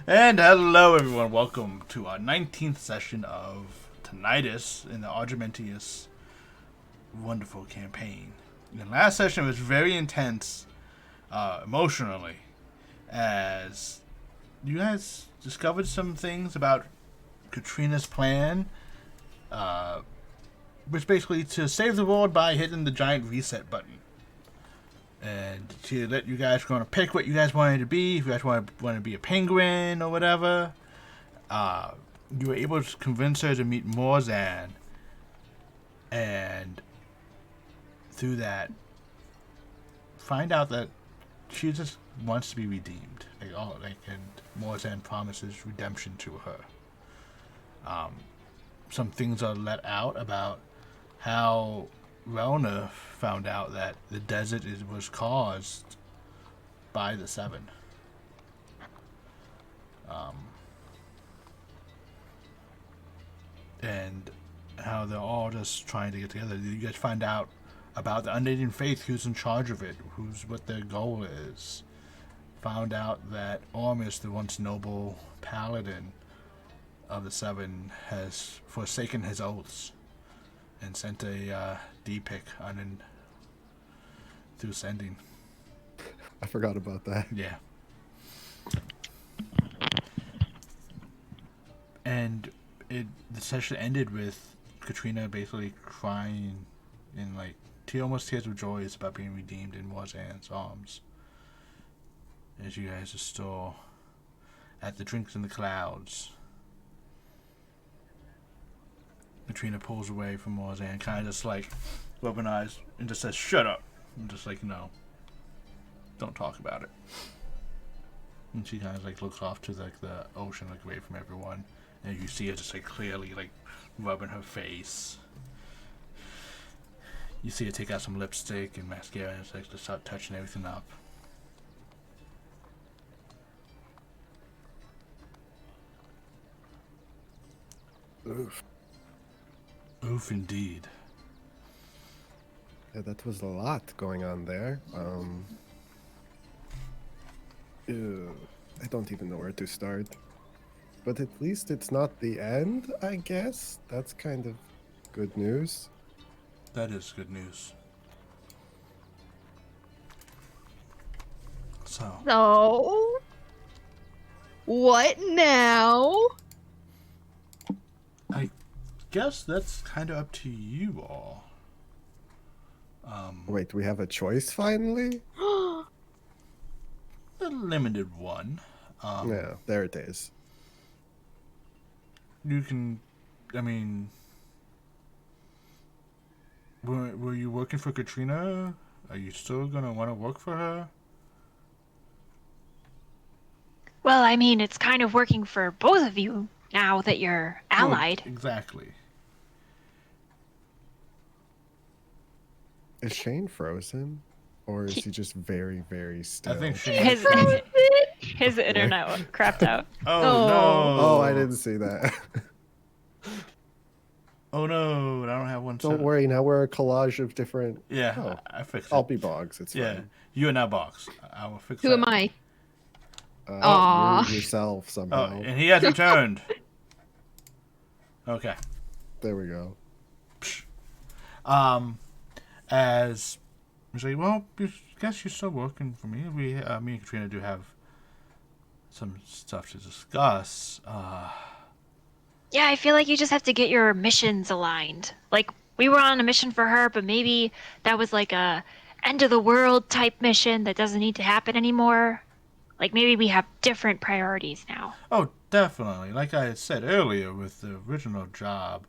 And hello, everyone. Welcome to our 19th session of Tinnitus in the Argemontus wonderful campaign. The last session was very intense emotionally, as you guys discovered some things about Katrina's plan, which basically to save the world by hitting the giant reset button. And to let you guys go to pick what you guys wanted to be, if you guys want to be a penguin or whatever. You were able to convince her to meet Morzan, and through that, find out that she just wants to be redeemed. And Morzan promises redemption to her. Some things are let out about how Relna found out that the desert was caused by the Seven. And how they're all just trying to get together. You guys find out about the unnamed faith, who's in charge of it, what their goal is. Found out that Ormus, the once noble paladin of the Seven, has forsaken his oaths and sent a D-pick through sending. I forgot about that. Yeah. And the session ended with Katrina basically crying in almost tears of joy about being redeemed in Morzan's arms. As you guys are still at the Drinks in the Clouds. Katrina pulls away from Morzan, kind of just rubbing eyes, and just says, "Shut up." I'm just no. Don't talk about it. And she kind of looks off to the ocean, away from everyone. And you see her just clearly rubbing her face. You see her take out some lipstick and mascara and just start touching everything up. Oof. Oof, indeed. Yeah, that was a lot going on there. I don't even know where to start. But at least it's not the end, I guess. That's kind of good news. That is good news. So, what now? I guess that's kind of up to you all. Wait, we have a choice finally? A limited one. Yeah, there it is. You can, were you working for Katrina? Are you still gonna want to work for her? Well, it's kind of working for both of you now that you're allied. Well, exactly. Is Shane frozen? Or is he just very, very still? I think Shane His internet crapped out. Oh no! Oh, I didn't see that. Oh no! I don't have one. Don't worry, now we're a collage of different... Yeah, oh, I fixed it. I'll be Boggs, it's fine. You are now Boggs. I will fix Who that. am I? You're yourself somehow. Oh, and he has returned. Okay. There we go. As I say, well, I guess you're still working for me. Me and Katrina do have some stuff to discuss. Yeah, I feel like you just have to get your missions aligned. We were on a mission for her, but maybe that was a end of the world type mission that doesn't need to happen anymore. Maybe we have different priorities now. Oh, definitely. Like I said earlier, with the original job,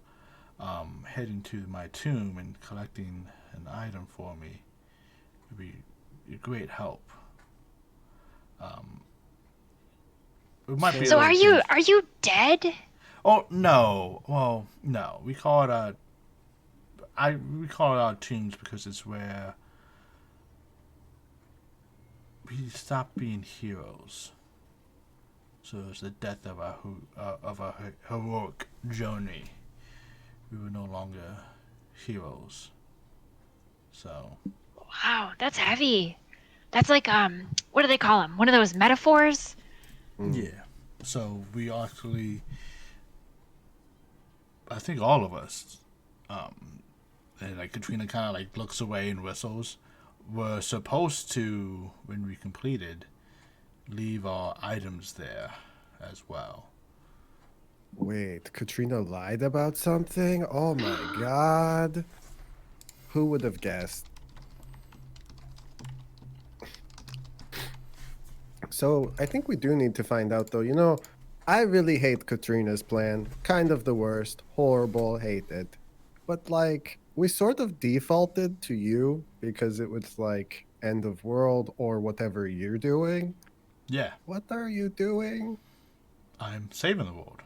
heading to my tomb and collecting an item for me would be a great help. It might be. So are you dead? Oh no! Well, no. We call it our tombs because it's where we stop being heroes. So it's the death of our heroic journey. We were no longer heroes. So. Wow, that's heavy. That's what do they call them? One of those metaphors? Yeah. So we actually, I think all of us, and like Katrina kind of like looks away and whistles, were supposed to, when we completed, leave our items there as well. Wait, Katrina lied about something? Oh my god. Who would have guessed? So I think we do need to find out though. You know, I really hate Katrina's plan. Kind of the worst. Horrible, hate it. But like, we sort of defaulted to you because it was like end of world or whatever you're doing. Yeah, What are you doing? I'm saving the world.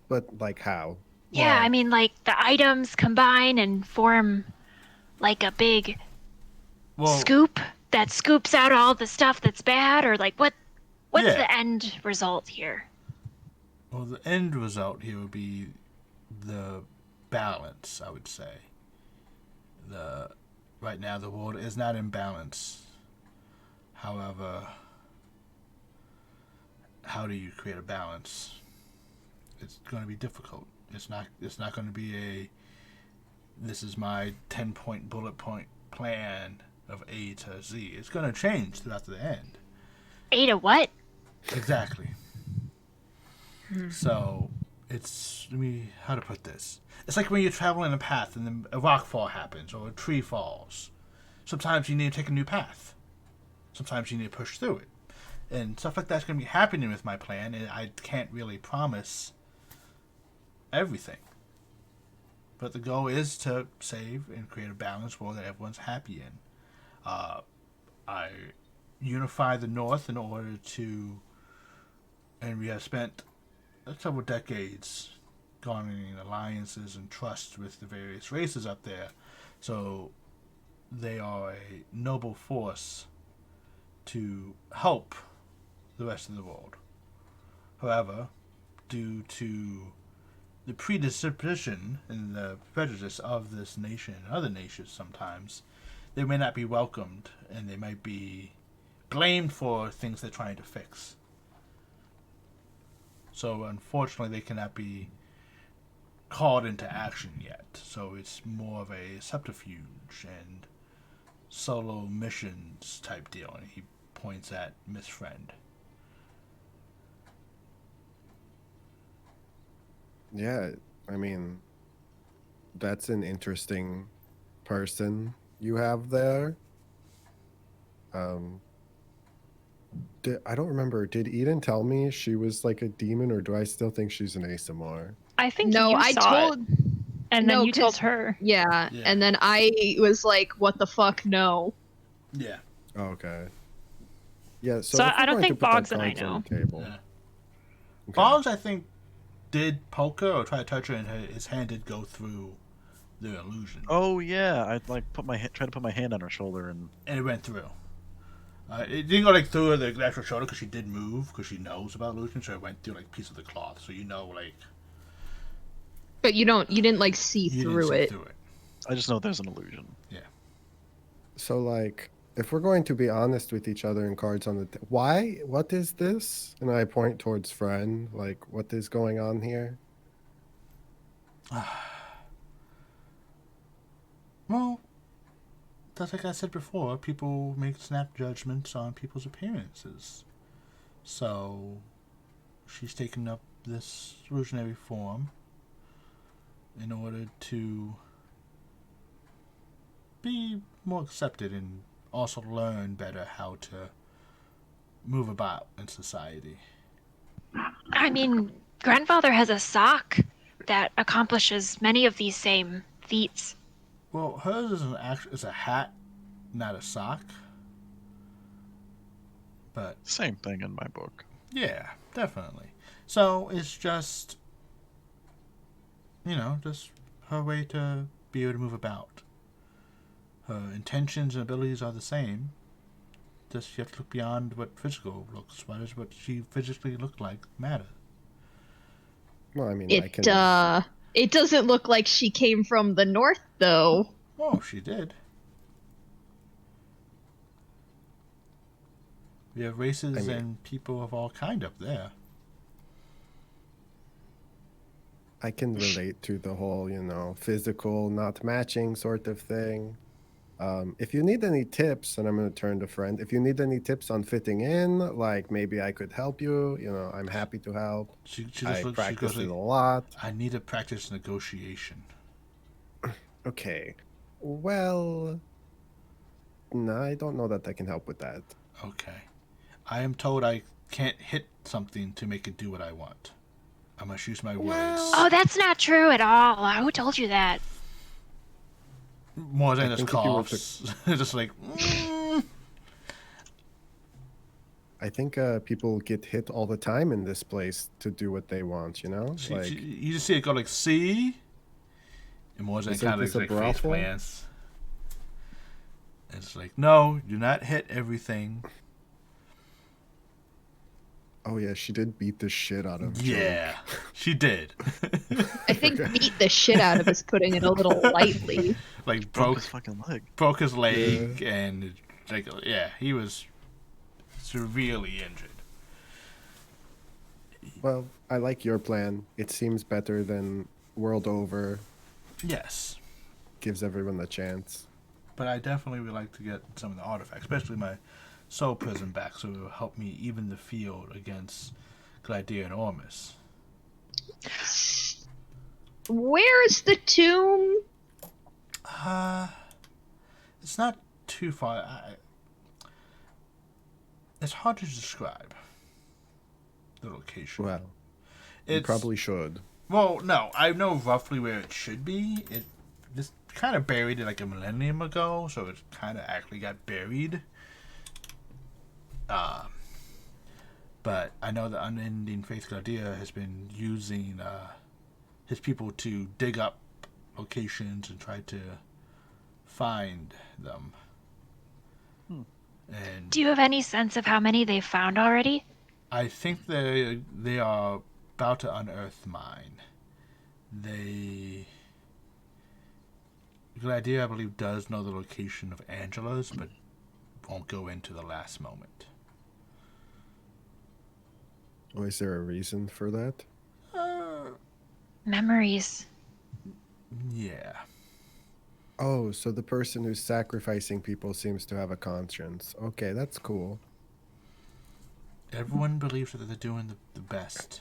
But like how? Yeah, Well- I mean, like the items combine and form like a big Well, scoop that scoops out all the stuff that's bad, or like what's Yeah. the end result here? well, the end result here would be the balance. I would say. Right now the world is not in balance. However, how do you create a balance? It's going to be difficult. It's not going to be a this is my 10-point bullet point plan of A to Z. It's going to change throughout the end. Ada, what? Exactly. So it's how to put this. It's like when you're traveling a path and then a rock fall happens or a tree falls. Sometimes you need to take a new path. Sometimes you need to push through it. And stuff like that's going to be happening with my plan, and I can't really promise everything. But the goal is to save and create a balanced world that everyone's happy in. I unify the North in order to, and we have spent several decades garnering alliances and trust with the various races up there. So they are a noble force to help the rest of the world. However, due to the predisposition and the prejudice of this nation and other nations sometimes, they may not be welcomed and they might be blamed for things they're trying to fix. So unfortunately they cannot be called into action yet. So it's more of a subterfuge and solo missions type deal, and he points at Miss Frend. Yeah, I mean, that's an interesting person you have there. I don't remember. Did Eden tell me she was like a demon, or do I still think she's an ASMR? I think I told. And then you told her. Yeah, and then I was like, "What the fuck? No." Yeah. Oh, okay. Yeah. So, So if I we're don't going to think put Boggs that and I cards on know. the table. Yeah. Okay. Boggs, I think, did poke her or try to touch her, and his hand did go through the illusion. Oh yeah, I like try to put my hand on her shoulder and it went through. It didn't go like through the actual shoulder because she did move because she knows about illusion, so it went through like a piece of the cloth, so like. But you didn't like see You through didn't see it. through it. I just know there's an illusion. Yeah. So, like, if we're going to be honest with each other in cards on the why? What is this? And I point towards Friend. Like, what is going on here? Well, that's like I said before. People make snap judgments on people's appearances. So, she's taken up this illusionary form in order to be more accepted and also learn better how to move about in society. I mean, grandfather has a sock that accomplishes many of these same feats. Well, hers is a hat, not a sock. But Same thing in my book. yeah, definitely. So it's just, just her way to be able to move about. Her intentions and abilities are the same. Just you have to look beyond what physical looks. What does what she physically look like matter? Well, I mean, I It can. it doesn't look like she came from the north though. Oh, she did. We have races and people of all kind up there. I can relate to the whole, physical not matching sort of thing. If you need any tips, and I'm going to turn to Friend, if you need any tips on fitting in, like maybe I could help you, I'm happy to help. She just I looks. She goes practiced it like, a lot. "I need to practice negotiation." Okay. Well, no, I don't know that I can help with that. Okay. I am told I can't hit something to make it do what I want. I must use my words. Oh, that's not true at all. Who told you that? Morzan just think if you were to- coughs. Just like, I think people get hit all the time in this place to do what they want, you just see it go like, see? And Morzan Isn't kind of this a like face brothel? plants. It's like, no, do not hit everything. Oh yeah, she did beat the shit out of Yeah, she did. I think beat the shit out of is putting it a little lightly. Like Broke his fucking leg. broke his leg, and like, yeah, he was severely injured. Well, I like your plan. It seems better than World Over. Yes, Gives everyone the chance. but I definitely would like to get some of the artifacts, especially my soul prism back, so it will help me even the field against Gladier and Ormus. Where's the tomb? It's not too far. It's hard to describe the location. Well, you It's probably should. well, no, I know roughly where it should be. It just kind of buried it like a millennium ago, so it kind of actually got buried. But I know the Unending Faith Gladier has been using his people to dig up locations and try to find them. And Do you have any sense of how many they've found already? I think they are about to unearth mine. Gladier, I believe, does know the location of Angela's, but won't go into the last moment. Oh, is there a reason for that? Memories. Yeah. Oh, so the person who's sacrificing people seems to have a conscience. Okay, that's cool. Everyone believes that they're doing the best.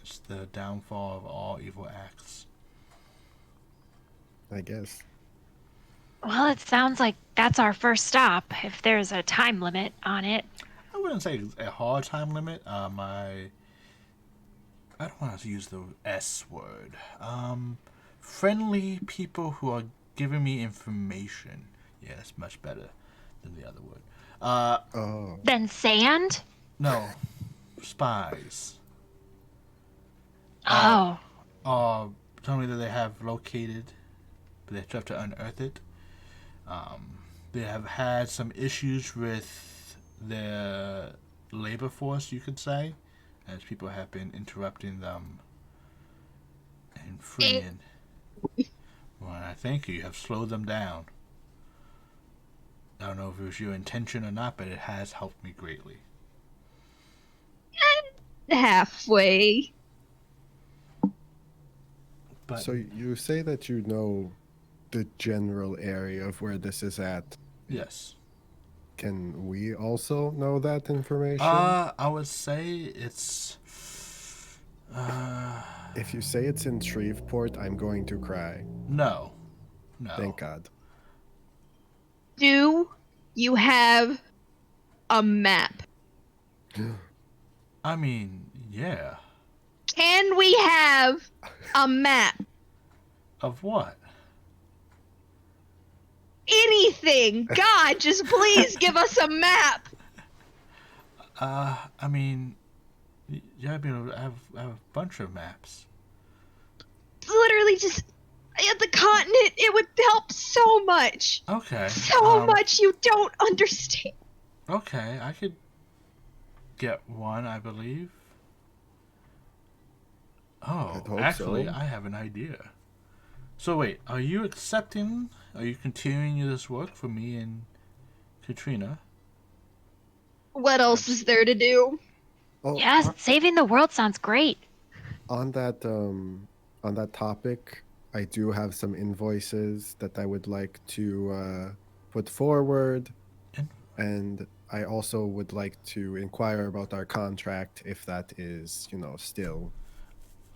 It's the downfall of all evil acts. I guess. Well, it sounds like that's our first stop, if there's a time limit on it. I wouldn't say a hard time limit. I don't want to use the S word. Friendly people who are giving me information. Yeah, that's much better than the other word. Oh. Then sand? No, spies. Oh. Tell me that they have located, but they have to unearth it. They have had some issues with their labor force, you could say, as people have been interrupting them and freeing. Well, I think you have slowed them down. I don't know if it was your intention or not, but it has helped me greatly. Halfway. But So you say that you know the general area of where this is at. yes. Can we also know that information? I would say it's. If you say it's in Shreveport, I'm going to cry. No. Thank God. Do you have a map? I mean, yeah. Can we have a map? Of what? Anything! God, just please give us a map! I mean, you gotta be able to have a bunch of maps. Literally just at the continent, it would help so much. Okay. So much you don't understand. Okay, I could get one, I believe. Oh, I'd hope actually, so. I have an idea. So wait, are you continuing this work for me and Katrina? What else is there to do? Oh, Yes, saving the world sounds great. on that on that topic, I do have some invoices that I would like to put forward. In- And I also would like to inquire about our contract, if that is, still,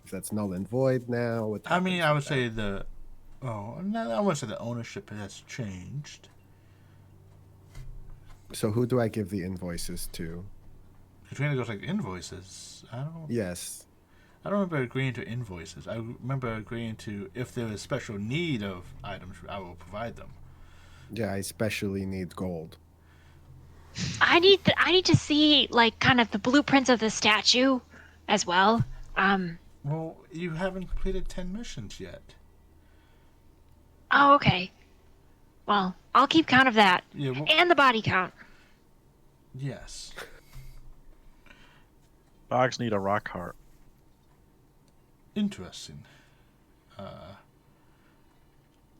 if that's null and void now. What I mean, happens I with would say that? I wouldn't say the ownership has changed. So who do I give the invoices to? Katrina goes like invoices. Yes. I don't remember agreeing to invoices. I remember agreeing to if there is special need of items, I will provide them. Yeah, I especially need gold. I need to see like kind of the blueprints of the statue as well. Well, you haven't completed 10 missions yet. Oh, okay. Well, I'll keep count of that. Yeah, well, And the body count. yes. Dogs need a rock heart. Interesting.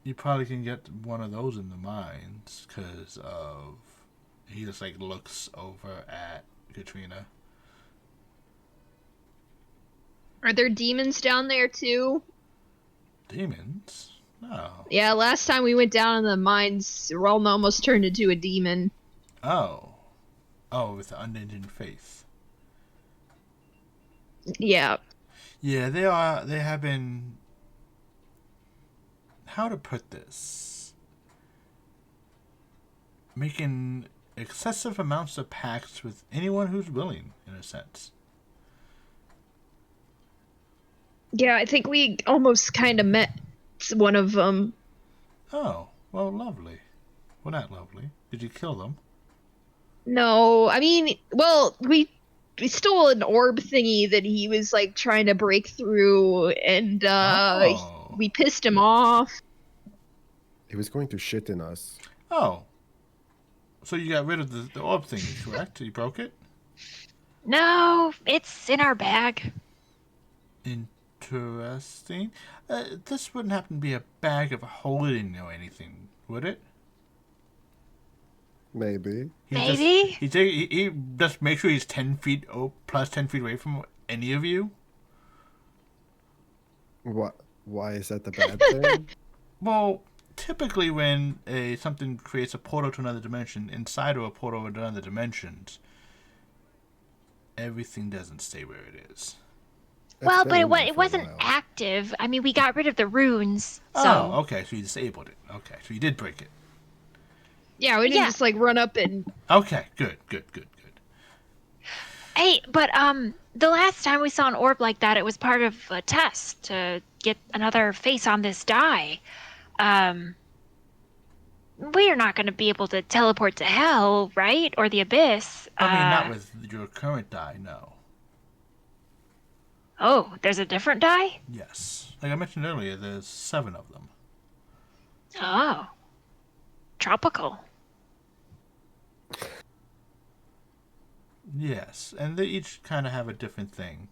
You probably can get one of those in the mines because of he just like looks over at Katrina. Are there demons down there too? Demons? No. Yeah, last time we went down in the mines, Relna almost turned into a demon. Oh. Oh, with the unending faith. Yeah. Yeah, they are. They have been. How to put this? Making excessive amounts of pacts with anyone who's willing, in a sense. Yeah, I think we almost kind of met one of them. Oh, well, lovely. Well, not lovely. Did you kill them? No, I mean, well, we stole an orb thingy that he was like trying to break through, and Oh. we pissed him off. He was going to shit in us. Oh. So you got rid of the orb thing, correct? You broke it? No, it's in our bag. Interesting. This wouldn't happen to be a bag of holding or anything, would it? Maybe. Maybe? He just make sure he's 10 feet plus 10 feet away from any of you. What? Why is that the bad thing? Well, typically when something creates a portal to another dimension, inside of a portal to another dimensions, everything doesn't stay where it is. Well, It's but been in there it for a wasn't while. active. I mean, we got rid of the runes, so... Oh, okay, so you disabled it. Okay, so you did break it. Yeah, we didn't Yeah. just like run up and. Okay, good. Hey, but the last time we saw an orb like that, it was part of a test to get another face on this die. We are not going to be able to teleport to hell, right? Or the abyss. I mean, not with your current die, no. Oh, there's a different die? Yes. Like I mentioned earlier, there's 7 of them. Oh. Tropical. Yes, and they each kind of have a different thing.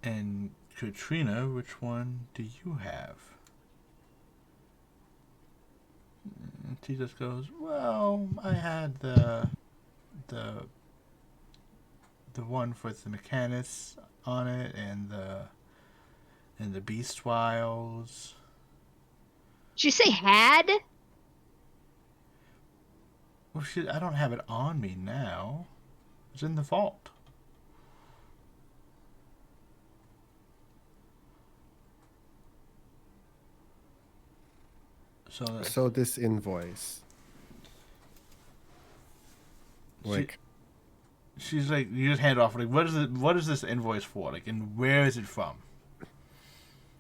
And Katrina, which one do you have? And she just goes, well, I had the one with the Mechanus on it, and the Beast Wiles. Did you say had? Well, shit, I don't have it on me now. It's in the vault. So this invoice. Like, she's like, you just hand it off. Like, what is this invoice for? Like, and where is it from?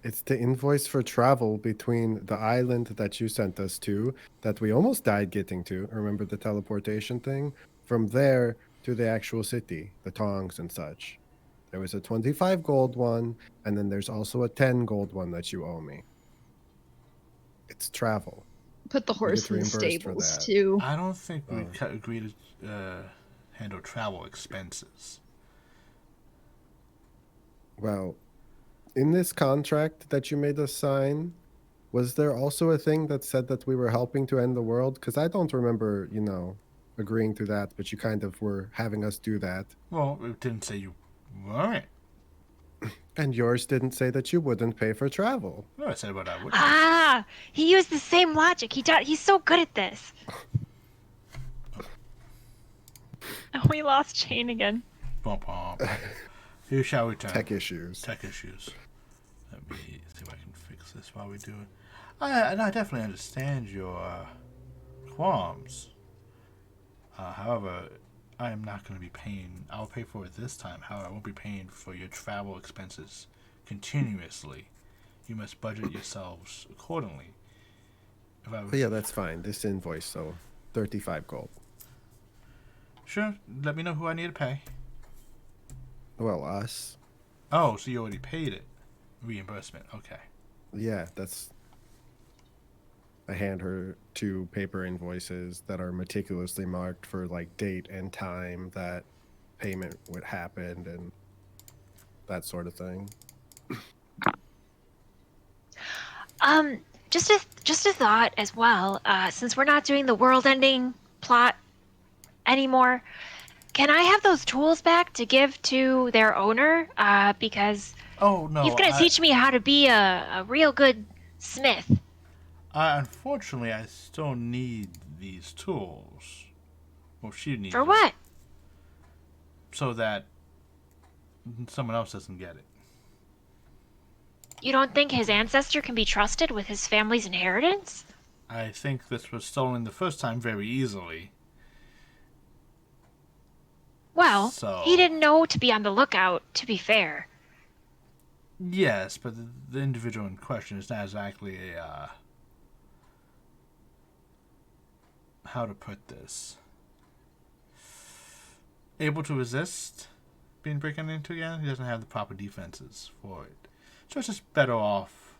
it's the invoice for travel between the island that you sent us to, that we almost died getting to. Remember the teleportation thing? From there to the actual city, the tongs and such. There was a 25 gold one, and then there's also a 10 gold one that you owe me. It's travel. Put the horse get in the reimbursed for stables that. too. I don't think we agreed to handle travel expenses. Well, in this contract that you made us sign, was there also a thing that said that we were helping to end the world? Because I don't remember, agreeing to that, but you kind of were having us do that. Well, it didn't say you weren't. And yours didn't say that you wouldn't pay for travel. No, I said what I would. Ah, he used the same logic. He's so good at this. We lost Shane again. Bump, bump. Who shall we turn? Tech issues. Tech issues. Let me see if I can fix this while we do it. I definitely understand your qualms. However, I am not going to be paying. I'll pay for it this time. However, I won't be paying for your travel expenses continuously. You must budget yourselves accordingly. If I was, But yeah, that's fine. This invoice, so 35 gold. Sure, let me know who I need to pay. Well, us. Oh, so you already paid it. Reimbursement, okay. Yeah, that's. I hand her 2 paper invoices that are meticulously marked for like date and time that payment would happen and that sort of thing. Just a thought as well. Since we're not doing the world-ending plot anymore, can I have those tools back to give to their owner? Because Oh, no. he's gonna teach me how to be a real good smith. Unfortunately, I still need these tools. Well, she needs For them. what? So that someone else doesn't get it. You don't think his ancestor can be trusted with his family's inheritance? I think this was stolen the first time very easily. Well, So- he didn't know to be on the lookout, to be fair. Yes, but the individual in question is not exactly a, how to put this? Able to resist being broken into again? He doesn't have the proper defenses for it. So it's just better off.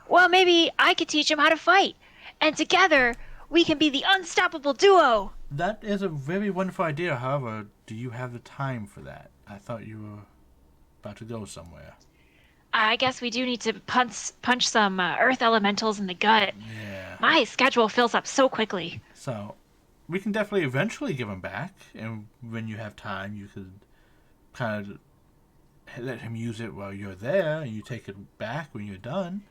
Well, maybe I could teach him how to fight. And together, we can be the unstoppable duo. That is a very wonderful idea. However, do you have the time for that? I thought you were about to go somewhere. I guess we do need to punch some earth elementals in the gut. Yeah. My schedule fills up so quickly. So, we can definitely eventually give him back, and when you have time, you could kind of let him use it while you're there, and you take it back when you're done.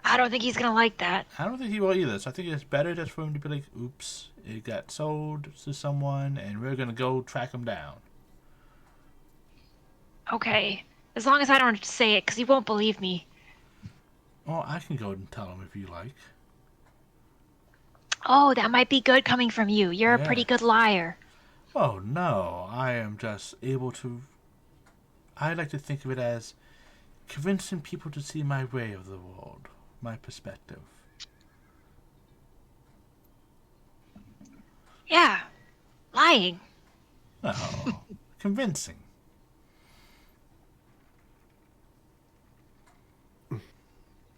I don't think he's gonna like that. I don't think he will either, so I think it's better just for him to be like, oops, it got sold to someone, and we're going to go track him down. Okay. As long as I don't say it, because he won't believe me. Well, I can go and tell him if you like. Oh, that might be good coming from you. You're a Yeah. pretty good liar. Oh, no, I am just able to... I like to think of it as convincing people to see my way of the world, my perspective. Yeah. Lying. No, convincing.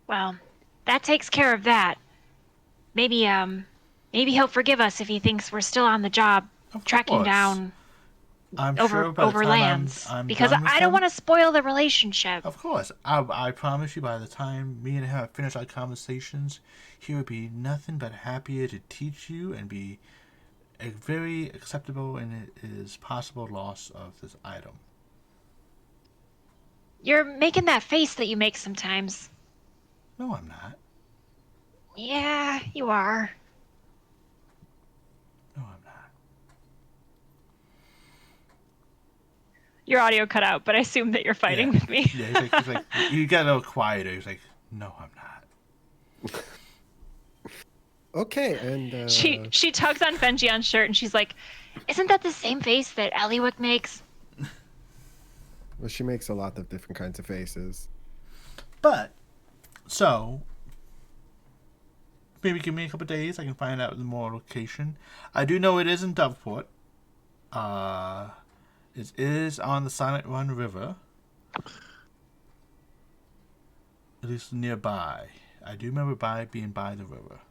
Well, that takes care of that. Maybe he'll forgive us if he thinks we're still on the job Of tracking course. down I'm over sure by the time lands. I'm Because done with I don't him- want to spoil the relationship. Of course. I promise you by the time me and him have finished our conversations, he will be nothing but happier to teach you and be a very acceptable in his possible loss of this item. You're making that face that you make sometimes. No, I'm not. Yeah, you are. No, I'm not. Your audio cut out, but I assume that you're fighting with me. Yeah, he's like, he got a little quieter. He's like, no, I'm not. Okay, and She tugs on Fengion's shirt and she's like, "Isn't that the same face that Eliwick makes?" well, she makes a lot of different kinds of faces. But, so, maybe give me a couple days. I can find out the more location. I do know it is in Doveport. It is on the Silent Run River. At least nearby. I do remember being by the river.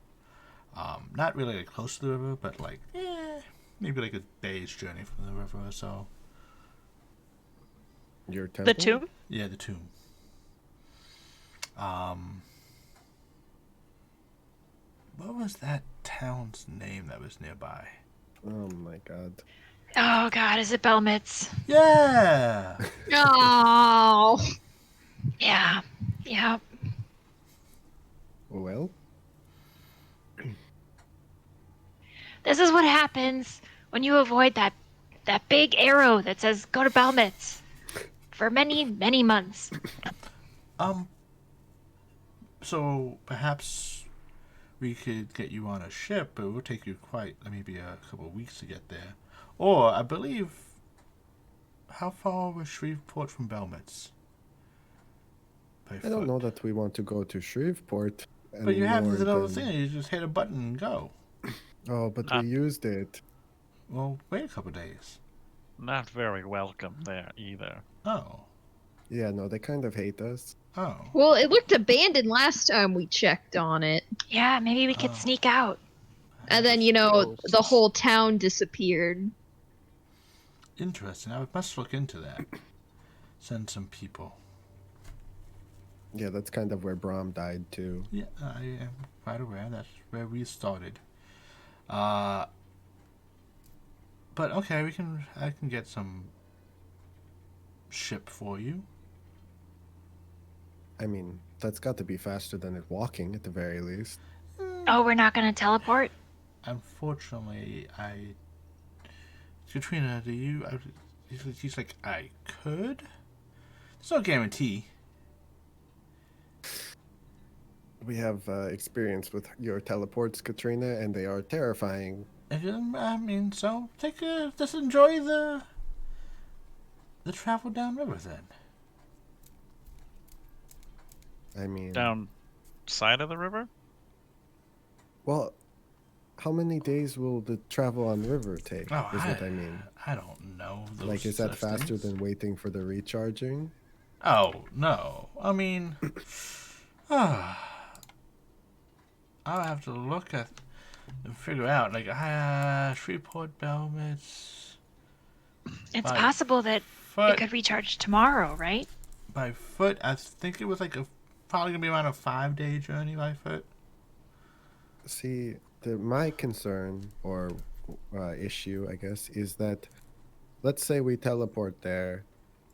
Not really like close to the river, but like, maybe like a day's journey from the river or so. Your temple? The tomb? Yeah, the tomb. What was that town's name that was nearby? Oh my god. Oh God, is it Belmetz? Yeah. Oh. Yeah. Yeah. Well, This is what happens when you avoid that big arrow that says go to Belmetz for many, many months. Um. So perhaps we could get you on a ship, but it will take you quite maybe a couple of weeks to get there. Or I believe, how far was Shreveport from Belmetz? By I don't foot. know that we want to go to Shreveport But you have anymore this little than... thing. You just hit a button and go. Oh, but Not- we used it. Well, wait a couple of days. Not very welcome there either. Oh. Yeah, no, they kind of hate us. Oh. Well, it looked abandoned last time we checked on it. Yeah, maybe we could Oh. sneak out. And then, the whole town disappeared. Interesting. I must look into that. Send some people. Yeah, that's kind of where Brahm died too. Yeah, I am quite aware. That's where we started. But okay, I can get some ship for you. I mean, that's got to be faster than it walking at the very least. Oh, we're not gonna teleport? Unfortunately, Katrina, do you? He's like, I could. There's no guarantee. We have experience with your teleports, Katrina, and they are terrifying. I mean, so just enjoy the travel downriver then. I mean, Down side of the river? well, how many days will the travel on river take? Oh, is what I mean. I don't know. Those Like, is that such faster things. than waiting for the recharging? Oh no! I mean, I'll have to look at and figure out. Like, Shreveport, Belmetz. It's By possible that it foot, could recharge tomorrow, right? by foot. I think it was like probably gonna be around a 5-day journey by foot. See, my concern or issue, I guess, is that let's say we teleport there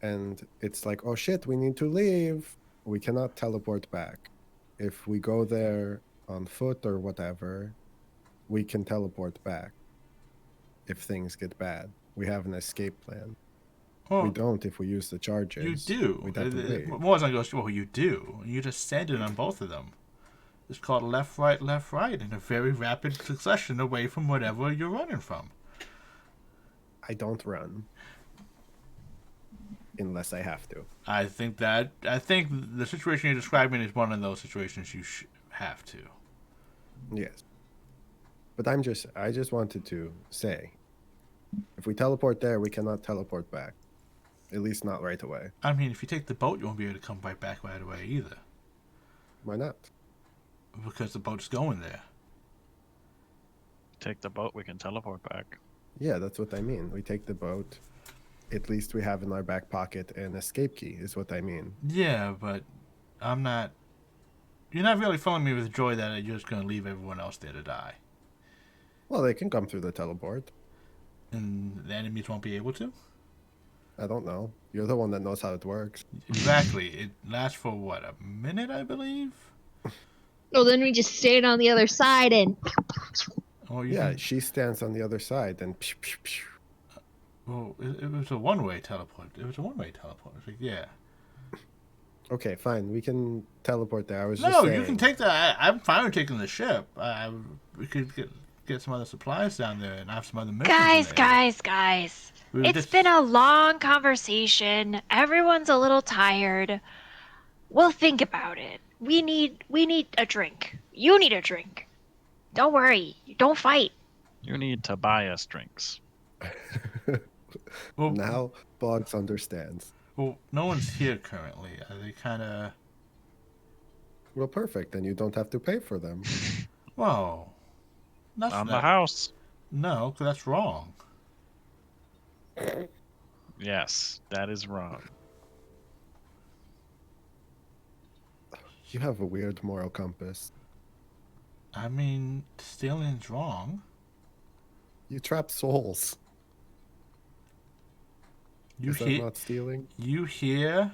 and it's like, oh shit, we need to leave. We cannot teleport back. If we go there on foot or whatever, we can teleport back if things get bad. We have an escape plan. Well, We don't if we use the you charges. do. We'd have to wait. Morzan goes, well, you do. You just send it on both of them. It's called left, right, in a very rapid succession away from whatever you're running from. I don't run. Unless I have to. I think the situation you're describing is one of those situations you have to. Yes. But I just wanted to say, if we teleport there, we cannot teleport back. At least not right away. I mean, if you take the boat, you won't be able to come right back right away either. Why not? Because the boat's going there. Take the boat, we can teleport back. Yeah, that's what I mean. We take the boat. At least we have in our back pocket an escape key, is what I mean. Yeah, but I'm not... You're not really filling me with joy that you're just going to leave everyone else there to die. Well, they can come through the teleport. And the enemies won't be able to? I don't know. You're the one that knows how it works. Exactly. It lasts for, what, a minute, I believe? Well, then we just stayed on the other side and. Or you Yeah, can- she stands on the other side and pew, pew, pew. Well, it was a one-way teleport. It was a one-way teleport. It's like, yeah. Okay, fine. We can teleport there. I was just No, saying. you can take the... I'm fine with taking the ship. We could get some other supplies down there and have some other missions. Guys. We It's been a long conversation. Everyone's a little tired. We'll think about it. We need a drink. You need a drink. Don't worry. Don't fight. You need to buy us drinks. Well, Now, Boggs understands. well, no one's here currently. They kind of... Well, perfect. Then you don't have to pay for them. Whoa. That's On the not... house. No, because that's wrong. Yes, that is wrong. You have a weird moral compass. I mean, stealing's wrong. You trap souls. You Is that hear not stealing? you hear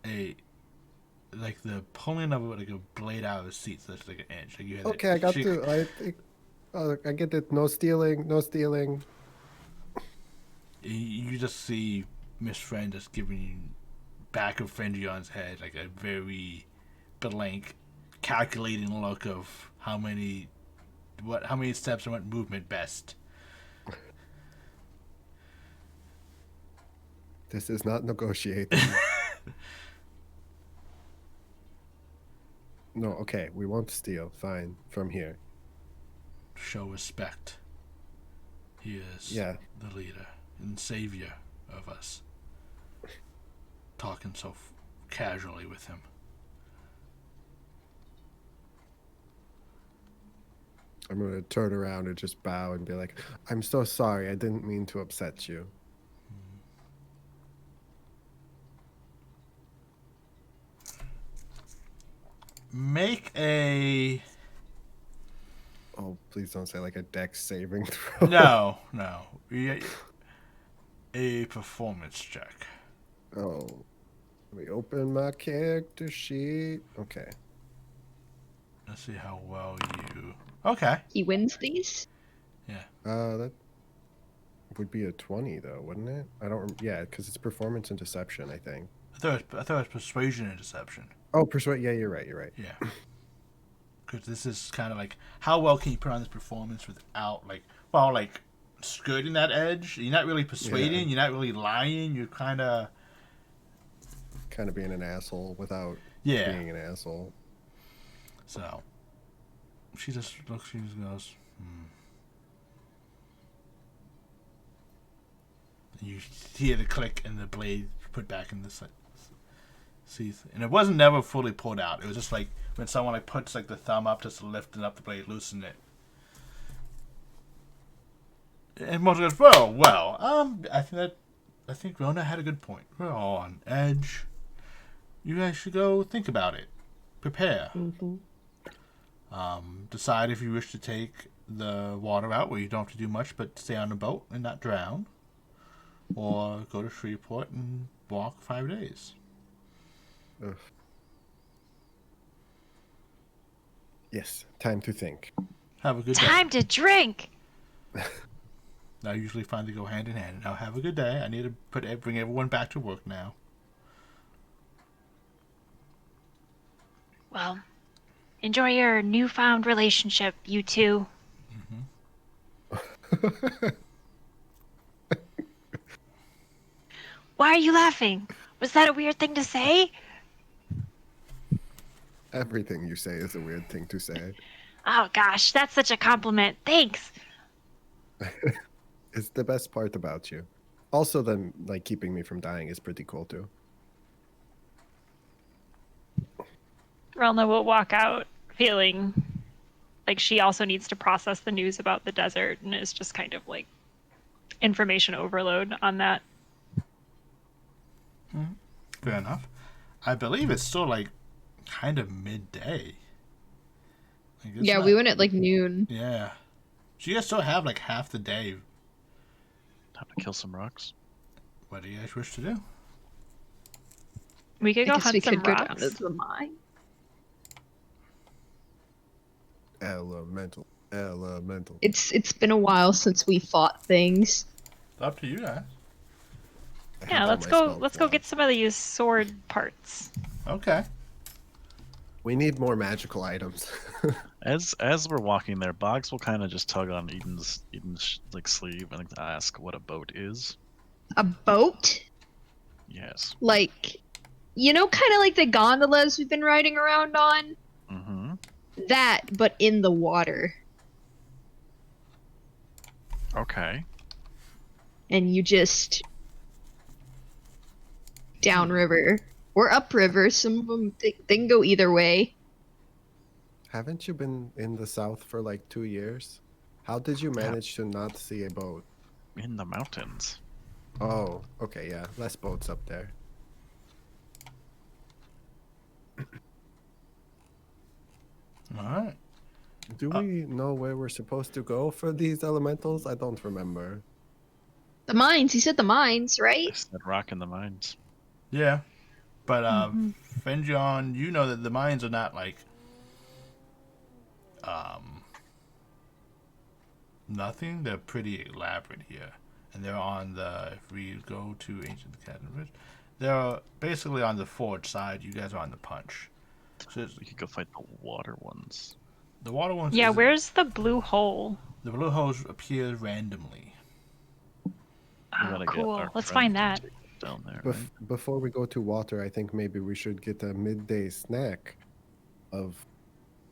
a like the pulling of like a blade out of the seat. So that's like an inch. Like you hear Okay, that I got chick- to. I think. I get it. No stealing. No stealing. You just see Miss Friend just giving back of Frendion's head like a very blank, calculating look of how many steps and what movement best. This is not negotiating. No, okay, we won't steal. Fine, from here. Show respect. He is Yeah. the leader and savior of us. Talking so casually with him. I'm gonna turn around and just bow and be like, "I'm so sorry. I didn't mean to upset you." Make a Oh, please don't say like a dex saving throw. no. A performance check. Oh, let me open my character sheet. Okay. Let's see how well you. Okay. He wins these. That would be a 20 though, wouldn't it? I don't. Yeah, because it's performance and deception, I think. I thought it was persuasion and deception. Oh, persuade. Yeah, you're right. You're right. Yeah. Because this is kind of like how well can you put on this performance without like skirting that edge. You're not really persuading. Yeah. You're not really lying. You're kind of Being an asshole without yeah. being an asshole. So she just looks. She just goes. You hear the click and the blade put back in the sheath, and it wasn't never fully pulled out. It was just like when someone like puts like the thumb up just to lift up the blade, loosen it. And Morzan goes, well, I think Rona had a good point. We're all on edge. You guys should go think about it, prepare. Mm-hmm. Decide if you wish to take the water out where you don't have to do much but stay on the boat and not drown, or go to Shreveport and walk 5 days. Ugh. Yes, time to think. Have a good day. Time to drink. I usually find they go hand in hand. Now have a good day. I need to bring everyone back to work now. Well, enjoy your newfound relationship, you two. Why are you laughing? Was that a weird thing to say? Everything you say is a weird thing to say. Oh gosh, that's such a compliment. Thanks. It's the best part about you. Also, then, like, keeping me from dying is pretty cool, too. Relna will walk out feeling like she also needs to process the news about the desert and is just kind of like information overload on that. Fair enough. I believe it's still like kind of midday. Like, it's Yeah, not- we went at like noon. Yeah. So you guys still have like half the day. Time to kill some rocks. What do you guys wish to do? We could go I guess we hunt some could go down rocks. to the mine. Elemental. It's been a while since we fought things. It's up to you guys. I Yeah, have let's all my go. spells Let's go now. get some of these sword parts. Okay. We need more magical items. As we're walking there, Boggs will kind of just tug on Eden's like sleeve and ask what a boat is. A boat? Yes. Like, kind of like the gondolas we've been riding around on? Mm-hmm. That, but in the water. Okay. And you just downriver or upriver. Some of them they can go either way. Haven't you been in the south for like 2 years? How did you manage to not see a boat? In the mountains. Oh, okay, yeah. Less boats up there. All right. Do we know where we're supposed to go for these elementals? I don't remember. The mines. He said the mines, I right? said rock in the mines. Yeah, but Mhm. Fenjon, you know that the mines are not like nothing. They're pretty elaborate here, and they're on the. If we go to Ancient Academy, they're basically on the forge side. You guys are on the punch. So We could go fight the water ones. the water ones. Yeah, Is where's the blue hole? the blue holes appear randomly. We Oh, gotta get cool. our Let's friend find to that. take it down there, right? Before we go to water, I think maybe we should get a midday snack of.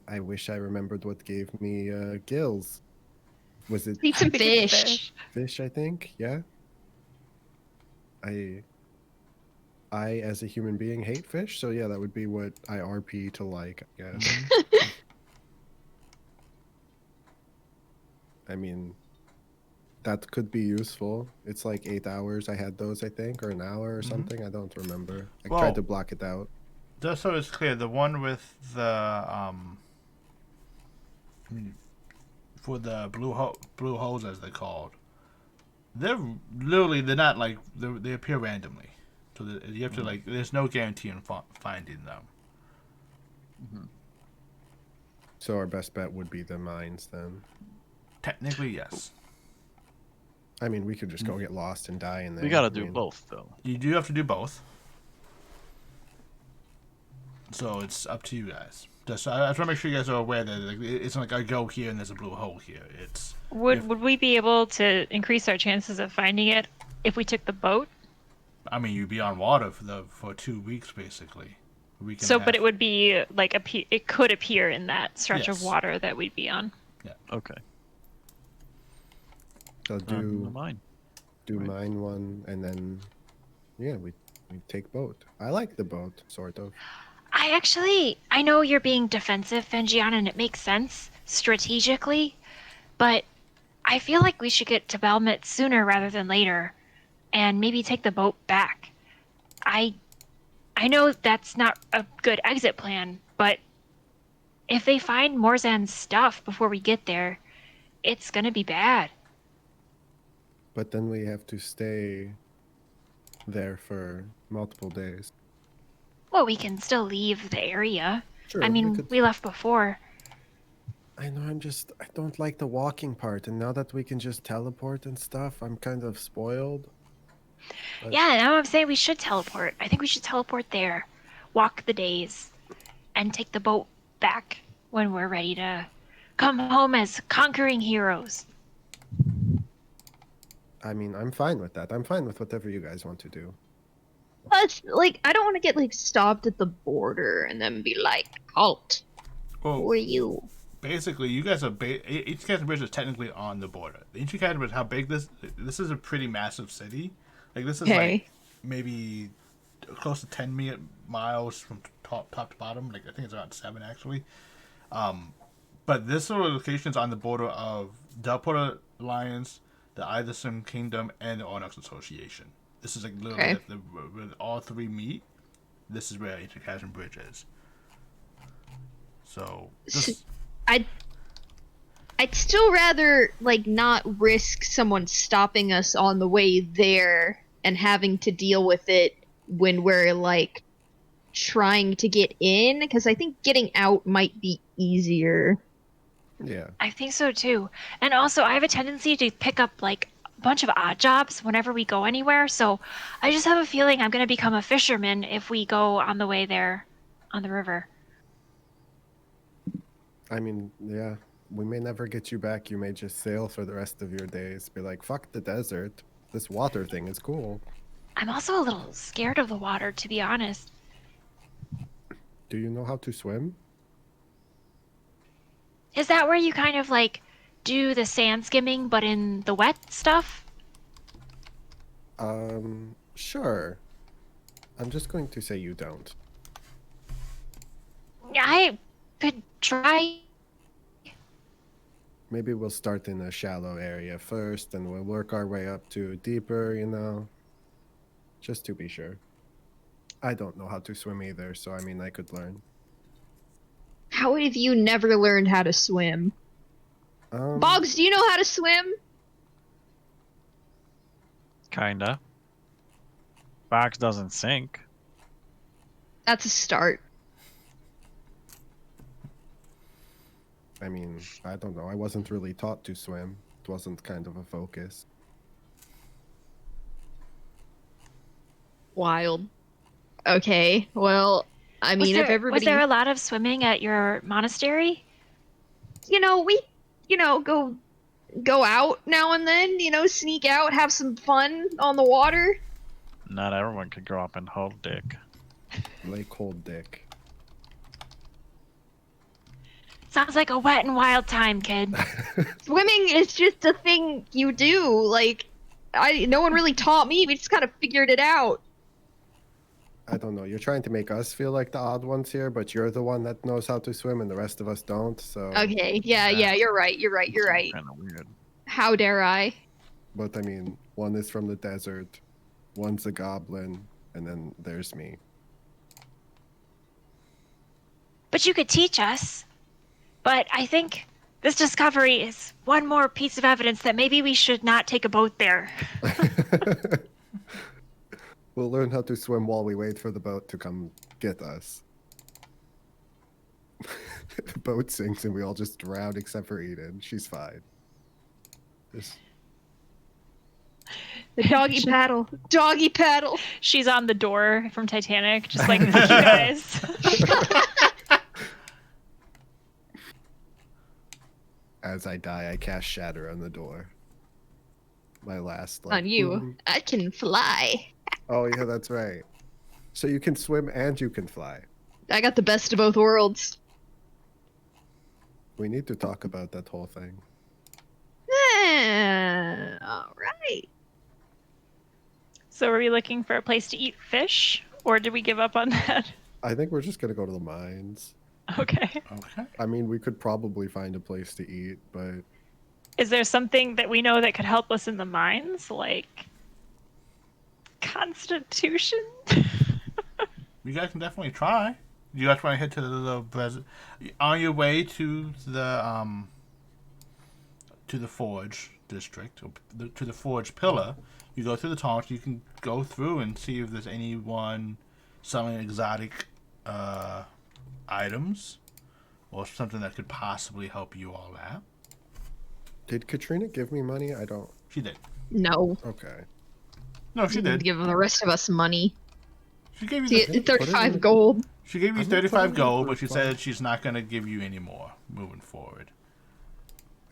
I wish I remembered what gave me gills. Was it Eat some We did fish. fish? I think. Yeah. I as a human being hate fish, so yeah, that would be what I RP to like, I guess. I mean, that could be useful. It's like 8 hours. I had those, I think, or an hour or something. I don't remember. I Well- tried to block it out. Just so it's clear, the one with the for the blue holes as they're called, they're not like they appear randomly, so you have to like. There's no guarantee in finding them. So our best bet would be the mines then. Technically, yes. I mean, we could just go get lost and die in there. We gotta I do mean, both, though. You do have to do both. So it's up to you guys. Just I just want to make sure you guys are aware that like, it's not like I go here and there's a blue hole here. It's Would we be able to increase our chances of finding it if we took the boat? I mean you'd be on water for 2 weeks basically. So, but it would be like it could appear in that stretch Yes. of water that we'd be on. Okay. So do mine. Right. mine one, and then yeah, we take boat. I like the boat, sort of. I know you're being defensive, Fenjian, and it makes sense strategically, but I feel like we should get to Belmetz sooner rather than later, and maybe take the boat back. I know that's not a good exit plan, but if they find Morzan's stuff before we get there, it's gonna be bad. But then we have to stay there for multiple days. Well, we can still leave the area. Sure, I mean, could- we left before. I know. I don't like the walking part, and now that we can just teleport and stuff, I'm kind of spoiled. But- Yeah, now I'm saying we should teleport. I think we should teleport there, walk the days, and take the boat back when we're ready to come home as conquering heroes. I mean, I'm fine with that. I'm fine with whatever you guys want to do. Plus, like, I don't want to get like stopped at the border and then be like, "Halt, well, who are you?" basically you guys are each Castle Bridge is technically on the border. The ancient Castle Bridge, how big this is a pretty massive city. Like this is like maybe close to 10 miles from top to bottom. Like I think it's around 7 actually. But this sort of location is on the border of Teleporter Alliance, the Iverson Kingdom, and the Onyx Association. This is like literally where all three meet. This is where Ancient Castle Bridge is. So this, I'd still rather like not risk someone stopping us on the way there and having to deal with it when we're like trying to get in, because I think getting out might be easier. Yeah. I think so too. And also, I have a tendency to pick up like a bunch of odd jobs whenever we go anywhere. So I just have a feeling I'm going to become a fisherman if we go on the way there on the river. I mean, yeah. We may never get you back. You may just sail for the rest of your days. Be like, fuck the desert. This water thing is cool. I'm also a little scared of the water, to be honest. Do you know how to swim? Is that where you kind of like do the sand skimming but in the wet stuff? Sure. I'm just going to say you don't. I could try. Maybe we'll start in a shallow area first, and we'll work our way up to deeper, you know? Just to be sure. I don't know how to swim either, so I mean, I could learn. How have you never learned how to swim? Boggs, do you know how to swim? Kinda. Box doesn't sink. That's a start. I mean, I don't know. I wasn't really taught to swim. It wasn't kind of a focus. Wild. Okay, well, I mean, if everybody, was there a lot of swimming at your monastery? we, go out now and then, sneak out, have some fun on the water. Not everyone could grow up and hold dick. Lake Cold Dick. Sounds like a wet and wild time, kid. Swimming is just a thing you do. Like, no one really taught me. We just kind of figured it out. I don't know. You're trying to make us feel like the odd ones here, but you're the one that knows how to swim and the rest of us don't, so... Okay, yeah, you're right. Kind of weird. How dare I? But, I mean, one is from the desert, one's a goblin, and then there's me. But you could teach us. But I think this discovery is one more piece of evidence that maybe we should not take a boat there. We'll learn how to swim while we wait for the boat to come get us. The boat sinks and we all just drown except for Eden. She's fine. Just... The doggy paddle. Doggy paddle. She's on the door from Titanic, just like, fuck you guys. As I die, I cast Shatter on the door. My last, On you. I can fly. Oh, yeah, that's right. So you can swim and you can fly. I got the best of both worlds. We need to talk about that whole thing. All right. So are we looking for a place to eat fish? Or did we give up on that? I think we're just going to go to the mines. Okay. Okay. I mean, we could probably find a place to eat, but... Is there something that we know that could help us in the mines? Like... Constitution? You guys can definitely try. You guys want to head to on your way to the forge district, or to the forge pillar. You go through the tunnels. You can go through and see if there's anyone selling exotic items or something that could possibly help you all out. Did Katrina give me money? I don't... She did. No. Okay. No, she did. Give the rest of us money. She gave you See, 35 gold. She gave you I'm gonna 35 put it gold, in but she for said she's not going to give you any more moving forward.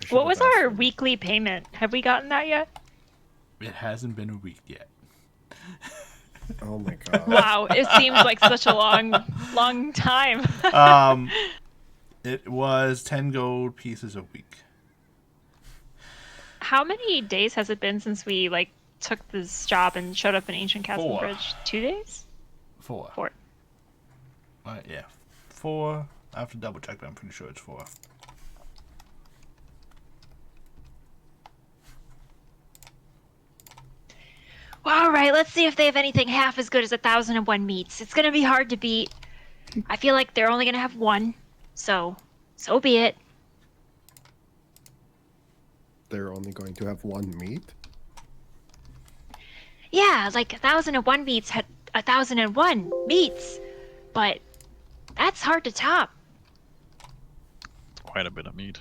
I should What have was asked our her. weekly payment? Have we gotten that yet? It hasn't been a week yet. Oh my god. Wow, it seems like such a long time. It was 10 gold pieces a week. How many days has it been since we took this job and showed up in Ancient Castle 4. Bridge? 2 days? 4. 4. Yeah. 4. I have to double check, but I'm pretty sure it's 4. Well, all right, let's see if they have anything half as good as 1001 meats. It's gonna be hard to beat. I feel like they're only gonna have one, so be it. They're only going to have one meat? Yeah, 1001 meats had 1001 meats, but that's hard to top. Quite a bit of meat.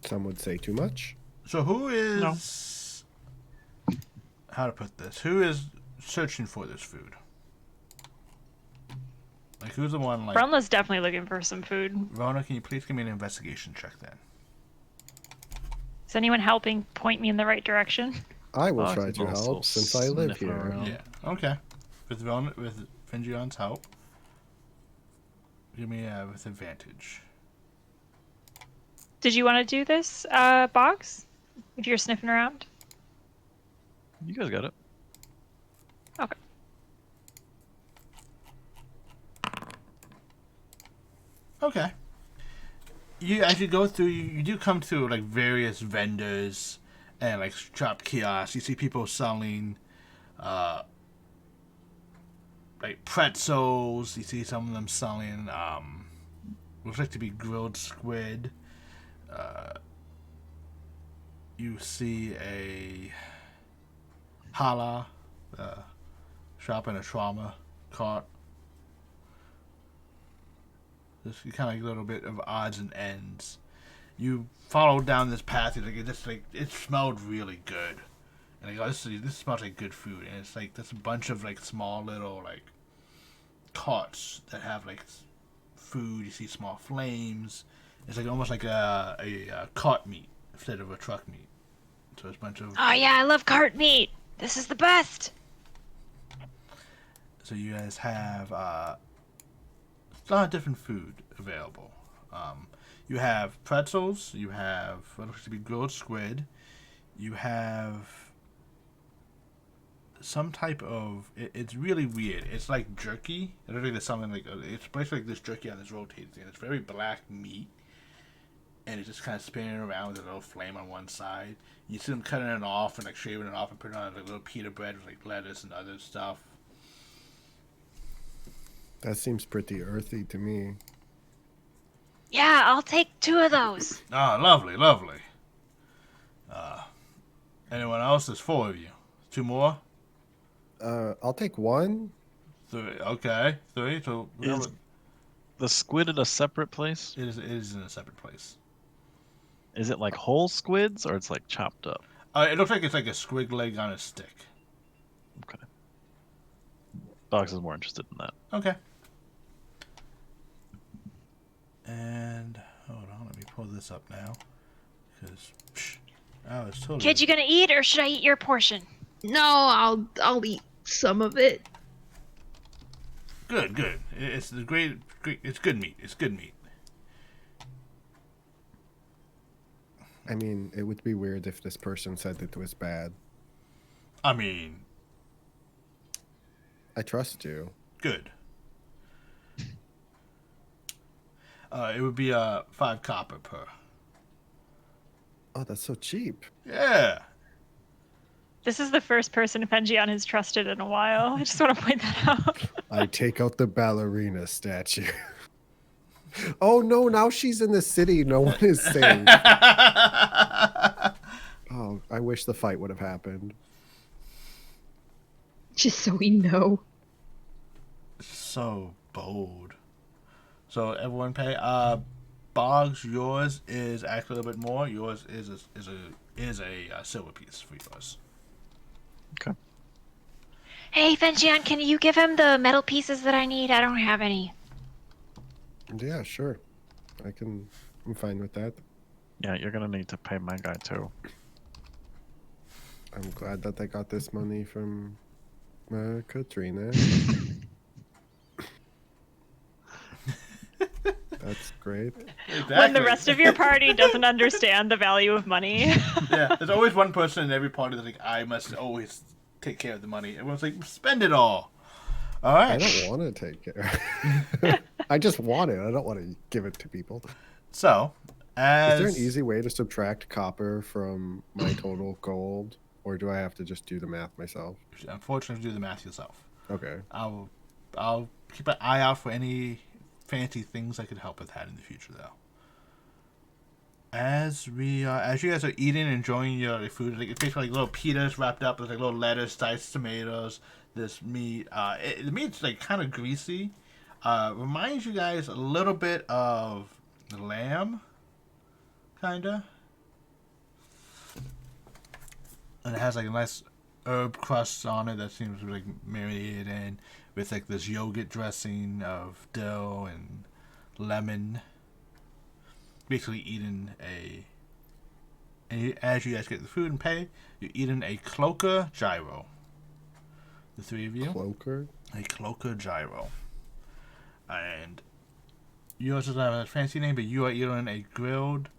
Some would say too much. So who is... No. How to put this? Who is searching for this food? Who's the one, Brunla's definitely looking for some food. Rona, can you please give me an investigation check then? Is anyone helping point me in the right direction? I will Oh, try it's to also help since I live sniffing here. around. Yeah. Okay. With Fingion's help. Give me with advantage. Did you want to do this, Box? If you're sniffing around? You guys got it. Okay. Okay. As you go through, you do come to various vendors and shop kiosks. You see people selling pretzels. You see some of them selling looks like to be grilled squid. you see a hala shop in a trauma cart. Just kind of like a little bit of odds and ends. You follow down this path. It smelled really good, and I go, this smells like good food. And it's like there's a bunch of like small little like carts that have like food. You see small flames. It's like almost like a cart meat instead of a truck meat. So it's a bunch of. Oh yeah, I love cart meat. This is the best. So you guys have a lot of different food available. You have pretzels. You have what looks to be grilled squid. You have some type of. It's really weird. It's like jerky. It looks like there's something like it's basically like this jerky on this rotating thing. It's very black meat, and it's just kind of spinning around with a little flame on one side. You see them cutting it off and like shaving it off and putting it on like little pita bread with like lettuce and other stuff. That seems pretty earthy to me. Yeah, I'll take 2 of those. Ah, lovely, lovely. Anyone else? There's 4 of you. 2 more? I'll take 1. 3. Okay, 3. So Is the squid at a separate place? it is in a separate place. Is it like whole squids or it's like chopped up? It looks like it's like a squig leg on a stick. Okay. Box is more interested in that. Okay. And hold on, let me pull this up now, because oh, it's totally. Kid, you gonna eat or should I eat your portion? No, I'll eat some of it. Good, good. It's the great. It's good meat. It's good meat. I mean, it would be weird if this person said it was bad. I mean, I trust you. good. It would be 5 copper per. Oh, that's so cheap. Yeah. This is the first person Fenjian has trusted in a while. I just want to point that out. I take out the ballerina statue. Oh no, now she's in the city. No one is safe. Oh, I wish the fight would have happened. Just so we know. So bold. So everyone pay. Boggs, yours is actually a little bit more. Yours is a silver piece for yours. Okay. Hey, Fenjian, can you give him the metal pieces that I need? I don't have any. Yeah, sure. I'm fine with that. Yeah, you're gonna need to pay my guy too. I'm glad that I got this money from Katrina. That's great. Exactly. When the rest of your party doesn't understand the value of money. Yeah, there's always one person in every party that's like, I must always take care of the money. Everyone's like, spend it all. All right. I don't want to take care. I just want it. I don't want to give it to people. So, Is there an easy way to subtract copper from my total gold? Or do I have to just do the math myself? Unfortunately, do the math yourself. Okay. I'll keep an eye out for any fancy things I could help with that in the future, though. As you guys are eating and enjoying your food, like, it's basically like little pitas wrapped up with like little lettuce, diced tomatoes, this meat. The meat's like kind of greasy. Reminds you guys a little bit of lamb, kinda. And it has like a nice herb crust on it that seems to be like marinated in with like this yogurt dressing of dill and lemon. Basically eating and as you guys get the food and pay, you're eating a cloaker gyro. The 3 of you. Cloaker? A cloaker gyro. And yours doesn't have a fancy name, but you are eating a grilled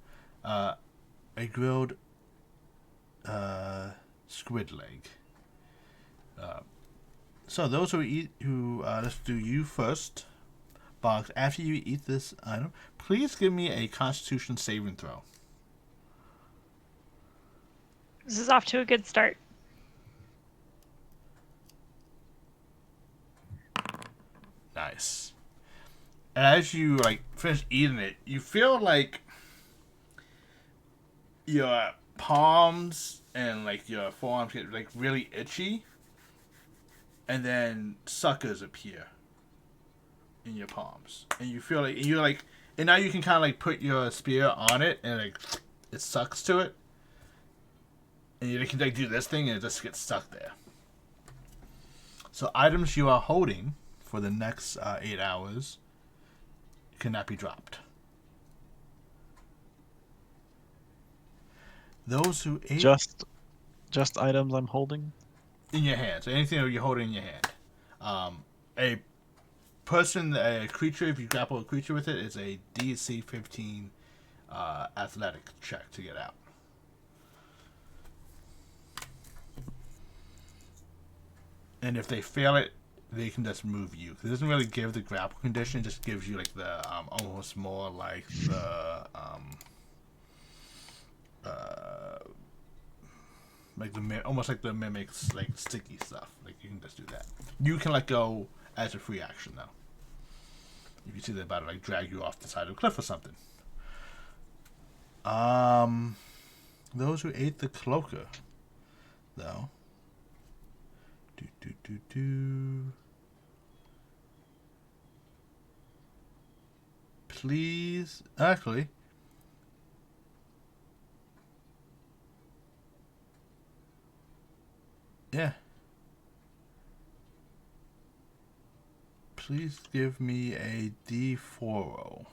squid leg. So those let's do you first. Boggs, after you eat this item, please give me a Constitution saving throw. This is off to a good start. Nice. And as you finish eating it, you feel like your palms and like your forearms get like really itchy, and then suckers appear in your palms, and you feel like you're like, and now you can kind of like put your spear on it, and like it sucks to it, and you can like do this thing, and it just gets stuck there. So items you are holding for the next 8 hours cannot be dropped. Those who ate Just items I'm holding. in your hand. So anything that you're holding in your hand. A creature, if you grapple a creature with it, is a DC 15 athletic check to get out. And if they fail it, they can just move you. It doesn't really give the grapple condition; it just gives you like the almost more like the almost like the mimics like sticky stuff. Like you can just do that. You can let go as a free action though. If you see they're about to like drag you off the side of a cliff or something. Those who ate the cloaker, though. Please, actually. Yeah. Please give me a D4 roll.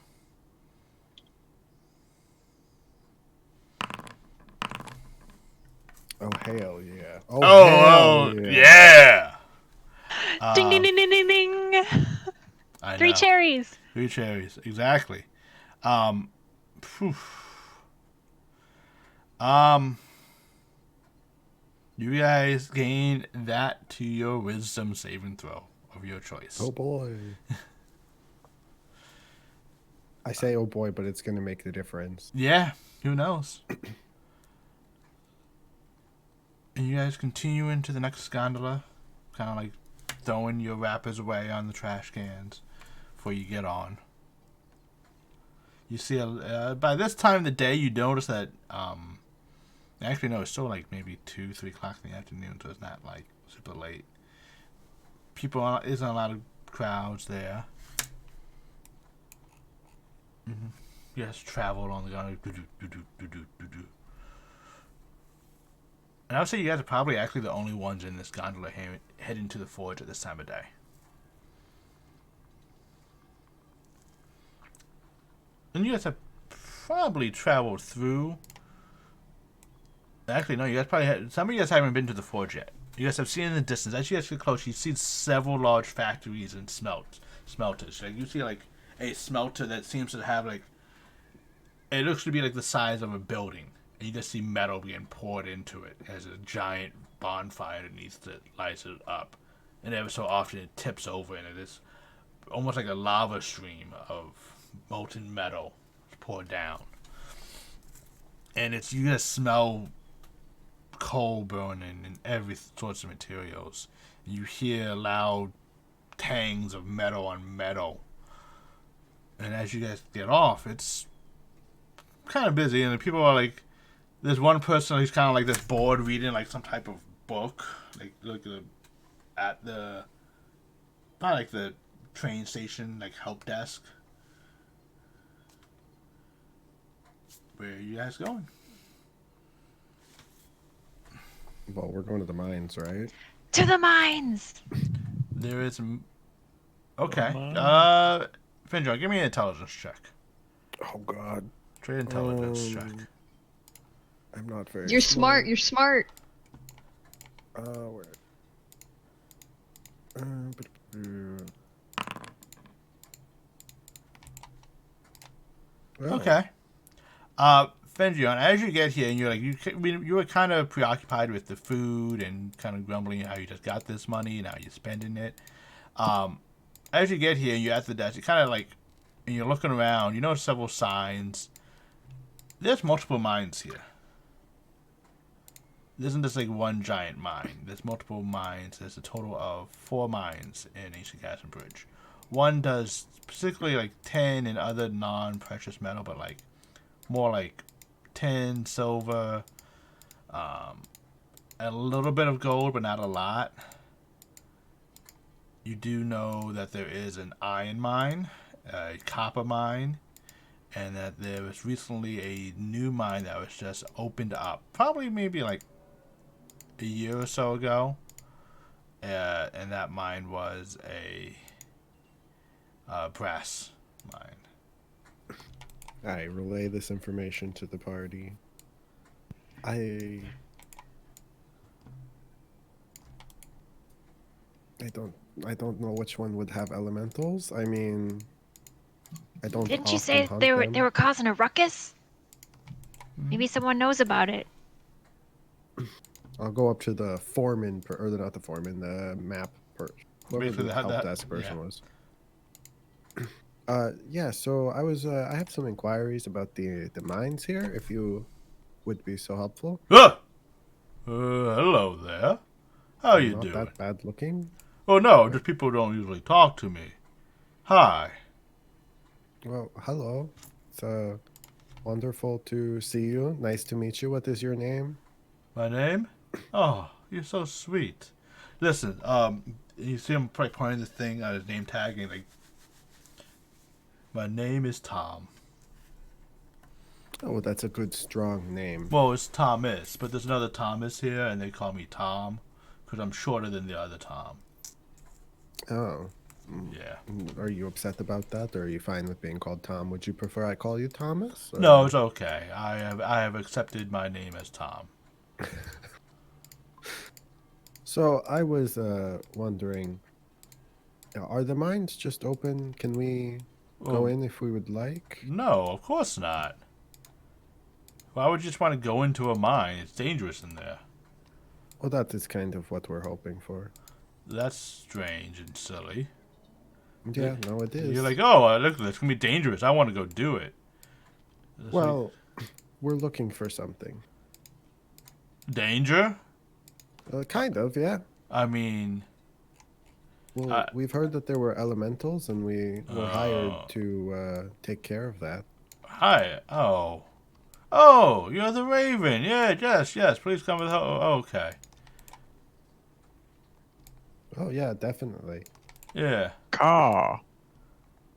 Oh, hell yeah. Oh, hell yeah. Ding ding ding ding ding ding. I Three know. cherries. 3 cherries, exactly. Phew. You guys gain that to your wisdom saving throw of your choice. Oh, boy. I say oh, boy, but it's going to make the difference. Yeah, who knows? And you guys continue into the next gondola, kind of like throwing your wrappers away on the trash cans before you get on. You see, by this time of the day, you notice that, actually, no, it's still like maybe 2, 3 o'clock in the afternoon, so it's not like super late. Isn't a lot of crowds there. Mm-hmm. You guys travel along the gondola. And I would say you guys are probably actually the only ones in this gondola heading to the forge at this time of day. And you guys have probably traveled through. Actually, no, you guys probably had. Some of you guys haven't been to the forge yet. You guys have seen in the distance. As you guys get close, you see several large factories and smelters. Like you see like a smelter that seems to have like. It looks to be like the size of a building. And you just see metal being poured into it as a giant bonfire underneath it lights it up. And every so often it tips over and it is almost like a lava stream of molten metal poured down. And you just smell coal burning and every sorts of materials. You hear loud tangs of metal on metal. And as you guys get off, it's kind of busy and the people are like, there's one person who's kind of like this bored reading like some type of book, like at the not like the train station like help desk. Where are you guys going? Well, we're going to the mines, right? To the mines. There is okay. Finjon, give me an intelligence check. Oh, God. Trade intelligence check. I'm not very You're smart. You're smart. Where? Oh. Okay. Fenjion, as you get here, and you're like you were kind of preoccupied with the food and kind of grumbling how you just got this money, now you're spending it. As you get here, and you're at the desk, you kind of like, and you're looking around. You notice several signs. There's multiple mines here. There isn't just like one giant mine. There's multiple mines. There's a total of 4 mines in Ancient Castle Bridge. One does particularly like tin and other non-precious metal, but like more like tin, silver, A little bit of gold, but not a lot. You do know that there is an iron mine, a copper mine, and that there was recently a new mine that was just opened up. Probably maybe like a year or so ago. And that mine was a brass mine. I relay this information to the party. I don't know which one would have elementals. I mean, I don't. Didn't you often say hunt they them. were causing a ruckus? Maybe someone knows about it. I'll go up to the foreman, or not the foreman, the map person, whoever Basically, the that- help that- desk person yeah. was. Yeah. So I have some inquiries about the mines here. If you would be so helpful. Hello there. How you Not doing? that bad looking. Oh no, just people who don't usually talk to me. Hi. Well, hello. It's wonderful to see you. Nice to meet you. What is your name? My name? Oh, you're so sweet. Listen, you see him probably pointing the thing on his name tag and like, my name is Tom. Oh, that's a good, strong name. Well, it's Thomas, but there's another Thomas here, and they call me Tom because I'm shorter than the other Tom. Oh. Yeah. Are you upset about that, or are you fine with being called Tom? Would you prefer I call you Thomas? No, it's okay. I have accepted my name as Tom. So I was wondering, are the mines just open? Can we go Well, in if we would like? No, of course not. Why would you just want to go into a mine? It's dangerous in there. Well, that is kind of what we're hoping for. That's strange and silly. Yeah, no, it is. You're like, oh, look, it's gonna be dangerous. I want to go do it. It's Well, we're looking for something. like, danger? Kind of, yeah. I mean, Well, we've heard that there were elementals, and we were hired Oh. to take care of that. hi. Oh, you're the Raven. Yeah, yes. Please come with. Okay. Oh, yeah, definitely. Yeah. Caw.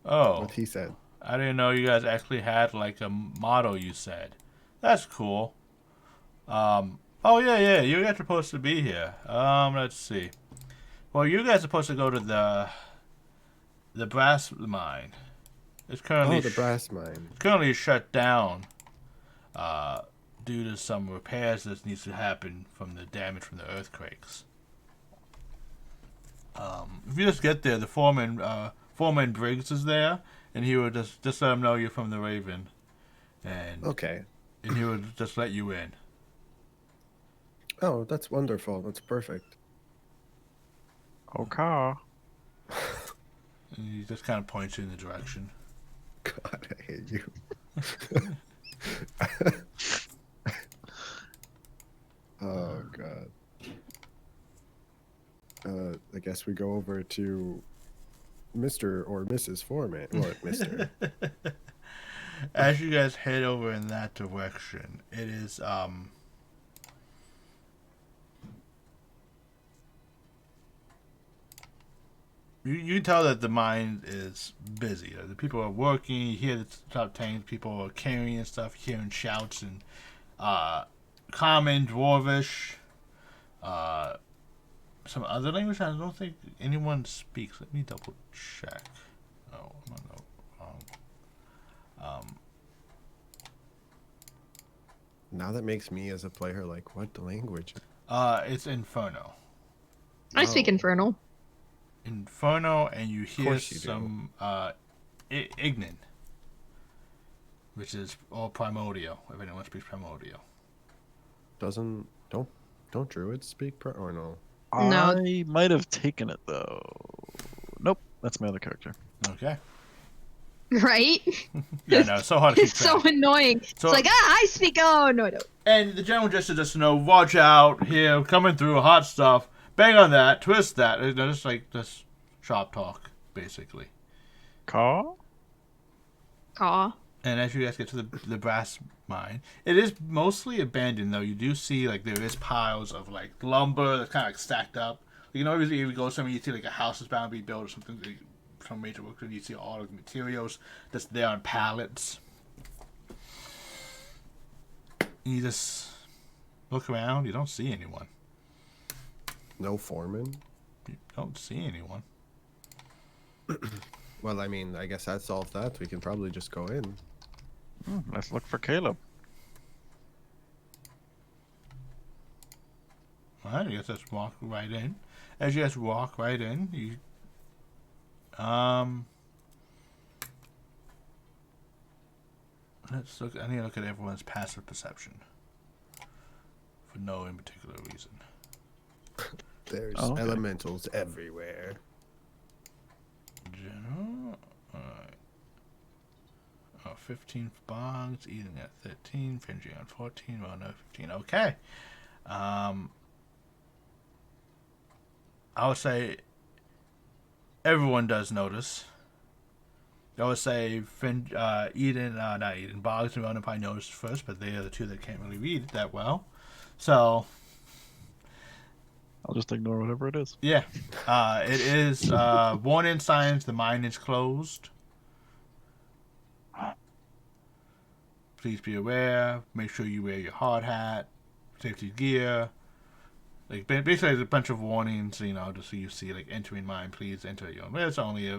Oh, What he said. I didn't know you guys actually had like a motto. You said. That's cool. Oh yeah. You guys are supposed to be here. Let's see. Well, you guys are supposed to go to the brass mine. It's currently Oh, the brass mine. currently shut down due to some repairs that needs to happen from the damage from the earthquakes. If you just get there, the foreman Briggs is there, and he would just let him know you're from the Raven, and Okay. he would just let you in. Oh, that's wonderful. That's perfect. Okay. And he just kind of points you in the direction. God, I hate you. Oh, God. I guess we go over to Mr. or Mrs. Foreman. Or Mr. As you guys head over in that direction, it is you can tell that the mine is busy. The people are working. You hear the top tanks. People are carrying stuff. Hearing shouts and common, dwarvish, some other language. I don't think anyone speaks. Let me double check. Oh, I'm on the wrong. Now that makes me as a player like, what language? It's Inferno. I speak Oh. Infernal. Inferno, and you hear course you do. some Ignan, which is all primordial. If anyone speaks primordial, Don't druids speak or no? No. I might have taken it though. Nope, that's my other character. okay. Right? Yeah, no, it's so hard to keep It's so track. annoying. So- it's like, I speak. Oh, no, I don't. And the general just said, just watch out here, coming through hot stuff. Bang on that, twist that. Just like this shop talk, basically. Caw? Caw. And as you guys get to the brass mine, it is mostly abandoned, though. You do see, like, there is piles of, like, lumber that's kind of, like, stacked up. You know, if you go somewhere, you see, like, a house is bound to be built or something, like, some major work, and you see all of the materials that's there on pallets. You just look around, you don't see anyone. No foreman? You don't see anyone. Well, I mean, I guess that solves that. We can probably just go in. Let's look for Caleb. Alright, I guess let's walk right in. As you guys walk right in, you let's look. I need to look at everyone's passive perception for no in particular reason. There's Oh, okay. elementals everywhere. General. Alright. Oh, 15 for Boggs, Eden at 13, Finji on 14, well, no, 15. Okay. I would say everyone does notice. I would say not Eden, Boggs and Ronan probably noticed first, but they are the two that can't really read that well. So, I'll just ignore whatever it is. yeah. It is warning signs, the mine is closed. Please be aware. Make sure you wear your hard hat, safety gear. Like basically, there's a bunch of warnings. You know, just so you see, like entering mine. Please enter your own risk. Only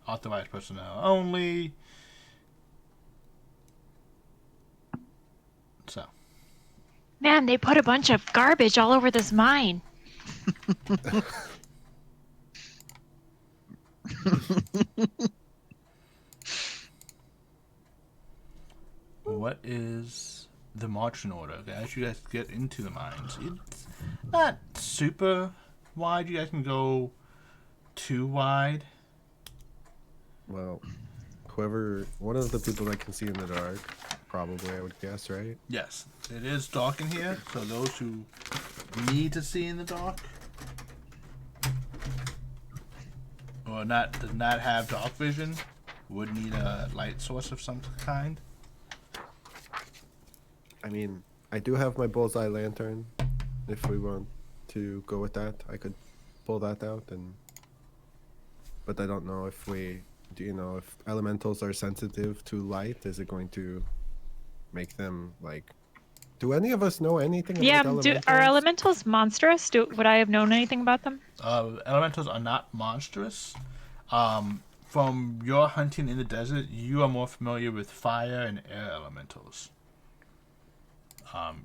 authorized personnel only. So. Man, they put a bunch of garbage all over this mine. What is the marching order? As you guys get into the mines, it's not super wide. You guys can go too wide. Well, one of the people that can see in the dark, probably, I would guess, right? Yes, it is dark in here, so those who need to see in the dark or does not have dark vision would need a light source of some kind. I mean, I do have my bullseye lantern. If we want to go with that, I could pull that out. But I don't know if if elementals are sensitive to light, is it going to make them like? Do any of us know anything Yeah, about elementals? are elementals monstrous? Would I have known anything about them? Elementals are not monstrous. From your hunting in the desert, you are more familiar with fire and air elementals.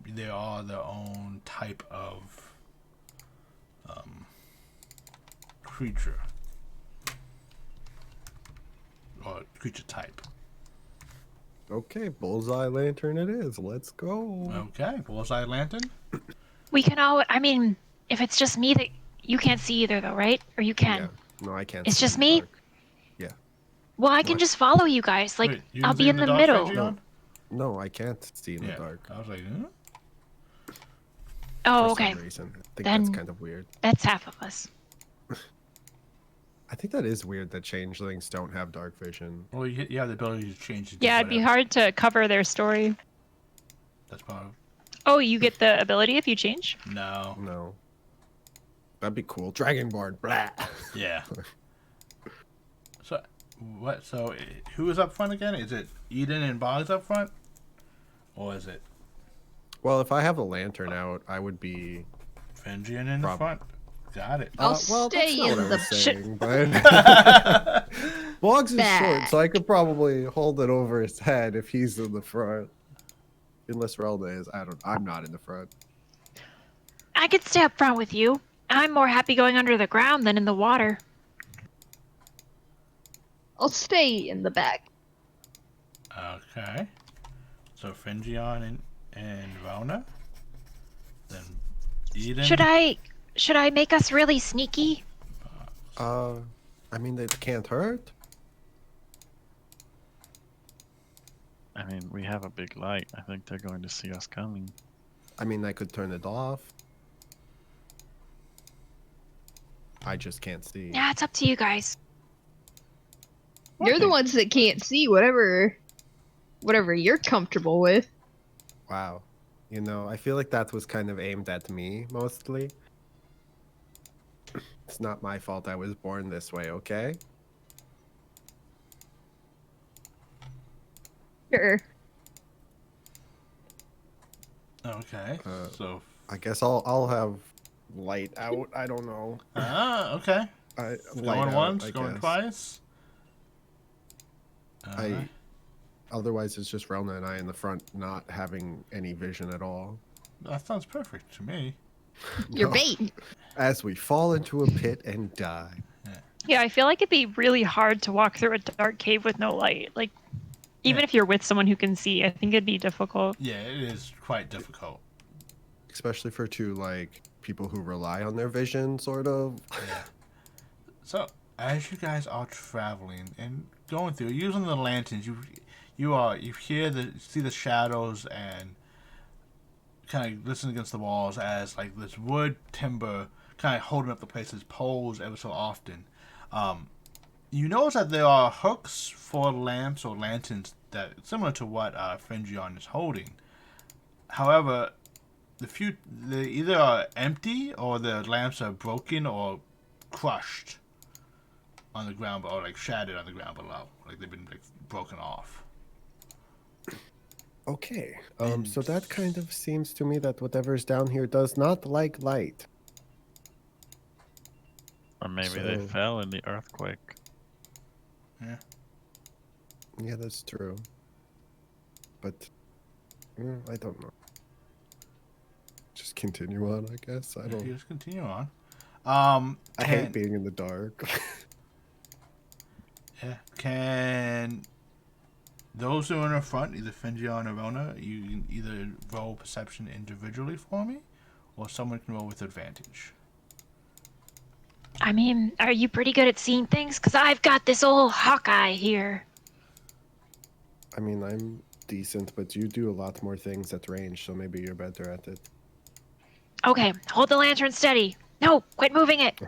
They are their own type of creature or creature type. Okay, bullseye lantern it is. Let's go. Okay, bullseye lantern. We can all. I mean, if it's just me that you can't see either, though, right? Or you can? Yeah. No, I can't. It's see just in the me? dark. Yeah. Well, I can What? just follow you guys. Like, Wait, you I'll can be see in the dark, middle. Adrian? No, I can't see in Yeah. the dark. I was like, huh? Oh, For okay. some reason. I think Then- that's kind of weird. That's half of us. I think that is weird that changelings don't have dark vision. Well, you have the ability to change it. Yeah, it'd be hard to cover their story. That's part of. Oh, you get the ability if you change? No. No. That'd be cool. Dragonborn. Blah. Yeah. So, what? So, who is up front again? Is it Eden and Boggs up front, or is it Well, if I have a lantern out, I would be. Fenjian in the Prob- front? Got it. I'll well, stay that's not in what I the was saying, but Boggs is short, back. so I could probably hold it over his head if he's in the front. Unless Relda is. I'm not in the front. I could stay up front with you. I'm more happy going under the ground than in the water. I'll stay in the back. Okay. So Finjian and Rona. Then Eden. Should I make us really sneaky? I mean, it can't hurt. I mean, we have a big light. I think they're going to see us coming. I mean, I could turn it off. I just can't see. Yeah, it's up to you guys. You're the Okay. ones that can't see whatever whatever you're comfortable with. Wow. You know, I feel like that was kind of aimed at me mostly. It's not my fault I was born this way, okay? Sure. Okay. So. I guess I'll have light out. I don't know. Okay. Light Going out, once, I going guess. twice. Otherwise, it's just Relna and I in the front not having any vision at all. That sounds perfect to me. You're No. bait. As we fall into a pit and die. Yeah, I feel like it'd be really hard to walk through a dark cave with no light. Like, even if you're with someone who can see, I think it'd be difficult. Yeah, it is quite difficult. Especially for two, like, people who rely on their vision, sort of. Yeah. So, as you guys are traveling and going through, using the lanterns, you see the shadows and kind of listen against the walls as like this wood timber kind of holding up the place's poles ever so often. You notice that there are hooks for lamps or lanterns that similar to what Fengion is holding. However, they either are empty or the lamps are broken or crushed on the ground, or like shattered on the ground below, like they've been like broken off. Okay. So that kind of seems to me that whatever's down here does not like light. Or maybe they So- fell in the earthquake. Yeah, that's true. But I don't know. Just continue on, I guess. I You don't. just continue on. I hate being in the dark. Yeah. Can those who are in front, either Fengion or Rona, you can either roll perception individually for me, or someone can roll with advantage. I mean, are you pretty good at seeing things? Because I've got this old Hawkeye here. I mean, I'm decent, but you do a lot more things at range, so maybe you're better at it. Okay, hold the lantern steady. No, quit moving it.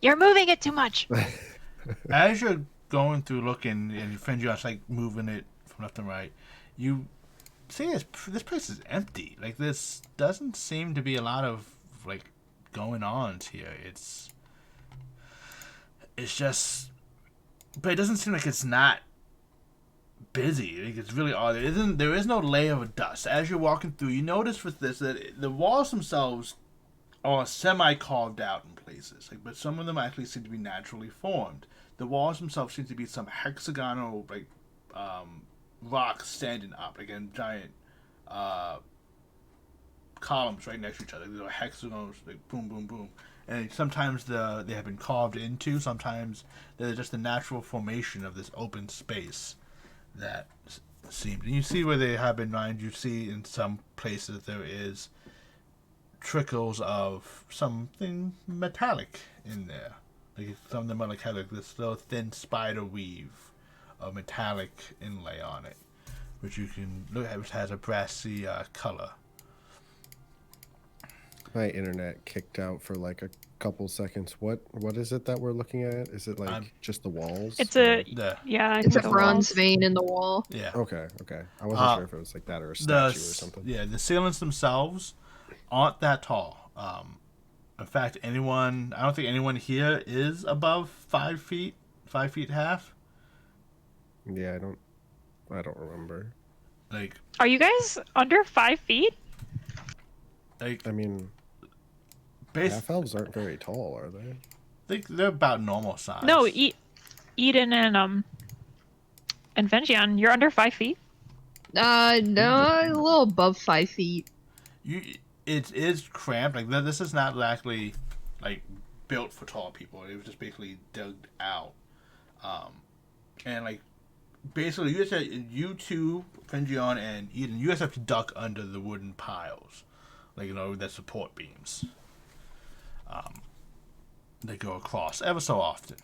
You're moving it too much. As you're going through looking, and Fengion's like moving it from left and right, you see this place is empty. Like, this doesn't seem to be a lot of like going on here. It's just, but it doesn't seem like it's not busy. Like, it's really odd. There is no layer of dust. As you're walking through, you notice with this that the walls themselves are semi-carved out in places, like, but some of them actually seem to be naturally formed. The walls themselves seem to be some hexagonal, like, rocks standing up, like in giant columns right next to each other. These are hexagons, like boom, boom, boom. And sometimes they have been carved into. Sometimes they're just the natural formation of this open space that seemed. And you see where they have been lined. You see in some places there is trickles of something metallic in there. Like, some of them are like have like this little thin spider weave of metallic inlay on it, which you can look at, which has a brassy color. My internet kicked out for like a couple seconds. What is it that we're looking at? Is it like just the walls? It's or- yeah, It's a the bronze walls. vein in the wall. Yeah. Okay. I wasn't sure if it was like that or a statue or something. Yeah, the ceilings themselves aren't that tall. In fact, I don't think anyone here is above 5 feet, 5 feet half. Yeah, I don't remember. Like, Are you guys under 5 feet? I mean, base, half elves aren't very tall, are they? they're about normal size. No, Eden and Vengeon, you're under 5 feet. No, a little above 5 feet. It is cramped. Like, this is not exactly like built for tall people. It was just basically dug out, and like basically you two, Fengion and Eden, you guys have to duck under the wooden piles, like, that support beams. They go across ever so often.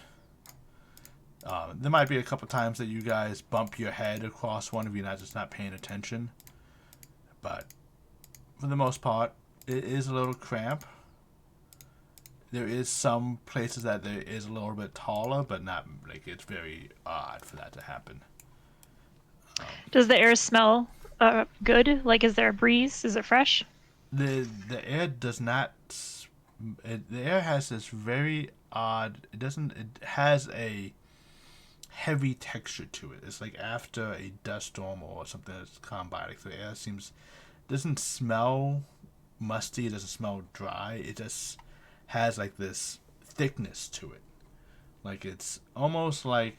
There might be a couple times that you guys bump your head across one of you, not paying attention, but for the most part, it is a little cramped. there is some places that there is a little bit taller, but not like it's very odd for that to happen. Does the air smell good? Like, is there a breeze? Is it fresh? The air does not. The air has this very odd. It doesn't. It has a heavy texture to it. It's like after a dust storm or something that's come by. Like the air doesn't smell musty. It doesn't smell dry. It just has like this thickness to it. Like it's almost like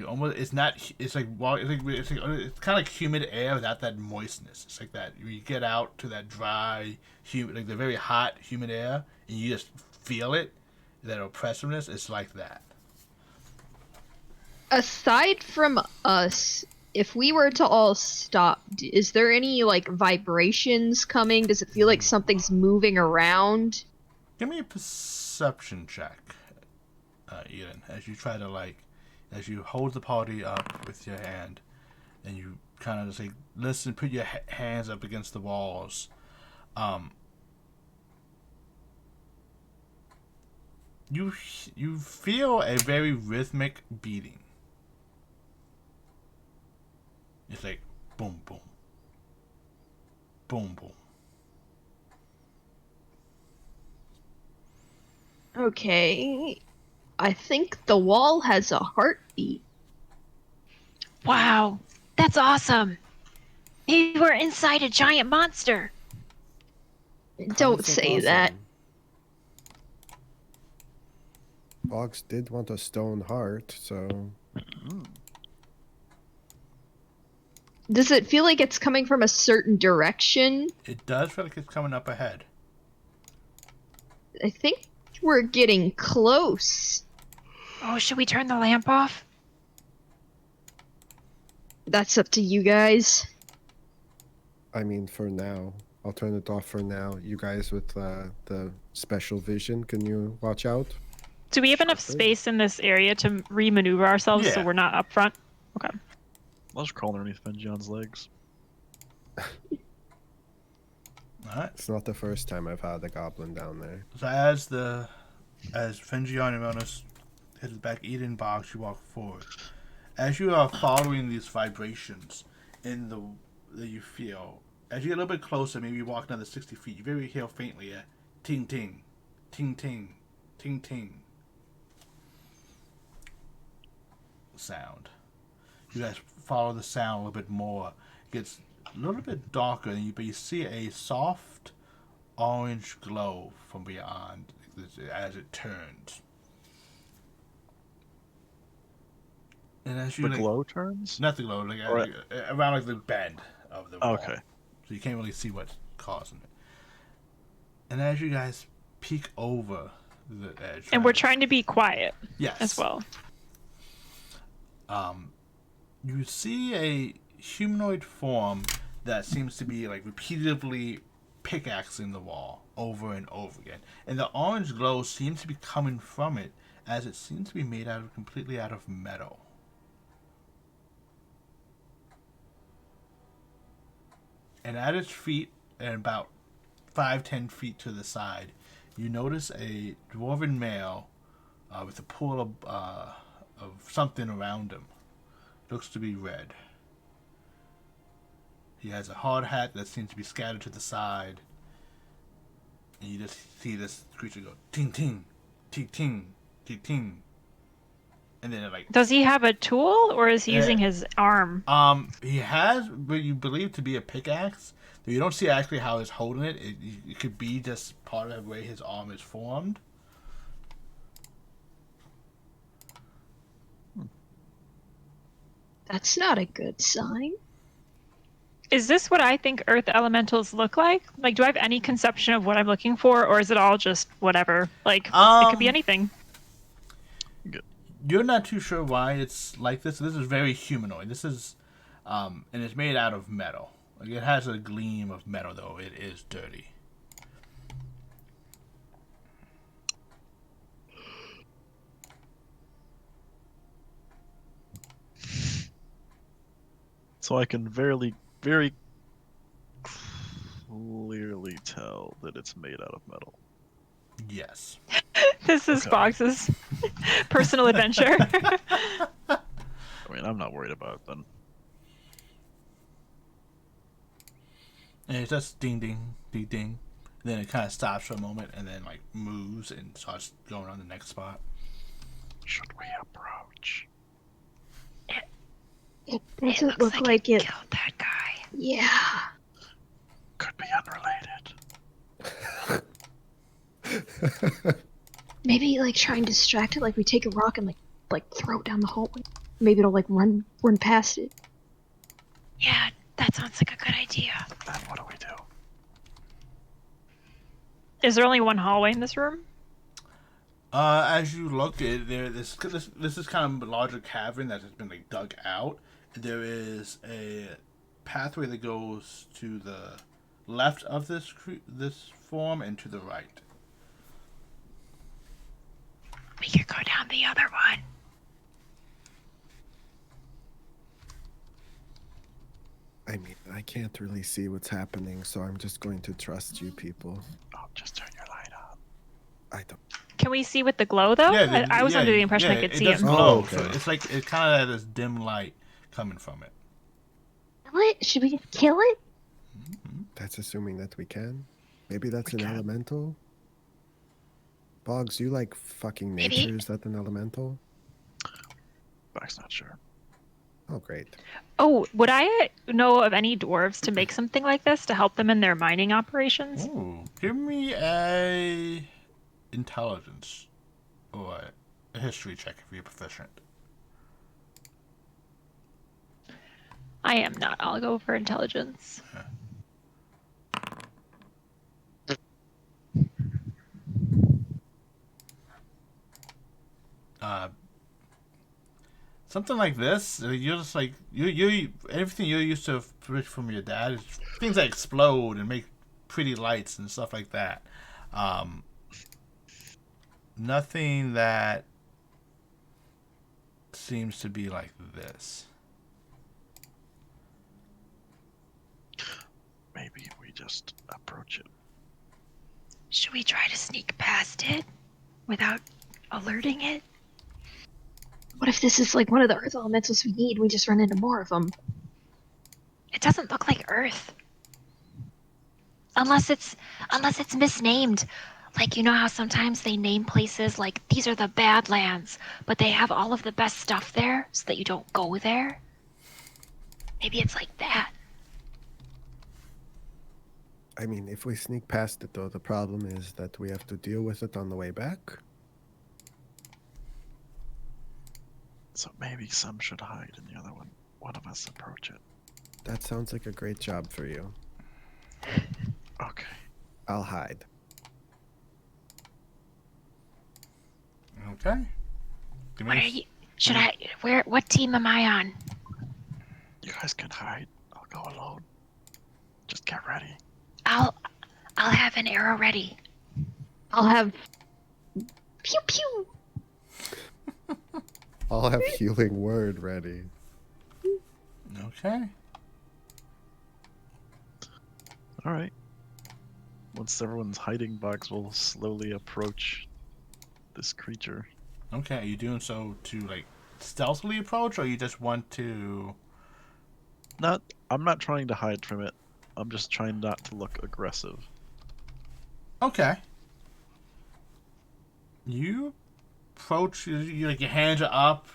almost it's not. It's like it's kind of like humid air without that moistness. It's like that you get out to that dry, humid, like the very hot, humid air, and you just feel it. That oppressiveness. It's like that. Aside from us, if we were to all stop, is there any like vibrations coming? Does it feel like something's moving around? Give me a perception check, Eden, as you try to as you hold the party up with your hand, and you kind of just like listen, put your hands up against the walls. You feel a very rhythmic beating. It's like boom, boom, boom, boom. Okay. I think the wall has a heartbeat. Wow, that's awesome. Maybe we're inside a giant monster. Don't say that. Boggs did want a stone heart, so Does it feel like it's coming from a certain direction? It does feel like it's coming up ahead. I think we're getting close. Oh, should we turn the lamp off? That's up to you guys. I mean, for now. I'll turn it off for now. You guys with the special vision, can you watch out? Do we have enough space in this area to re-maneuver ourselves so Yeah. we're not up front? Okay. I'll just crawl underneath Vengeon's legs. Alright. It's not the first time I've had a goblin down there. So as Fengion and Melnus hit the back, Eden box, you walk forward. As you are following these vibrations that you feel, as you get a little bit closer, maybe you walk another 60 feet, you very hear faintly a ting ting, ting ting, ting ting sound. You guys follow the sound a little bit more. It gets a little bit darker, but you see a soft orange glow from beyond as it turns. And as you The glow turns? not the glow, around the bend of the wall. Okay. So you can't really see what's causing it. And as you guys peek over the edge, And we're trying to be quiet yes, as well. You see a humanoid form that seems to be repeatedly pickaxing the wall over and over again, and the orange glow seems to be coming from it, as it seems to be made completely out of metal. And at its feet, and about 5-10 feet to the side, you notice a dwarven male with a pool of something around him. Looks to be red. He has a hard hat that seems to be scattered to the side. And you just see this creature go ting ting, ting ting, ting ting. And then Does he have a tool or is he using his arm? He has what you believe to be a pickaxe. Though you don't see actually how he's holding it. It could be just part of the way his arm is formed. That's not a good sign. Is this what I think Earth Elementals look like? Like, do I have any conception of what I'm looking for, or is it all just whatever? Like, it could be anything. You're not too sure why it's like this. This is very humanoid. This is, and it's made out of metal. Like, it has a gleam of metal, though it is dirty. So I can very clearly tell that it's made out of metal. Yes. This is Okay. Boggs's personal adventure. I mean, I'm not worried about it then. And it just ding, ding, ding, ding. Then it kind of stops for a moment and then like moves and starts going on the next spot. Should we approach? It It doesn't looks look like it. killed that guy. Yeah. Could be unrelated. Maybe like try and distract it. Like we take a rock and like throw it down the hallway. Maybe it'll like run past it. Yeah, that sounds like a good idea. Then what do we do? Is there only one hallway in this room? As you look at there, this is kind of a larger cavern that has been like dug out. There is a pathway that goes to the left of this form and to the right. We could go down the other one. I mean, I can't really see what's happening, so I'm just going to trust you people. Oh, just turn your light on. I don't. Can we see with the glow though? I was under the impression I could see it does him. glow, Oh, okay. so it's like it kind of has this dim light coming from it. Kill it? Should we just kill it? That's assuming that we can. Maybe that's We an can. elemental. Boggs, you like fucking Maybe- nature? Is that an elemental? Back's not sure. Oh, great. Oh, would I know of any dwarves to make something like this to help them in their mining operations? Ooh, give me a intelligence or a history check if you're proficient. I am not. I'll go for intelligence. Something like this, you're just like you everything you're used to from your dad is things that explode and make pretty lights and stuff like that. Nothing that seems to be like this. Maybe we just approach it. Should we try to sneak past it without alerting it? What if this is like one of the earth elementals we need? We just run into more of them. It doesn't look like Earth. Unless it's misnamed. Like, you know how sometimes they name places like these are the Badlands, but they have all of the best stuff there so that you don't go there? Maybe it's like that. I mean, if we sneak past it, though, the problem is that we have to deal with it on the way back. So maybe some should hide and the other one of us approach it. That sounds like a great job for you. Okay. I'll hide. Okay. Give me What a- are you? Should I? What team am I on? You guys can hide. I'll go alone. Just get ready. I'll have an arrow ready. I'll have pew pew. I'll have healing word ready. Okay. All right. Once everyone's hiding, Boggs will slowly approach this creature. Okay, are you doing so to like stealthily approach, or you just want to? I'm not trying to hide from it. I'm just trying not to look aggressive. Okay. You approach. You like your hands are up,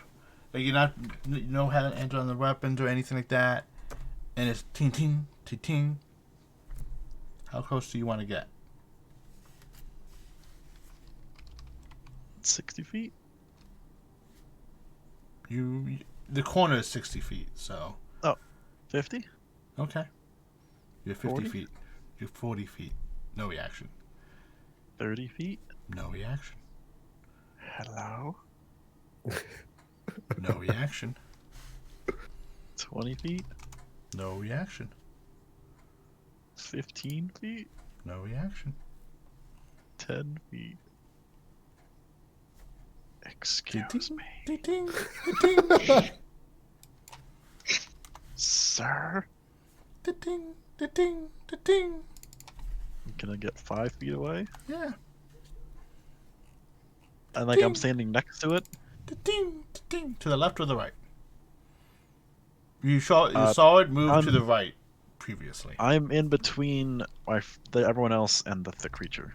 like you're not, you know how to enter on the weapons or anything like that, and it's ting ting ting ting. How close do you want to get? 60 feet? The corner is 60 feet, so 50? okay. You're 50 40? feet. You're 40 feet. No reaction. 30 feet? No reaction. Hello? No reaction. 20 feet? No reaction. 15 feet? No reaction. 10 feet? Excuse me, Ting ting ting ting sir? ting ting ting. Can I get 5 feet away? Yeah. And like I'm standing next to it. To the left or the right? You saw it move to the right previously. I'm in between everyone else and the creature.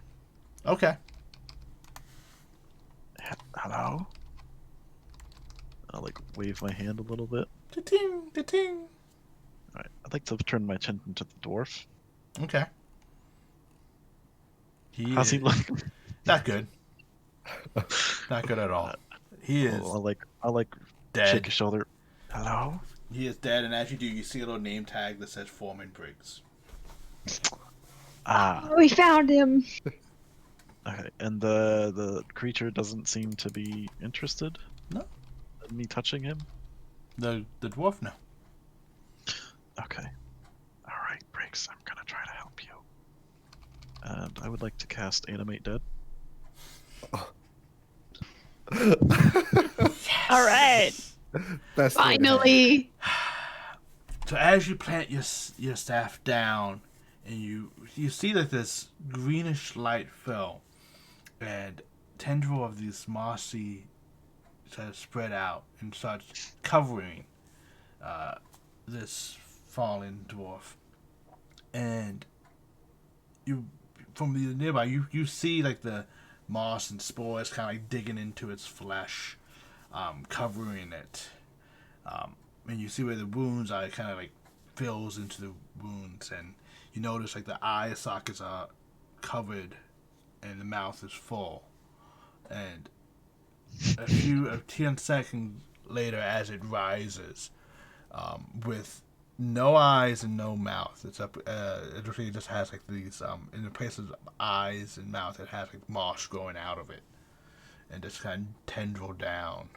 Okay. Hello? I'll like wave my hand a little bit. Ting. Alright, I'd like to turn my attention to the dwarf. Okay. How's he looking? Not good. Not good at all. He is I'll like dead. shake his shoulder. Hello? He is dead, and as you do, you see a little name tag that says Foreman Briggs. Oh, we found him. Okay, and the creature doesn't seem to be interested? No. In me touching him? The dwarf, no. Okay. Alright, Briggs, I'm gonna try to help you. And I would like to cast Animate Dead. All right. Best Finally. So as you plant your staff down, and you see that this greenish light fell, and tendril of these mossy spread out and starts covering this fallen dwarf, and you from the nearby you see like the moss and spores kind of like digging into its flesh, covering it, and you see where the wounds are, it kind of like fills into the wounds, and you notice like the eye sockets are covered and the mouth is full, and a 10 seconds later, as it rises, with no eyes and no mouth, it's up. It really just has like these in the places of eyes and mouth, it has like moss growing out of it, and just kind of tendril down.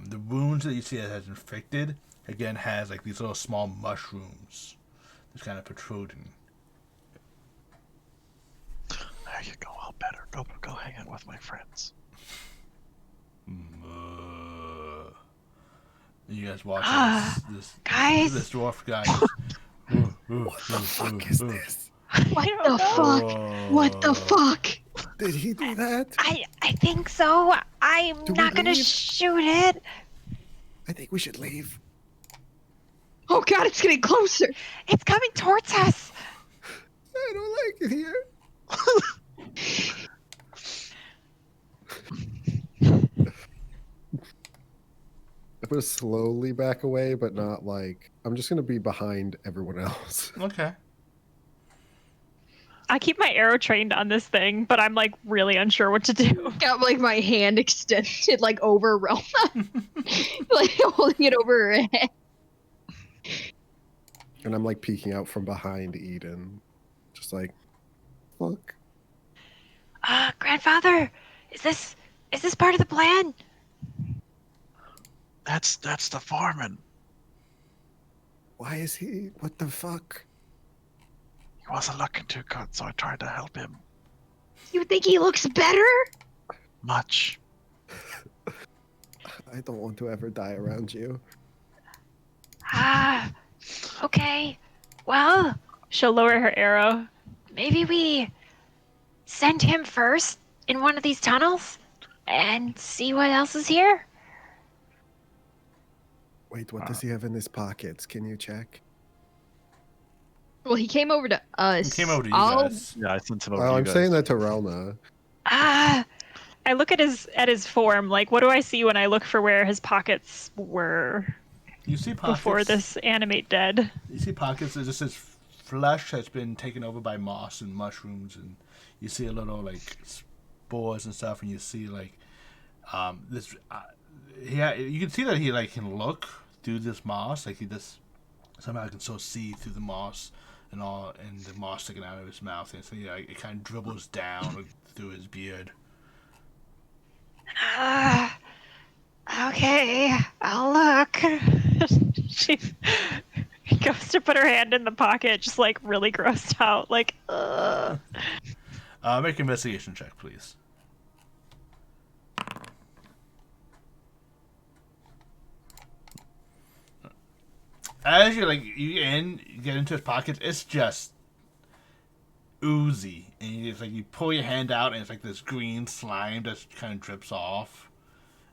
The wounds that you see it has inflicted again has like these little small mushrooms that's kind of protruding. There you go. I'll better go hang out with my friends. You guys watch this guys. this dwarf guy. What the fuck is this? What the fuck? What the fuck? Did he do that? I think so. I'm Do we not gonna leave? shoot it. I think we should leave. Oh god, it's getting closer. It's coming towards us. I don't like it here. I'm gonna slowly back away, but not like I'm just gonna be behind everyone else. Okay. I keep my arrow trained on this thing, but I'm like really unsure what to do. Got like my hand extended like over Roma. Like holding it over her head. And I'm like peeking out from behind Eden. Just like, fuck. Grandfather, is this part of the plan? That's the foreman. Why is he? What the fuck? He wasn't looking too good, so I tried to help him. You think he looks better? Much. I don't want to ever die around you. Okay. Well, She'll lower her arrow. maybe we send him first in one of these tunnels and see what else is here. Wait, what does he have in his pockets? Can you check? Well, he came over to us. He came over to you I'll- guys. Yeah, I sent him over Oh, to you I'm guys. saying that to Relna. I look at his form. Like, what do I see when I look for where his pockets were You see pockets before this Animate Dead? You see pockets that just says flesh has been taken over by moss and mushrooms, and you see a little like spores and stuff, and you see like this. You can see that he like can look through this moss, like he just somehow can still see through the moss and all, and the moss sticking out of his mouth, and so it kind of dribbles down through his beard. Okay, I'll look. She goes to put her hand in the pocket, just like really grossed out. Like, Make an investigation check, please. As you get into his pockets, it's just oozy, and it's like you pull your hand out, and it's like this green slime that kind of drips off,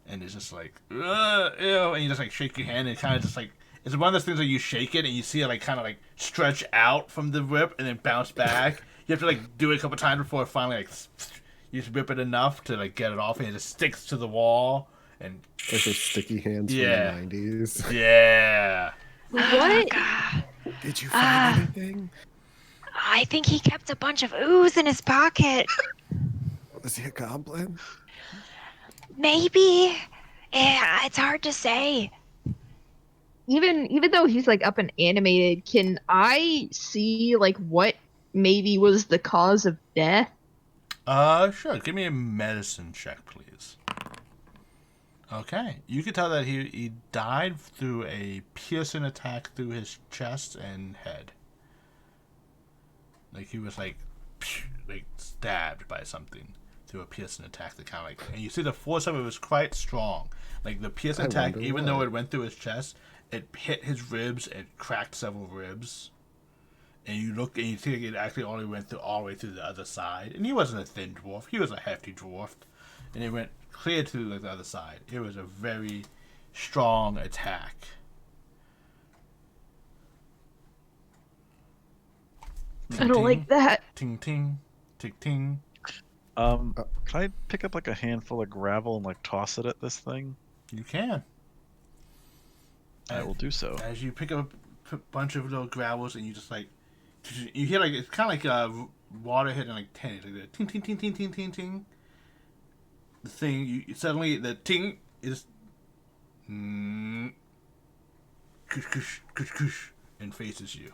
and it's just like, ew, and you just like shake your hand, and it kind of just like it's one of those things where you shake it, and you see it like kind of like stretch out from the rip, and then bounce back. You have to like do it a couple times before it finally like you just rip it enough to like get it off, and it just sticks to the wall, and Like those sticky hands Yeah. from the 90s. yeah. What? God. Did you find anything? I think he kept a bunch of ooze in his pocket. Was he a goblin? Maybe. Yeah, it's hard to say. Even though he's like up and animated, can I see like what maybe was the cause of death? Sure. Give me a medicine check, please. Okay. You can tell that he died through a piercing attack through his chest and head. Like he was like stabbed by something through a piercing attack that kind of like, and you see the force of it was quite strong. Like the piercing attack, even though it went through his chest, it hit his ribs and cracked several ribs. And you look and you think it actually only went through all the way to the other side. And he wasn't a thin dwarf; he was a hefty dwarf, and it went clear to like the other side. It was a very strong attack. I don't like that. Ting ting, ting ting. Can I pick up like a handful of gravel and like toss it at this thing? You can. I will do so. As you pick up a bunch of little gravels and you just like, you hear like it's kind of like water hitting like tin, like the ting ting ting ting ting ting ting. The thing suddenly the ting is, kush kush kush kush, and faces you.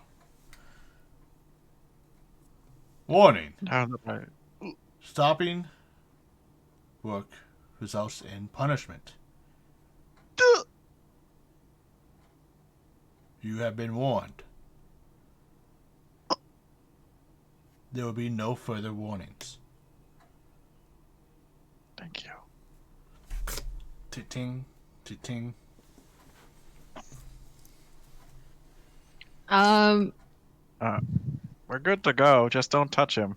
Warning. Stopping work results in punishment. You have been warned. There will be no further warnings. Thank you. Ting, ting. We're good to go. Just don't touch him.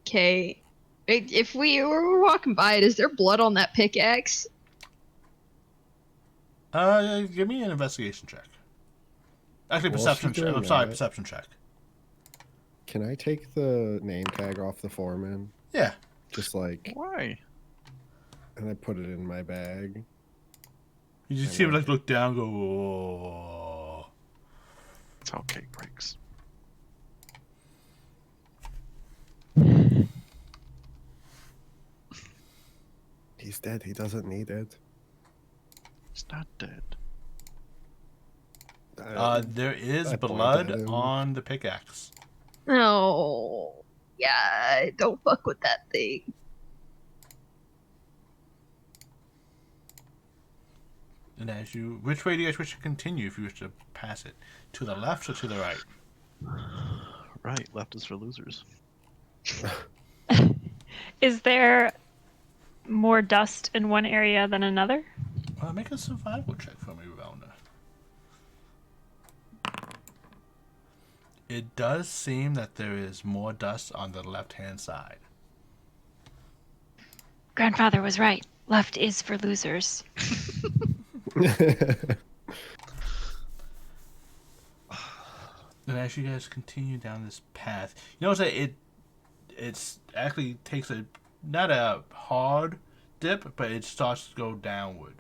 Okay. If we were walking by it, is there blood on that pickaxe? Give me an investigation check. Actually, perception check. I'm sorry, perception check. Can I take the name tag off the foreman? Yeah. Just like, Why? and I put it in my bag. You just see him like look down, go. Whoa. It's how cake breaks. He's dead. He doesn't need it. He's not dead. There is I point blood at him. on the pickaxe. Oh, yeah. Don't fuck with that thing. And which way do you guys wish to continue if you wish to pass it? To the left or to the right? Right, left is for losers. Is there more dust in one area than another? Make a survival check for me, Rona. It does seem that there is more dust on the left-hand side. Grandfather was right. Left is for losers. And as you guys continue down this path, you notice that it's actually takes not a hard dip, but it starts to go downward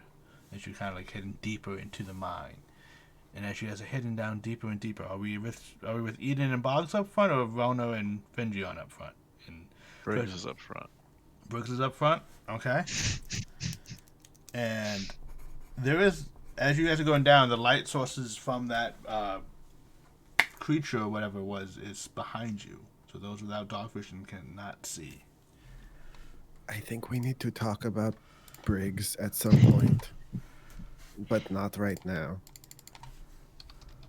as you're kind of like heading deeper into the mine. And as you guys are heading down deeper and deeper, are we with Eden and Boggs up front, or Rona and Fingion up front? And Briggs is up front. Brooks is up front. Okay. And there is, as you guys are going down, the light sources from that creature or whatever it was is behind you. So those without dark vision cannot see. I think we need to talk about Briggs at some point, but not right now.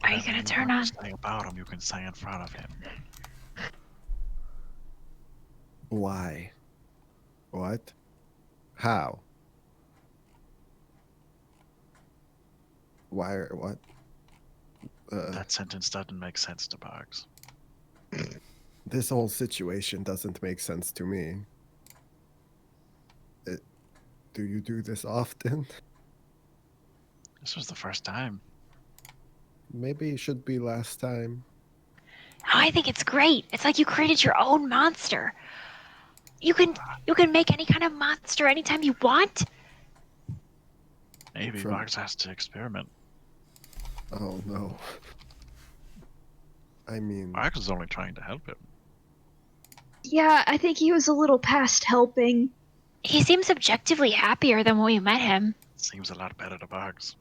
Are you gonna turn on? Say about him, you can say in front of him. Why? What? How? Why or what? That sentence doesn't make sense to Boggs. This whole situation doesn't make sense to me. Do you do this often? This was the first time. Maybe it should be last time. Oh, I think it's great. It's like you created your own monster. You can make any kind of monster anytime you want. Maybe From- Bugs has to experiment. Oh no. I mean, Bugs is only trying to help him. Yeah, I think he was a little past helping. He seems objectively happier than when we met him. Seems a lot better to Bugs.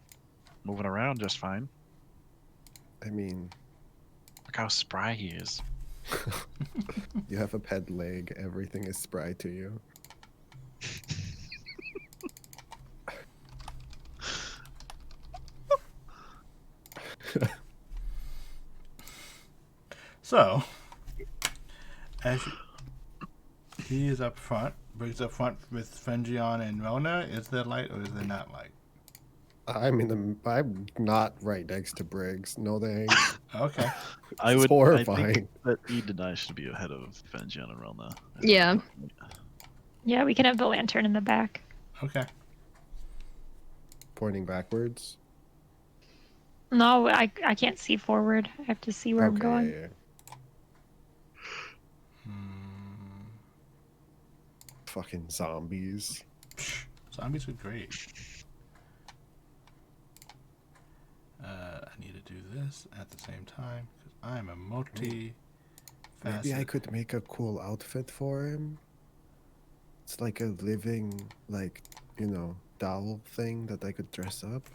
Moving around just fine. I mean, Look how spry he is. you have a pet leg. Everything is spry to you. So, as he is up front, Briggs up front with Fengion and Rona. Is there light or is there not light? I'm not right next to Briggs. No thanks. Okay. I It's would. I horrifying. think that Eden and I should be ahead of Fengian and Relna. Yeah. Yeah, we can have the lantern in the back. Okay. Pointing backwards. No, I can't see forward. I have to see where I'm going. yeah. Fucking zombies. Zombies are great. I need to do this at the same time because I'm a multi. Maybe I could make a cool outfit for him. It's like a living, like, doll thing that I could dress up.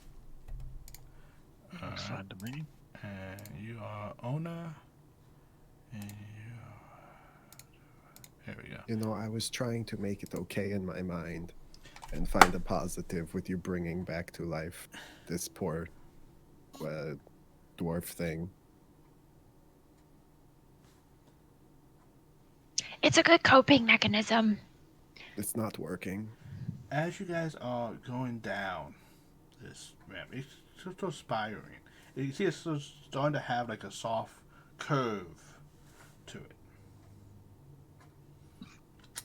Looks fine to me. And you are Ona. And you are... There we go. I was trying to make it okay in my mind and find a positive with you bringing back to life this poor dwarf thing. It's a good coping mechanism. It's not working. As you guys are going down this ramp, it's sort of spiraling. You see it's sort of starting to have like a soft curve to it.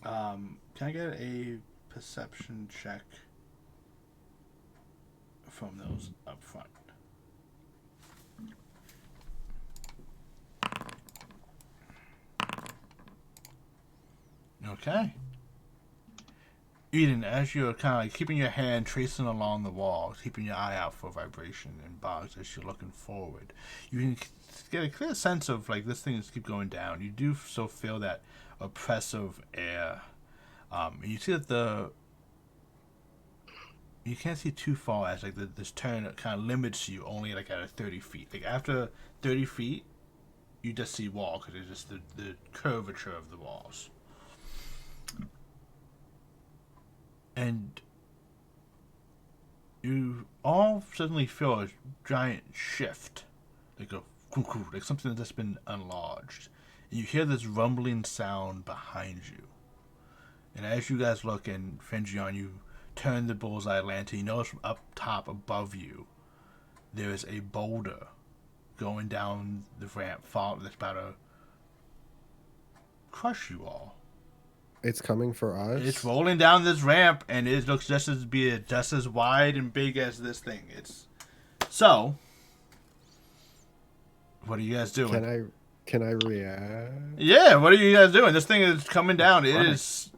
Can I get a perception check from those up front? Okay. Eden, as you're kind of like keeping your hand tracing along the wall, keeping your eye out for vibration and bugs as you're looking forward, you can get a clear sense of like this thing is keep going down. You do so feel that oppressive air. And you see that you can't see too far as like this turn kind of limits you only like at 30 feet. Like after 30 feet, you just see wall because it's just the curvature of the walls. And you all suddenly feel a giant shift, like a cuckoo, like something that's been enlarged. And you hear this rumbling sound behind you. And as you guys look, and Fengion, you turn the bullseye lantern, you notice from up top above you, there is a boulder going down the ramp, that's about to crush you all. It's coming for us. It's rolling down this ramp, and it looks just as wide and big as this thing. So. What are you guys doing? Can I react? Yeah. What are you guys doing? This thing is coming down. It is.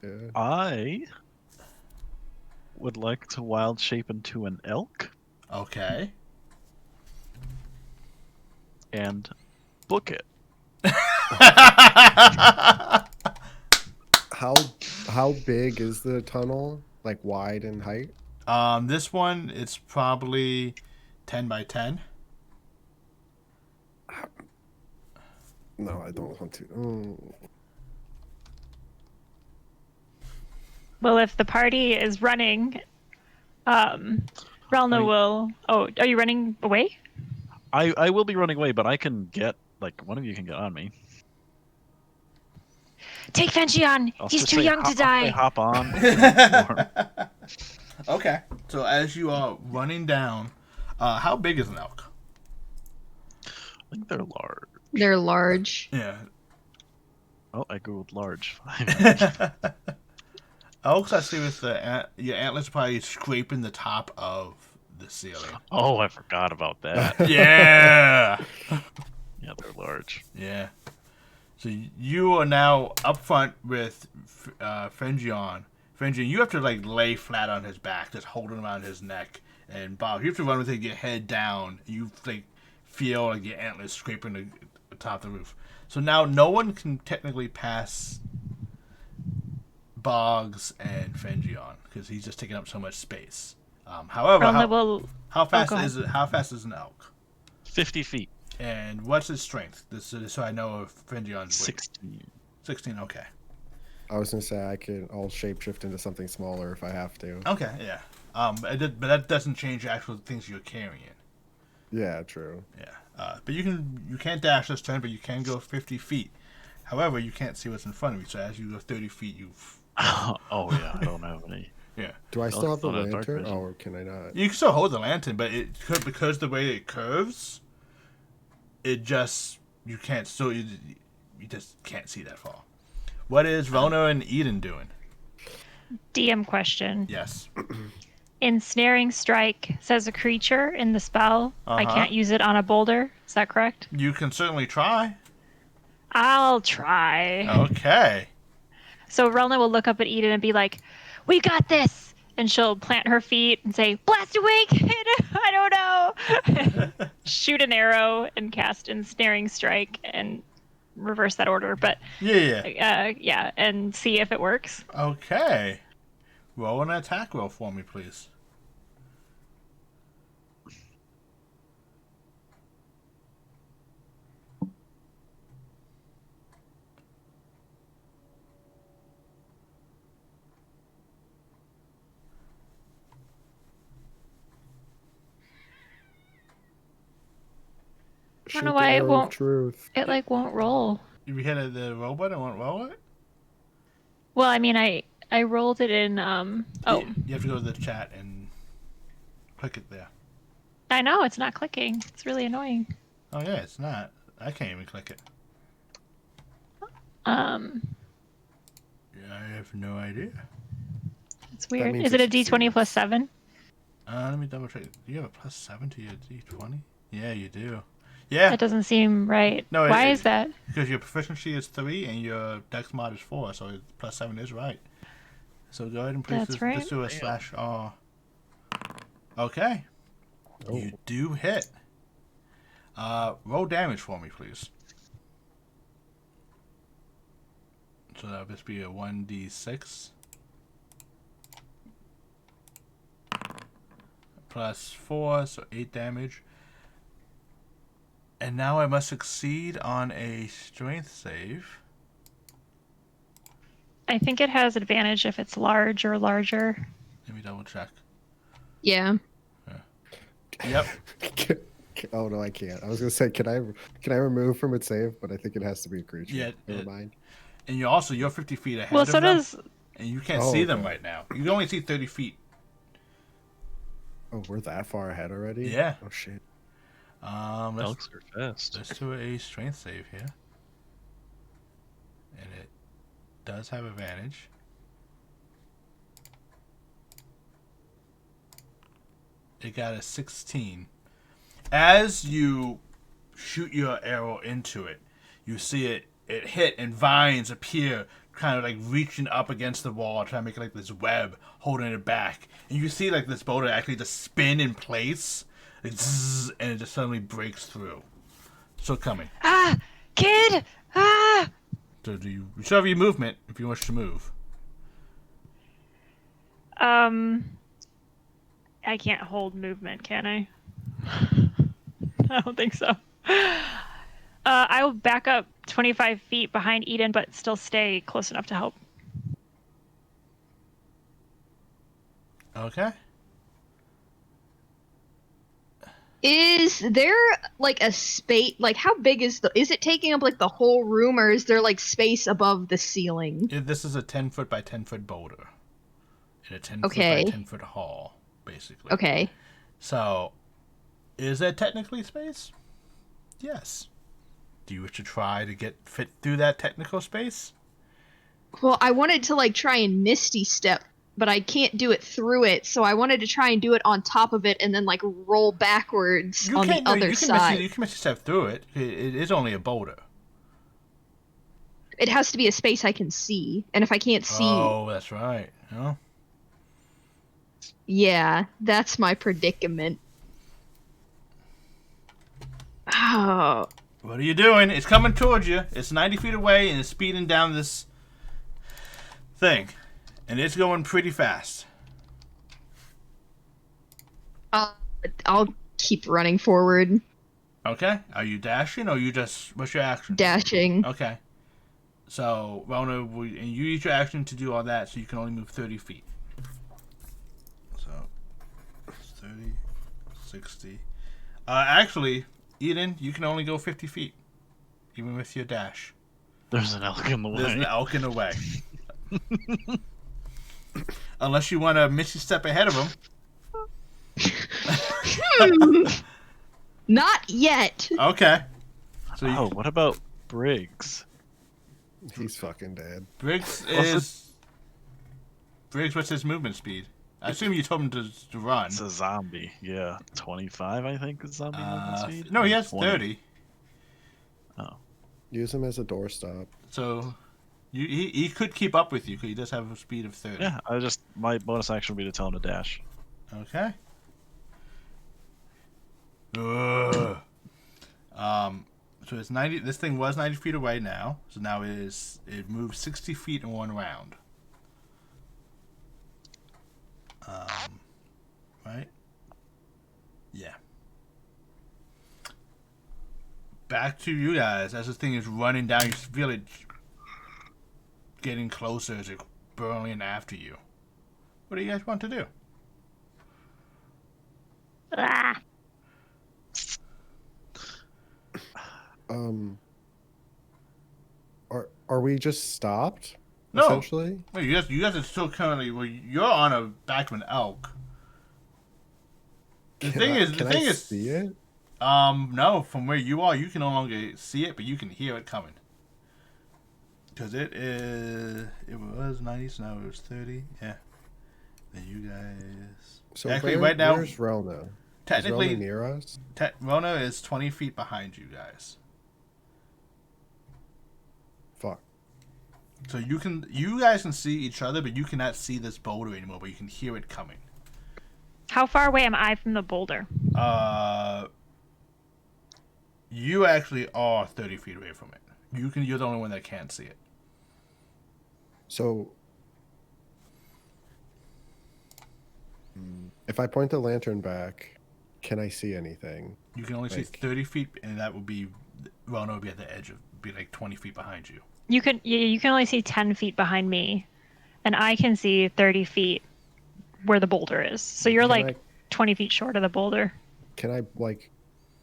Yeah. I would like to wild shape into an elk Okay. and book it. How big is the tunnel? Like wide in height? This one it's probably 10 by 10. No, I don't want to. Oh. Well, if the party is running, Relna will. Oh, are you running away? I will be running away, but I can get, like, one of you can get on me. Take Fengion. I'll He's just too say young to die. Hop on. Okay. So as you are running down, how big is an elk? I think they're large. They're large. Yeah. Oh, I googled large. Oaks, I see with your antlers probably scraping the top of the ceiling. Oh, I forgot about that. Yeah. Yeah, they're large. Yeah. So you are now up front with Frengion. Frengion, you have to like lay flat on his back, just holding around his neck. And Bob, you have to run with your head down. You like feel like your antlers scraping the top of the roof. So now no one can technically pass Boggs and Frengion because he's just taking up so much space. However, how fast is it? How fast is an elk? 50 feet. And what's his strength? This is so I know if Frengion's 16. 16. Okay. I was gonna say I'll shapeshift into something smaller if I have to. Okay. Yeah. But that doesn't change the actual things you're carrying. Yeah, true. Yeah. But you can't dash this turn, but you can go 50 feet. However, you can't see what's in front of you. So as you go 30 feet, Oh yeah, I don't have any. Yeah. Do I still have the Don't have dark lantern? vision. Or can I not? You can still hold the lantern, but it could because the way it curves, it just you can't. So you just can't see that far. What is Rona and Eden doing? DM question. Yes. Ensnaring Strike says a creature in the spell. I Uh-huh. can't use it on a boulder. Is that correct? You can certainly try. I'll try. Okay. So Relna will look up at Eden and be like, "We got this!" And she'll plant her feet and say, "Blast away, kid!" I don't know. Shoot an arrow and cast Ensnaring Strike and reverse that order. But Yeah. and see if it works. Okay. Roll an attack roll for me, please. I don't know why it Shoot the arrow of won't. Truth. It like won't roll. You hit the roll button and won't roll it? Well, I mean, I rolled it in. Oh, You have to go to the chat and click it there. I know it's not clicking. It's really annoying. Oh yeah, it's not. I can't even click it. Um, Yeah, I have no idea. it's weird. means Is it a it's D20 serious. plus 7? Let me double check. Do you have a +7 to your D20? Yeah, you do. Yeah, That doesn't seem right. No, Why is that? because your proficiency is 3 and your dex mod is 4, so +7 is right. So go ahead and please That's right. just do a /R. Okay. Oh. You do hit. Roll damage for me, please. So that would just be a 1d6. +4, so 8 damage. And now I must succeed on a strength save. I think it has advantage if it's large or larger. Let me double check. Yeah. Yep. Oh no, I can't. I was gonna say, can I remove from its save? But I think it has to be a creature. Yeah, Never mind. And you're 50 feet ahead Well, of so them, does. and you can't Oh, see them okay. right now. You can only see 30 feet. Oh, we're that far ahead already? Yeah. Oh shit. Let's Elks are fast. do a strength save here. And it does have advantage. It got a 16. As you shoot your arrow into it, you see it hit and vines appear, kind of like reaching up against the wall, trying to make like this web, holding it back. And you see like this boulder actually just spin in place, like, zzz, and it just suddenly breaks through. Still coming. Ah, kid! Ah! So you still have your movement if you wish to move. I can't hold movement, can I? I don't think so. I will back up 25 feet behind Eden, but still stay close enough to help. Okay. Is there like a space? Like, how big is is it taking up like the whole room, or is there like space above the ceiling? This is a 10-foot by 10-foot boulder. In a 10-foot Okay. by 10-foot hall, basically. Okay. So, is that technically space? Yes. Do you wish to try to get fit through that technical space? Well, I wanted to like try and Misty Step, but I can't do it through it, so I wanted to try and do it on top of it and then like roll backwards on the other side. You can Misty Step through it. It is only a boulder. It has to be a space I can see, and if I can't see... Oh, that's right. Oh. Yeah, that's my predicament. Oh. What are you doing? It's coming towards you. It's 90 feet away, and it's speeding down this thing. And it's going pretty fast. I'll keep running forward. Okay. Are you dashing, or you just... What's your action? Dashing. Okay. So, Rona, and you use your action to do all that, so you can only move 30 feet. So, 30, 60. Actually, Eden, you can only go 50 feet, even with your dash. There's an elk in the way. There's an elk in the way. Unless you want to Misty Step ahead of him. Not yet. Okay. So what about Briggs? He's fucking dead. Briggs, what's his movement speed? I assume you told him to run. It's a zombie. Yeah, 25, I think, is zombie movement speed. No, he has 20. 30. Oh. Use him as a doorstop. So, he could keep up with you because he does have a speed of 30. Yeah, my bonus action would be to tell him to dash. Okay. Ugh. So it's 90. This thing was 90 feet away now. So now it moves 60 feet in one round. Right? Yeah. Back to you guys. As this thing is running down, you feel it getting closer as it's burrowing after you. What do you guys want to do? Ah. Are we just stopped? No. Essentially? Wait, you guys are still currently. Well, you're on a back of an elk. The thing is, see it? No. From where you are, you can no longer see it, but you can hear it coming. Because it was 90, so now it was 30. Yeah. Then you guys. So actually, right now, where's Rona? technically, is Rona near us? Rona is 20 feet behind you guys. Fuck. So you guys can see each other, but you cannot see this boulder anymore. But you can hear it coming. How far away am I from the boulder? You actually are 30 feet away from it. You're the only one that can't see it. So, if I point the lantern back, can I see anything? You can only see 30 feet, and that would be Rona would be at the edge of be like 20 feet behind you. You can only see 10 feet behind me, and I can see 30 feet where the boulder is. So you're Can like I- 20 feet short of the boulder. Can I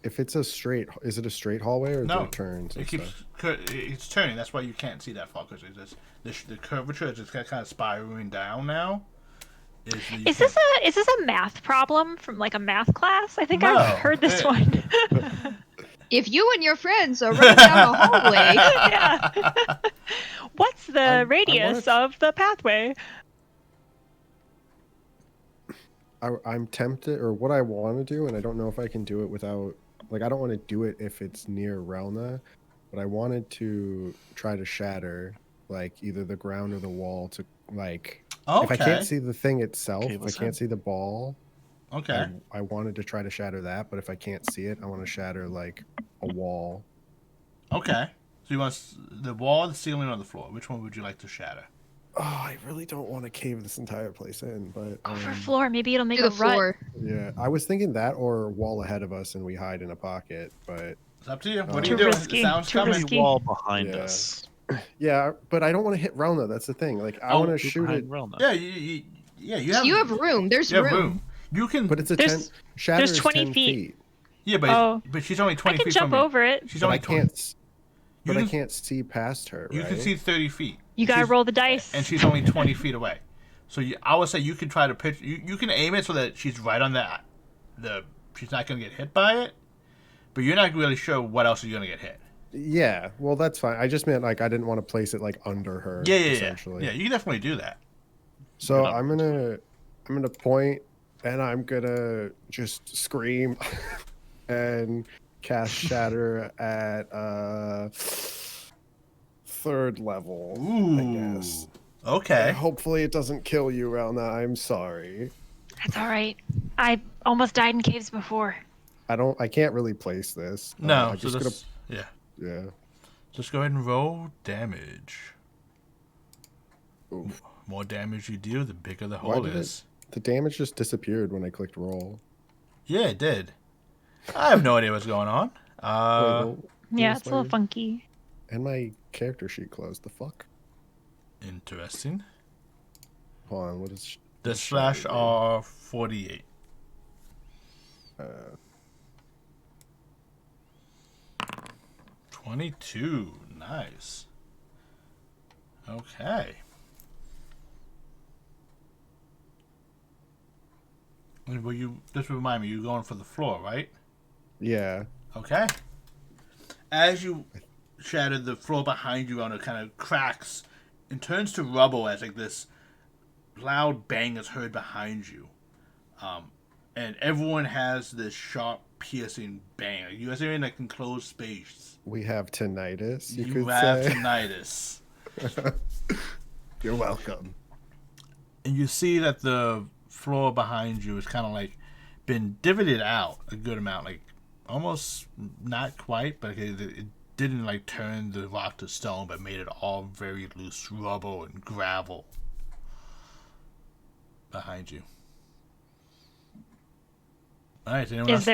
if it's is it a straight hallway or No, it turns? it and keeps stuff? it's turning. That's why you can't see that far because the curvature is just kind of spiraling down now. Is this a math problem from like a math class? I think No. I've heard this one. If you and your friends are running down a hallway, Yeah. What's the radius of the pathway? I'm tempted, or what I want to do, and I don't know if I can do it without, I don't want to do it if it's near Relna, but I wanted to try to shatter, either the ground or the wall to, if I can't see the thing itself, Okay, if I listen. can't see the ball, Okay. I wanted to try to shatter that, but if I can't see it, I want to shatter, a wall. Okay. So you want the wall, the ceiling, or the floor? Which one would you like to shatter? Oh, I really don't want to cave this entire place in, but Go for floor. Maybe it'll make to a the rut. floor. yeah, I was thinking that or wall ahead of us and we hide in a pocket, but It's up to you. What are Too you doing? risky. The sound's Too coming. risky. Wall behind Yeah. us. yeah, but I don't want to hit Relna. That's the thing. I want to shoot it, Yeah, you have room. There's you have room. room. You can. but it's a There's- 10. Shatter there's is 20 10 feet. Yeah, but Oh. she's only 20 I can feet jump from you. over it. She's But only I 20. can't. You But I can- can't see past her. You right? can see 30 feet. You gotta She's- roll the dice. And she's only 20 feet away. So I would say you can try to pitch. You can aim it so that she's right on she's not going to get hit by it. But you're not really sure what else you're gonna get hit. Yeah, well, that's fine. I just meant like I didn't want to place it like under her. Yeah. essentially. Yeah, you can definitely do that. So Good I'm gonna point and I'm gonna just scream and cast Shatter at 3rd level. Ooh. I guess. Okay. Hopefully it doesn't kill you, Relna. I'm sorry. That's all right. I almost died in caves before. I can't really place this. No, I'm so just this, yeah. Just go ahead and roll damage. Oof. More damage you do, the bigger the Why hole did is. The damage just disappeared when I clicked roll. Yeah, it did. I have no idea what's going on. Wait, well, Yeah, where's it's a little my- funky. And my character sheet closed. The fuck? Interesting. Hold on, what is... The what's slash Shatter do? are 48. 22. Nice. Okay. Well, just remind me, you're going for the floor, right? Yeah. Okay. As you shatter, the floor behind you on it kind of cracks and turns to rubble as like this loud bang is heard behind you. And everyone has this sharp, piercing bang. Like, you guys are in like enclosed space. We have tinnitus, you You could have say. tinnitus. You're welcome. And you see that the floor behind you is kind of like been divoted out a good amount, like almost not quite, but it didn't like turn the rock to stone, but made it all very loose rubble and gravel behind you. All right, anyone else?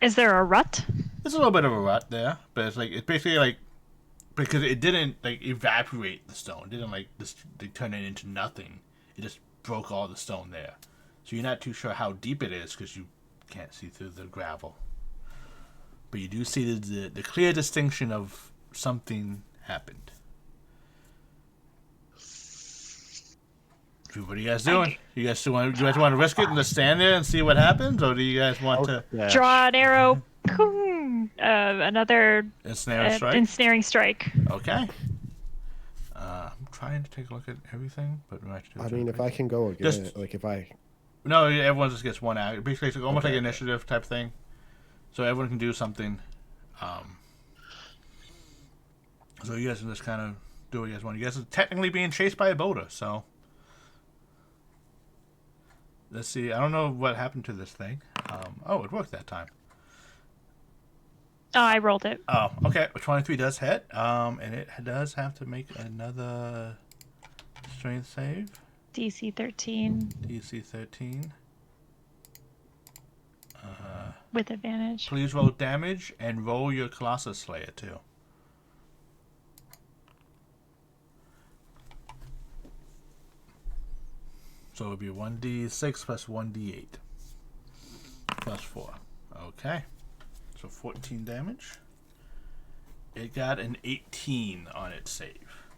Is there a rut? There's a little bit of a rut there, but it's basically like because it didn't like evaporate the stone, it didn't like they turn it into nothing. It just broke all the stone there. So you're not too sure how deep it is because you can't see through the gravel. But you do see the clear distinction of something happened. So what are you guys doing? You guys want to risk it and just stand there and see what happens, or do you guys want to Draw an arrow. Another ensnaring strike? ensnaring strike. Okay. I'm trying to take a look at everything, but we have to do it I mean, if I can go again, Just- like if I... No, everyone just gets one act. Basically, it's almost like an initiative type thing. So everyone can do something. So you guys can just kind of do what you guys want. You guys are technically being chased by a boulder, so... Let's see. I don't know what happened to this thing. Oh, it worked that time. Oh, I rolled it. Oh, okay. 23 does hit. And it does have to make another strength save. DC 13 DC 13. with advantage. Please roll damage and roll your Colossus Slayer too. So it would be 1d6 plus 1d8 plus 4. Okay. So 14 damage. It got an 18 on its save.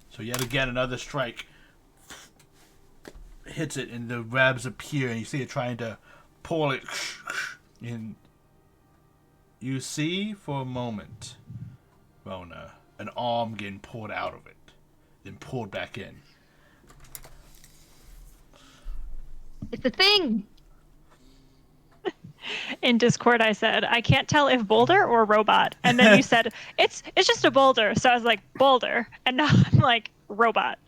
So yet again, another strike hits it and the webs appear and you see it trying to pull it in. You see for a moment, Rona, an arm getting pulled out of it, then pulled back in. It's a thing. In Discord, I said I can't tell if boulder or robot, and then you said it's just a boulder. So I was like boulder, and now I'm like robot.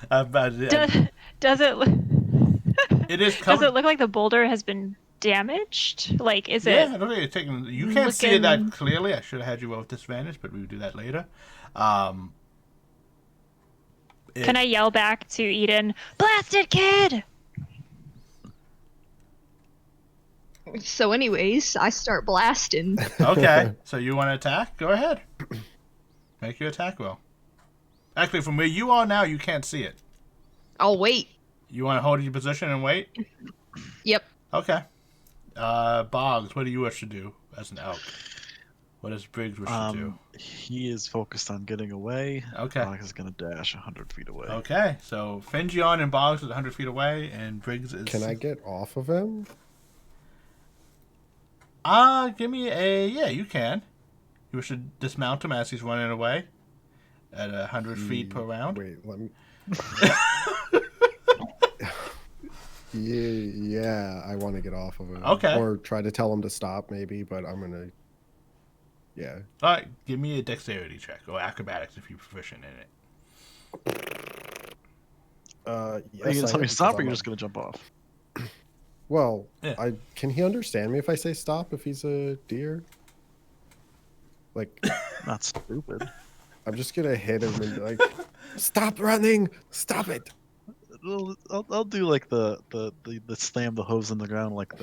Does it? It is Does covered. it look like the boulder has been damaged? Like, is Yeah, it? I don't think it's taking. You can't see it looking- that clearly. I should have had you roll with disadvantage, but we would do that later. Can I yell back to Eden, "Blasted kid"? So, anyways, I start blasting. Okay, so you want to attack? Go ahead. Make your attack roll. Actually, from where you are now, you can't see it. I'll wait. You want to hold your position and wait? Yep. Okay. Boggs, what do you wish to do as an elk? What does Briggs wish to do? He is focused on getting away. Okay. Boggs is going to dash 100 feet away. Okay, so Fingion and Boggs is 100 feet away, and Briggs is... Can I get off of him? Give me a... Yeah, you can. You wish to dismount him as he's running away at 100 feet per round. Wait, let me... yeah, I want to get off of him. Okay. Or try to tell him to stop, maybe, but I'm going to... Yeah. All right, give me a dexterity check, or acrobatics if you're proficient in it. Yes, Are you going to tell me to stop, or you're just going to jump off? Well, Yeah. can he understand me if I say stop if he's a deer? Like, Not stupid. I'm just gonna hit him and be like, "Stop running! Stop it!" I'll do like the slam the hose in the ground, like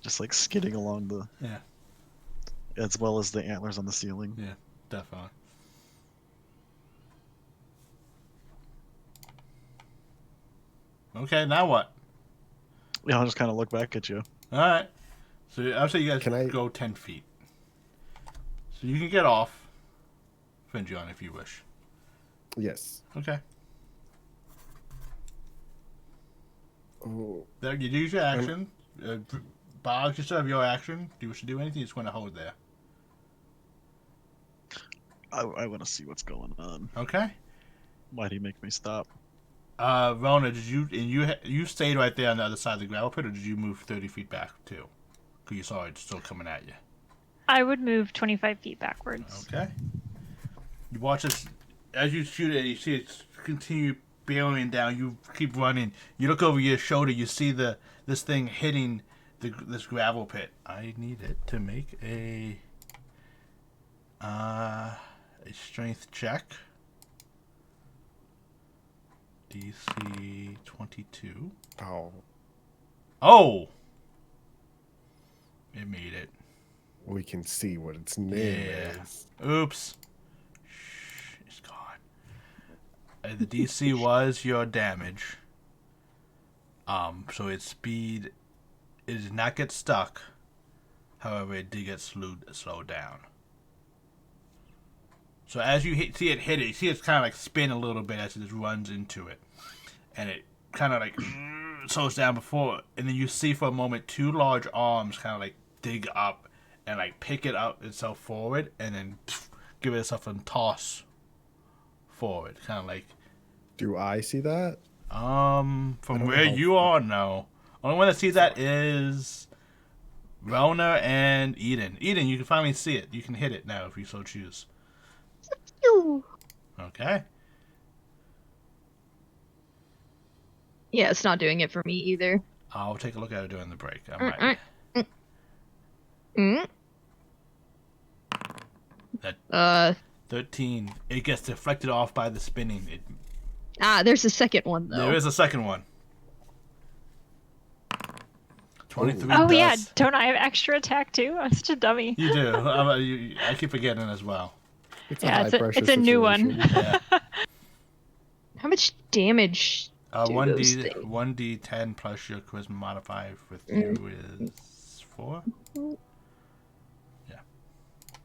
just like skidding along the... Yeah. As well as the antlers on the ceiling. Yeah, definitely. Okay, now what? Yeah, I'll just kind of look back at you. All right. So I'll say you guys Can I- go 10 feet. So you can get off, Fingion, if you wish. Yes. Okay. Oh, There, you use your action. Boggs, you still have your action. Do you wish to do anything? You just want to hold there. I want to see what's going on. Okay. Why'd he make me stop? Rona, did you stayed right there on the other side of the gravel pit, or did you move 30 feet back too? Because you saw it still coming at you. I would move 25 feet backwards. Okay. You watch this as you shoot it. You see it continue barreling down. You keep running. You look over your shoulder. You see this thing hitting this gravel pit. I need it to make a strength check. DC 22. oh, Oh! It made it. we can see what its name Yeah. is. Oops. Shh, it's gone. The DC was your damage. So its speed, it did not get stuck. However, it did get slowed down. So as you see it hit it, you see it's kind of like spin a little bit as it just runs into it. And it kind of like slows down before, and then you see for a moment two large arms kind of like dig up and like pick it up itself forward, and then give it itself a toss forward, kind of like. Do I see that? From don't where know. you are, no. Only one that sees that is Rona and Eden. Eden, you can finally see it. You can hit it now if you so choose. Ew. Okay. Yeah, it's not doing it for me either. I'll take a look at it during the break. I might. Mm. That 13. It gets deflected off by the spinning. There's a second one though. There is a second one. 23 Oh does. yeah, don't I have extra attack too? I'm such a dummy. You do. I keep forgetting as well. It's Yeah, a high-pressure it's a new one. situation. Yeah. How much damage? Do those things? 1d10 plus your charisma modifier with you is 4.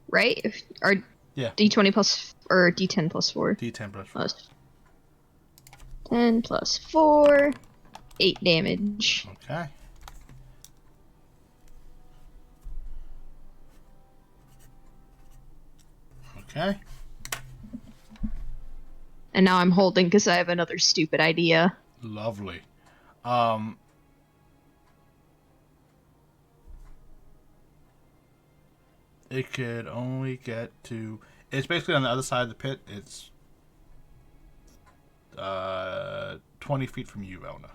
Right? Or Yeah. D20 plus or D10 plus 4. D10 plus 4. Plus 10 plus 4. 8 damage. Okay. Okay. And now I'm holding because I have another stupid idea. Lovely. It could only get to. It's basically on the other side of the pit. It's 20 feet from you, Elna.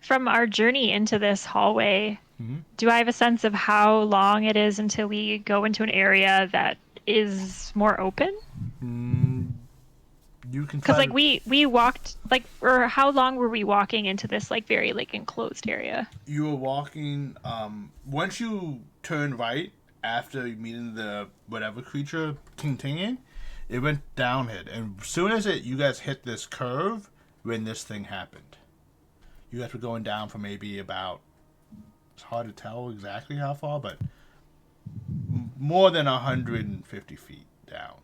From our journey into this hallway, Mhm. do I have a sense of how long it is until we go into an area that is more open? You can Because try like we walked like, or how long were we walking into this like very like enclosed area? You were walking. Once you turn right after meeting the whatever creature continuing, it went downhill, and as soon as you guys hit this curve, when this thing happened, you guys were going down for maybe about It's hard to tell exactly how far, but more than 150 feet down.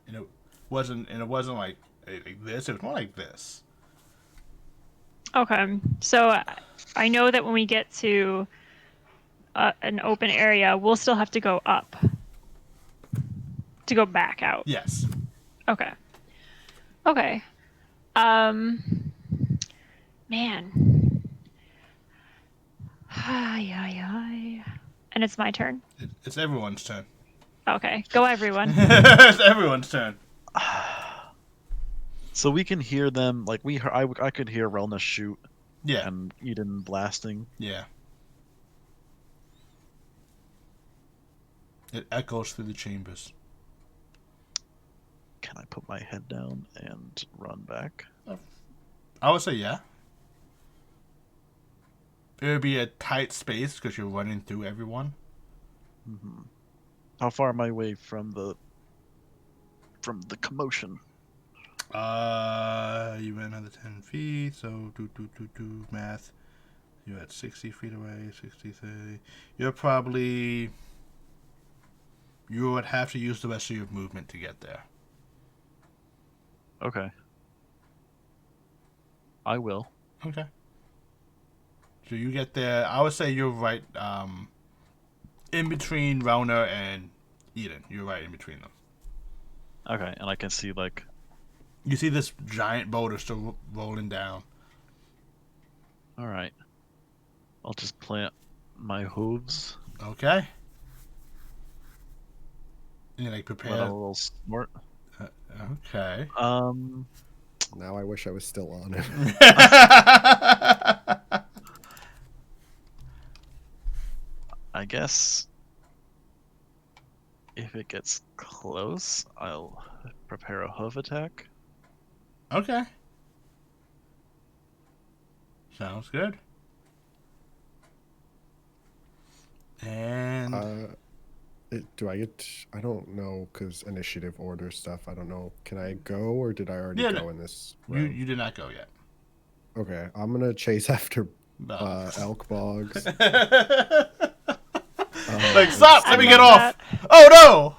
And it wasn't like this. It was more like this. Okay, so I know that when we get to an open area, we'll still have to go up to go back out. Yes. Okay. Okay. Man. Ay, ay, ay. And it's my turn. It's everyone's turn. Okay, go everyone. It's everyone's turn. So we can hear them, like I could hear Relna shoot Yeah. and Eden blasting. Yeah. It echoes through the chambers. Can I put my head down and run back? I would say yeah. It would be a tight space because you're running through everyone. Mm-hmm. How far am I away from the commotion? You went another 10 feet, so do math. You're at 60 feet away, 60, 30. You would have to use the rest of your movement to get there. Okay. I will. Okay. So you get there. I would say you're right in between Rona and Eden. You're right in between them. Okay, and I can see like... You see this giant boulder still rolling down. Alright. I'll just plant my hooves. Okay. And you like Let prepare. out a little snort. Okay. Now I wish I was still on it. I guess if it gets close, I'll prepare a hoof attack. Okay. Sounds good. And Do I get? I don't know because initiative order stuff. I don't know. Can I go or did I already go in this? you did not go yet. Okay, I'm gonna chase after No. elk bogs. Like stop! Let me get love off! Oh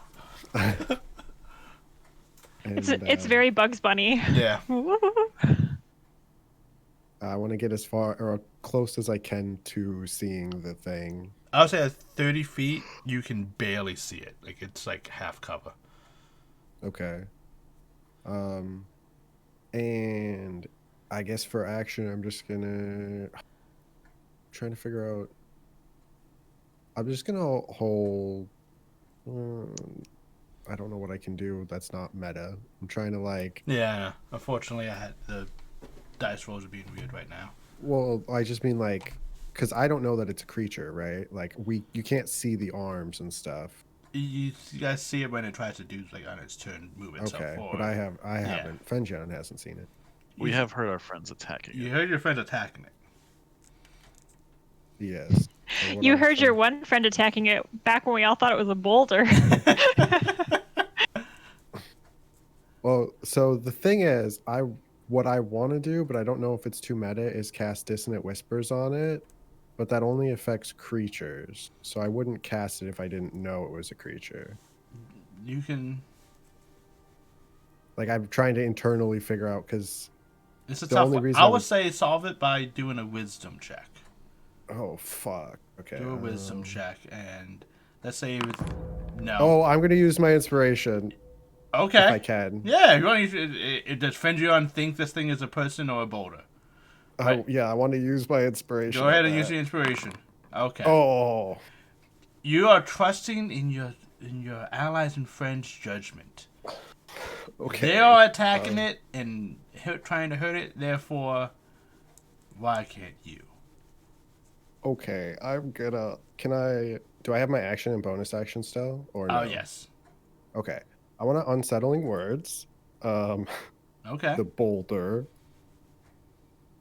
no! It's very Bugs Bunny. Yeah. I want to get as far or close as I can to seeing the thing. I would say at 30 feet, you can barely see it. Like it's like half cover. Okay. And I guess for action, I'm just gonna trying to figure out. I'm just gonna hold. I don't know what I can do. That's not meta. I'm trying to like. Yeah. Unfortunately, the dice rolls are being weird right now. Well, I just mean like, because I don't know that it's a creature, right? Like you can't see the arms and stuff. You guys see it when it tries to do like on its turn, move itself Okay, forward. but I haven't. Fenjan hasn't seen it. We have heard our friends attacking You it. heard your friends attacking it. Yes. So what You I'm heard your trying- one friend attacking it back when we all thought it was a boulder. Well, so the thing is, what I want to do, but I don't know if it's too meta, is cast Dissonant Whispers on it, but that only affects creatures. So I wouldn't cast it if I didn't know it was a creature. You can. Like I'm trying to internally figure out because. It's a The tough only one. reason I I would was- say solve it by doing a wisdom check. Oh fuck. Okay. Do a wisdom check, and let's say no. Oh, I'm gonna use my inspiration Okay. if I can. Yeah, you want to, does Fendrion think this thing is a person or a boulder? Right. Yeah, I want to use my inspiration. Go ahead on and use that. your inspiration. Okay. Oh. You are trusting in your allies and friends' judgment. Okay. They are attacking it and trying to hurt it. Therefore, why can't you? Okay, I'm gonna. Do I have my action and bonus action still, or no? Oh yes. Okay, I want to unsettling words. Okay. The boulder.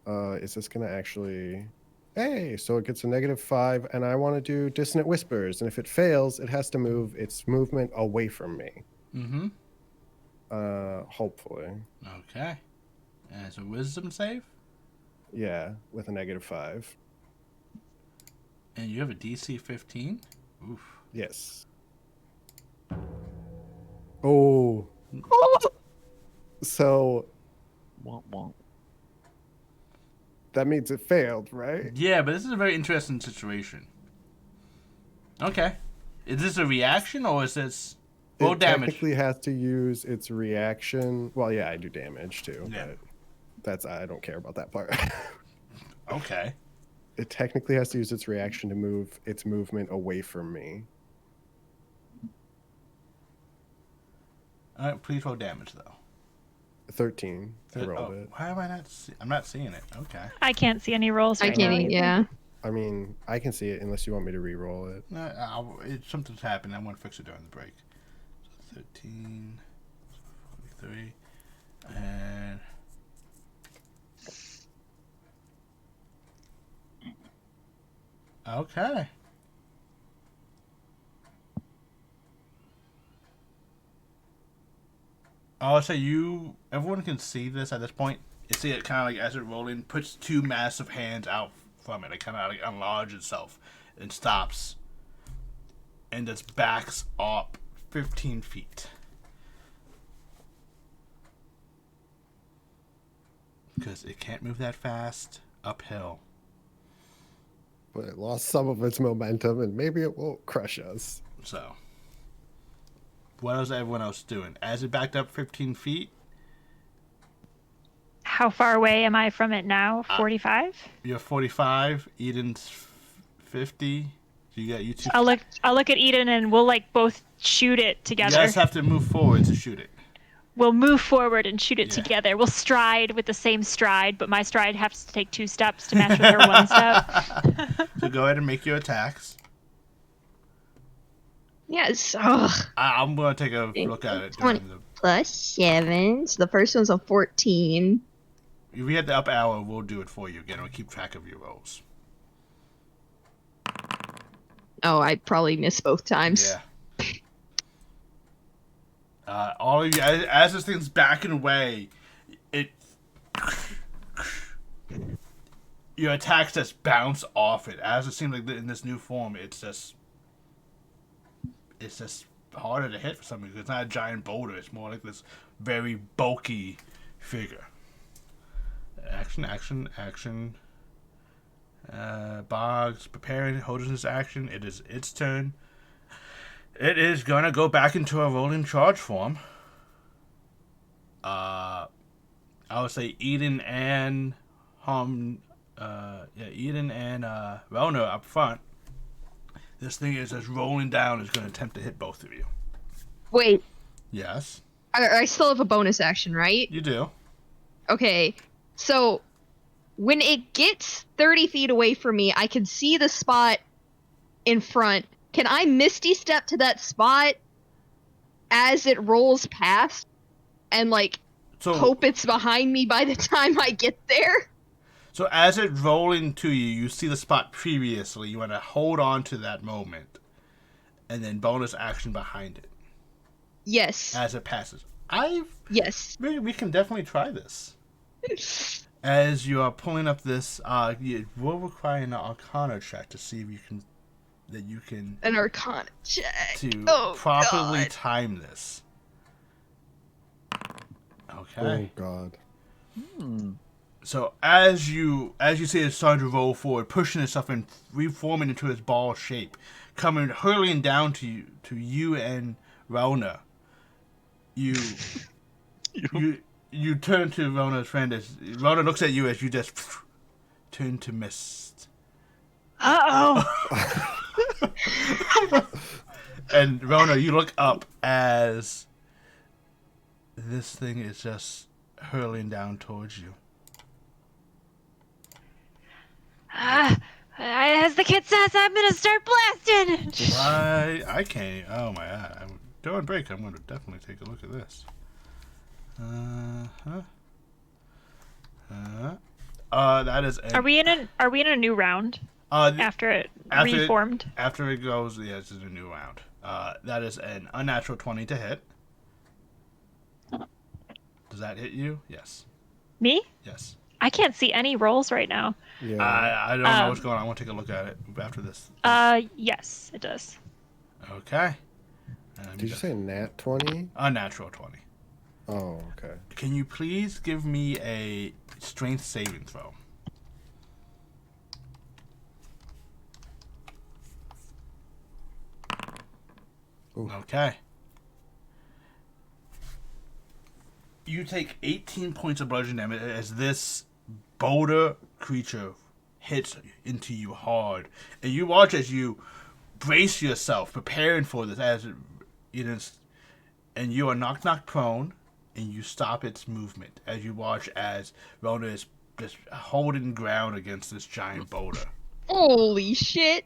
Is this gonna actually? Hey, so it gets a -5, and I want to do dissonant whispers, and if it fails, it has to move its movement away from me. Mm-hmm. Hopefully. Okay. And it's a wisdom save. Yeah, with a -5. And you have a DC 15? Oof. Yes. Oh. So Womp womp. that means it failed, right? Yeah, but this is a very interesting situation. Okay. Is this a reaction or is this roll It damage? technically has to use its reaction. Well, yeah, I do damage too, Yeah. but I don't care about that part. Okay. It technically has to use its reaction to move its movement away from me. All right, please roll damage though. 13. I rolled Oh, it. why am I not? I'm not seeing it. Okay. I can't see any rolls I right can't. now. either. Yeah. I mean, I can see it unless you want me to re-roll it. Something's happened. I want to fix it during the break. So 13, 43, and okay. I'll say everyone can see this at this point. You see it kind of like as it rolling, puts two massive hands out from it. It kind of like enlarges itself and stops. And just backs up 15 feet. Because it can't move that fast uphill. But it lost some of its momentum, and maybe it won't crush us. So, what is everyone else doing? As it backed up 15 feet, How far away am I from it now? 45? you're 45, Eden's 50. So you two. I'll look at Eden and we'll like both shoot it You together. guys have to move forward to shoot it. We'll move forward and shoot it Yeah. together. We'll stride with the same stride, but my stride has to take 2 steps to match with her 1 step. So go ahead and make your attacks. Yes. Ugh. I'm going to take a look at it. 20 During the, plus 7. So the first one's a 14. if we hit the up arrow, we'll do it for you again. We'll keep track of your rolls. Oh, I probably missed both times. Yeah. All of you, as this thing's backing away, your attacks just bounce off it. As it seems like in this new form, it's just harder to hit for some reason. It's not a giant boulder. It's more like this very bulky figure. Action. Boggs preparing, holding his action. It is its turn. It is gonna go back into a rolling charge form. I would say Eden and Eden and Rona up front. This thing is just rolling down. Is going to attempt to hit both of you. Wait, Yes, I still have a bonus action, right? you do. Okay, so when it gets 30 feet away from me, I can see the spot in front. Can I Misty Step to that spot as it rolls past and, like, So hope it's behind me by the time I get there? So as it's rolling to you, you see the spot previously. You want to hold on to that moment, and then bonus action behind it Yes. as it passes. Yes. We can definitely try this. As you are pulling up this, you will require an Arcana check to see if you can An Arcana check. to Oh, properly God. time this. Oh Okay. God. So as you see it starting to roll forward, pushing itself and reforming into its ball shape, coming hurling down to you and Rona. You turn to Rona's friend as Rona looks at you as you just turn to mist. Uh-oh. And Rona, you look up as this thing is just hurling down towards you. As the kid says, I'm gonna start blasting. I can't. Oh my god! I'm during break. I'm going to definitely take a look at this. That is. Are we in a new round after it reformed? After it goes, yeah, this is a new round. That is an unnatural 20 to hit. Does that hit you? Yes. Me? Yes. I can't see any rolls right now. Yeah. I don't know what's going on. I want to take a look at it after this. Yes, it does. Okay. Did you say nat 20? Unnatural 20. Oh, okay. Can you please give me a strength saving throw? Oof. Okay. You take 18 points of bludgeoning damage as this boulder creature hits into you hard. And you watch as you brace yourself, preparing for this as it is, and you are knocked prone, and you stop its movement as you watch as Rona is just holding ground against this giant boulder. Holy shit.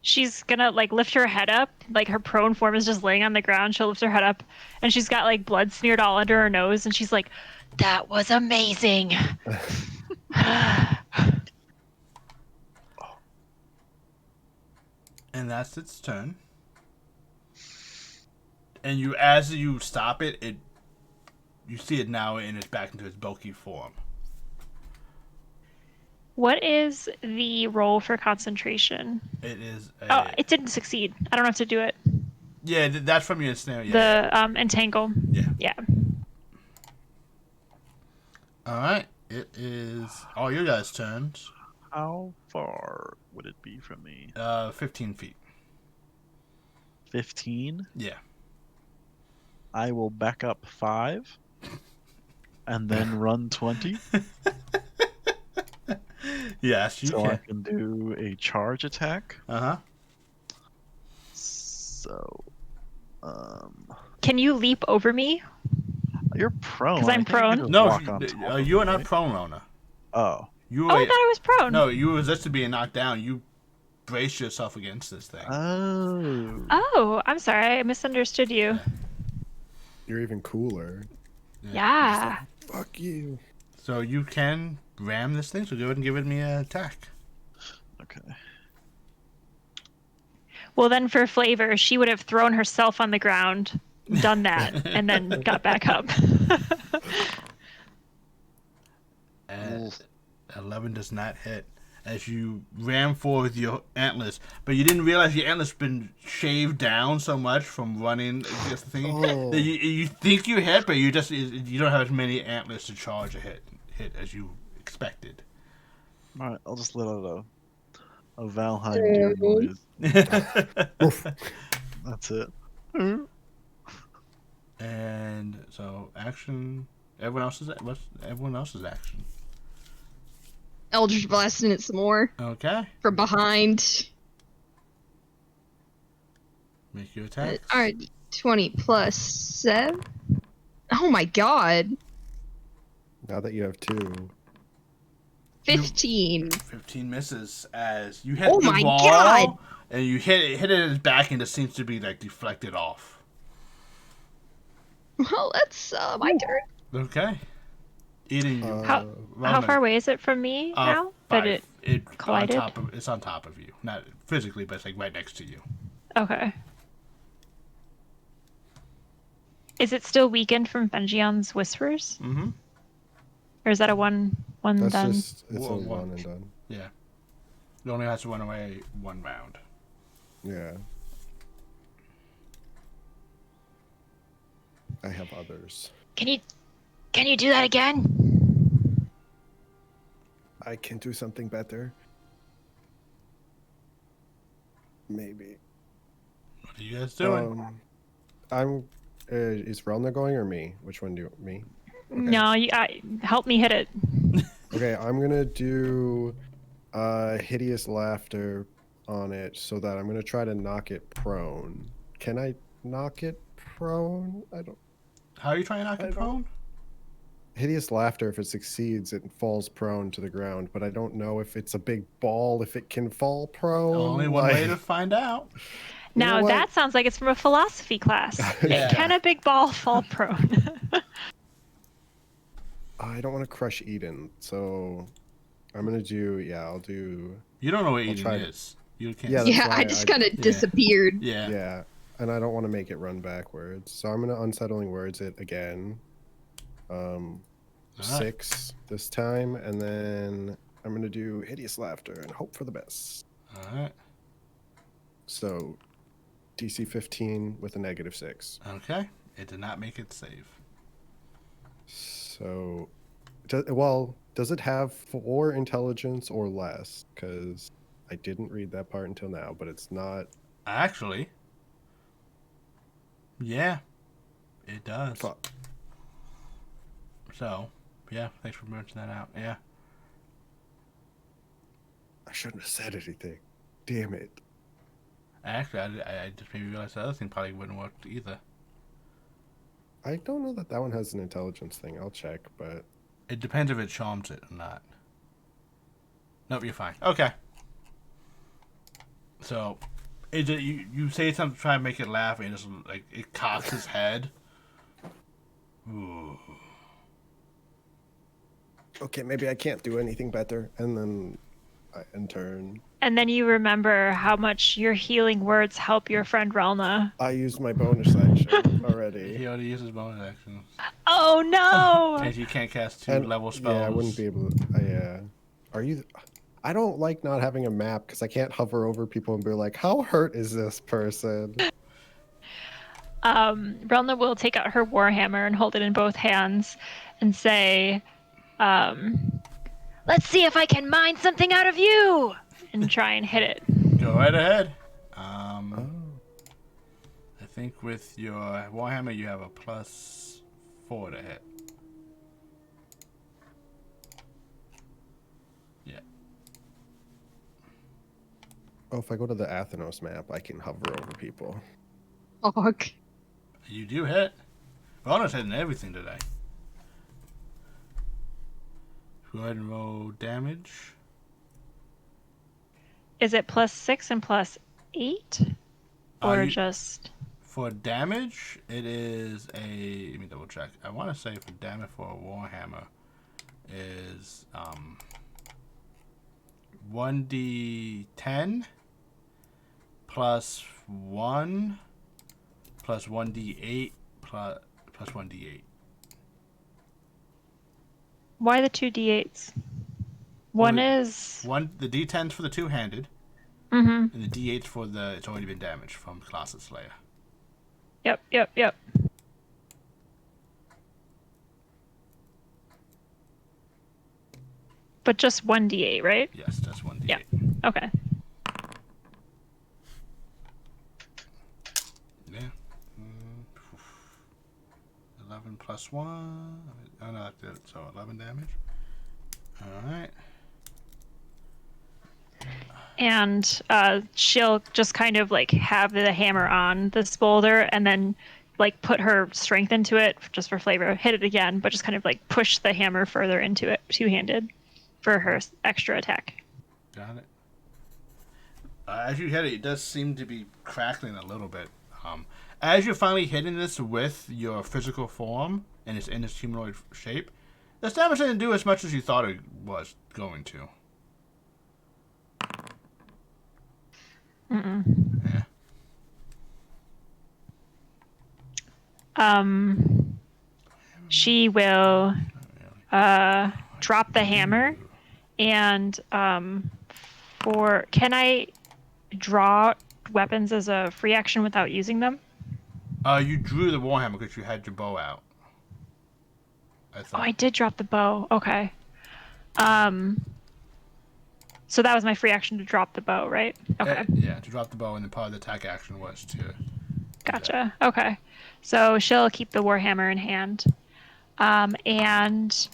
She's gonna like lift her head up, like her prone form is just laying on the ground. She'll lift her head up, and she's got like blood smeared all under her nose, and she's like, "That was amazing." And that's its turn. And you, as you stop it, you see it now and it's back into its bulky form. What is the roll for concentration? It is. Oh, it didn't succeed. I don't have to do it. Yeah, that's from your snare. Yeah. The entangle. Yeah. Yeah. All right. It is all you guys' turns. How far would it be from me? 15 feet. 15? Yeah. I will back up 5 and then run 20. Yes, you so I can. can do a charge attack. Uh-huh. So, Can you leap over me? you're prone. 'Cause I'm I think you prone. can No, walk on top of you are me, not right? prone, Rona. Oh. You Oh, I thought I was prone. No, you resisted being knocked down. You braced yourself against this thing. Oh. Oh, I'm sorry. I misunderstood you. You're even cooler. Yeah. Fuck you. So you can ram this thing, so go ahead and give it me an attack. Okay. Well, then for flavor, she would have thrown herself on the ground, done that, and then got back up. And 11 does not hit as you ram forward with your antlers, but you didn't realize your antlers been shaved down so much from running against the thing that you think you hit, but you don't have as many antlers to charge a hit as you expected. Alright, I'll just let out a Valheim deer noise. That's it. And so action. Everyone else's action. Eldritch blasting it some more Okay. from behind. Make your attack. Alright, 20 plus 7. Oh my god. Now that you have 2. 15. 15 misses as you hit Oh the my wall, God! and you hit it in his back, and it seems to be like deflected off. Well, that's my turn. Okay. Eating you. How far away is it from me now? That 5. it collided? It's on top of you. Not physically, but it's like right next to you. Okay. Is it still weakened from Fengion's whispers? Mm-hmm. Or is that a one That's done? just, it's a One. one and done. Yeah. It only has to run away 1 round. Yeah. I have others. Can you do that again? I can do something better. Maybe. What are you guys doing? Is Relna going or me? Which one do you, me? Okay. No, help me hit it. Okay, I'm gonna do hideous laughter on it so that I'm gonna try to knock it prone. Can I knock it prone? I don't. How are you trying to knock it prone? Hideous laughter, if it succeeds, it falls prone to the ground, but I don't know if it's a big ball, if it can fall prone. Only one way to find out. Now what? that sounds like it's from a philosophy class. Yeah. Can a big ball fall prone? I don't want to crush Eden, so I'm gonna do. Yeah, I'll do. You don't know what I'll Eden try is. You can't. Yeah, that's Yeah, why I just kind of disappeared. Yeah. Yeah, and I don't want to make it run backwards, so I'm gonna unsettling words it again. All right. 6 this time, and then I'm going to do Hideous Laughter and hope for the best. All right. So DC 15 with a -6. Okay. It did not make it save. So, does it have 4 intelligence or less? Because I didn't read that part until now, but it's not. Actually, yeah, it does. Fuck. So, yeah, thanks for mentioning that out. Yeah. I shouldn't have said anything. Damn it. Actually, I just maybe realized the other thing probably wouldn't work either. I don't know that one has an intelligence thing. I'll check, but It depends if it charms it or not. Nope, you're fine. Okay. So, you say something to try and make it laugh, and it's like it cocks his head. Ooh. okay, maybe I can't do anything better. And then I turn. And then you remember how much your healing words help your friend Relna. I used my bonus action already. He already uses bonus action, Oh no! and you can't cast And- 2-level spells. Yeah, I wouldn't be able to. Are you? I don't like not having a map because I can't hover over people and be like, how hurt is this person? Relna will take out her warhammer and hold it in both hands and say, let's see if I can mine something out of you! And try and hit it. Go right ahead. Oh. I think with your warhammer you have a +4 to hit. Yeah. Oh, if I go to the Athenos map, I can hover over people. Fuck. You do hit. Bonus hitting everything today. Go ahead and roll damage. Is it +6 and +8? Or You- just. For damage, it is a. Let me double check. I want to say for damage for a warhammer is 1d10 plus 1 plus 1d8 plus 1d8. Why the 2 d8s? One is. The d10's for the two-handed, Mm-hmm. and the d8's for the. It's already been damaged from Closet Slayer. Yep. But just 1 d8, right? Yes, that's 1d8. Yeah. Okay. Yeah. 11 plus 1. Oh, no, that did it. So 11 damage. Alright. And she'll just kind of like have the hammer on this boulder and then like put her strength into it just for flavor, hit it again, but just kind of like push the hammer further into it two-handed for her extra attack. Got it. As you hit it, it does seem to be crackling a little bit. As you're finally hitting this with your physical form and it's in its humanoid shape, this damage didn't do as much as you thought it was going to. Yeah. She will drop the hammer and can I draw weapons as a free action without using them? You drew the warhammer because you had your bow out. I Oh, thought. I did drop the bow. Okay. So that was my free action to drop the bow, right? Okay. Yeah, to drop the bow, and then part of the attack action was to. Gotcha. Okay. So she'll keep the warhammer in hand. And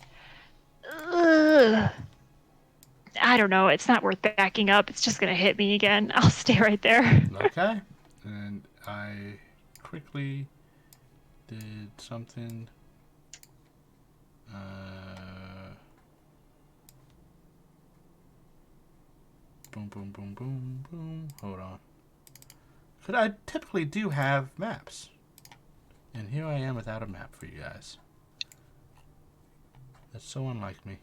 I don't know. It's not worth backing up. It's just going to hit me again. I'll stay right there. Okay. And I quickly did something. Boom, boom, boom, boom, boom. Hold on. Because I typically do have maps. And here I am without a map for you guys. That's so unlike me.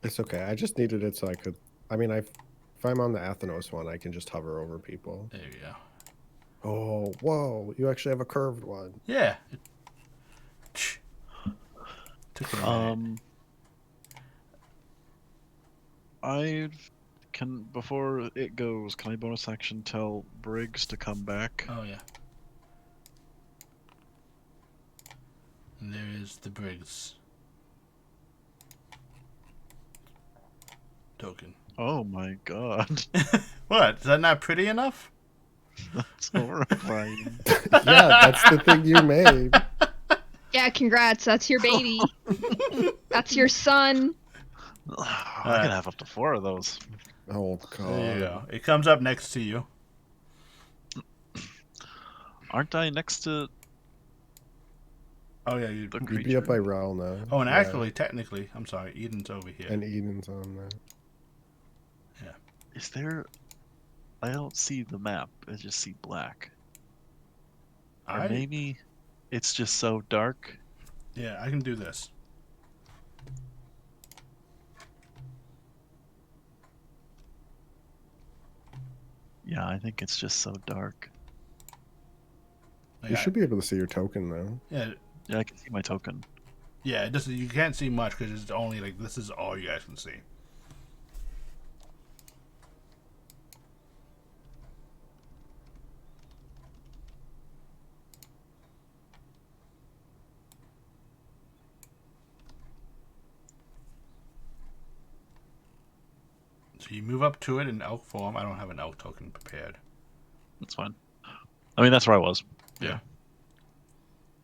It's okay. I just needed it so I could. I mean, if I'm on the Athenos one, I can just hover over people. There you go. Oh, whoa! You actually have a curved one. Yeah. Took a minute. I can, before it goes, can I bonus action tell Briggs to come back? Oh yeah. And there is the Briggs token. Oh my god. What? Is that not pretty enough? That's horrifying. Yeah, that's the thing you made. Yeah, congrats. That's your baby. That's your son. I can have up to 4 of those. Oh god. There you go. It comes up next to you. Aren't I next to Oh yeah, you. the You'd creature? be up by Raul now. Oh, and Yeah. actually, technically, I'm sorry, Eden's over here. And Eden's on there. Is there... I don't see the map. I just see black. Or maybe it's just so dark. Yeah, I can do this. Yeah, I think it's just so dark. Like, You should be able to see your token though. Yeah, Yeah, I can see my token. yeah. This is, you can't see much because it's only like this is all you guys can see. So you move up to it in elk form. I don't have an elk token prepared. That's fine. I mean, that's where I was. Yeah.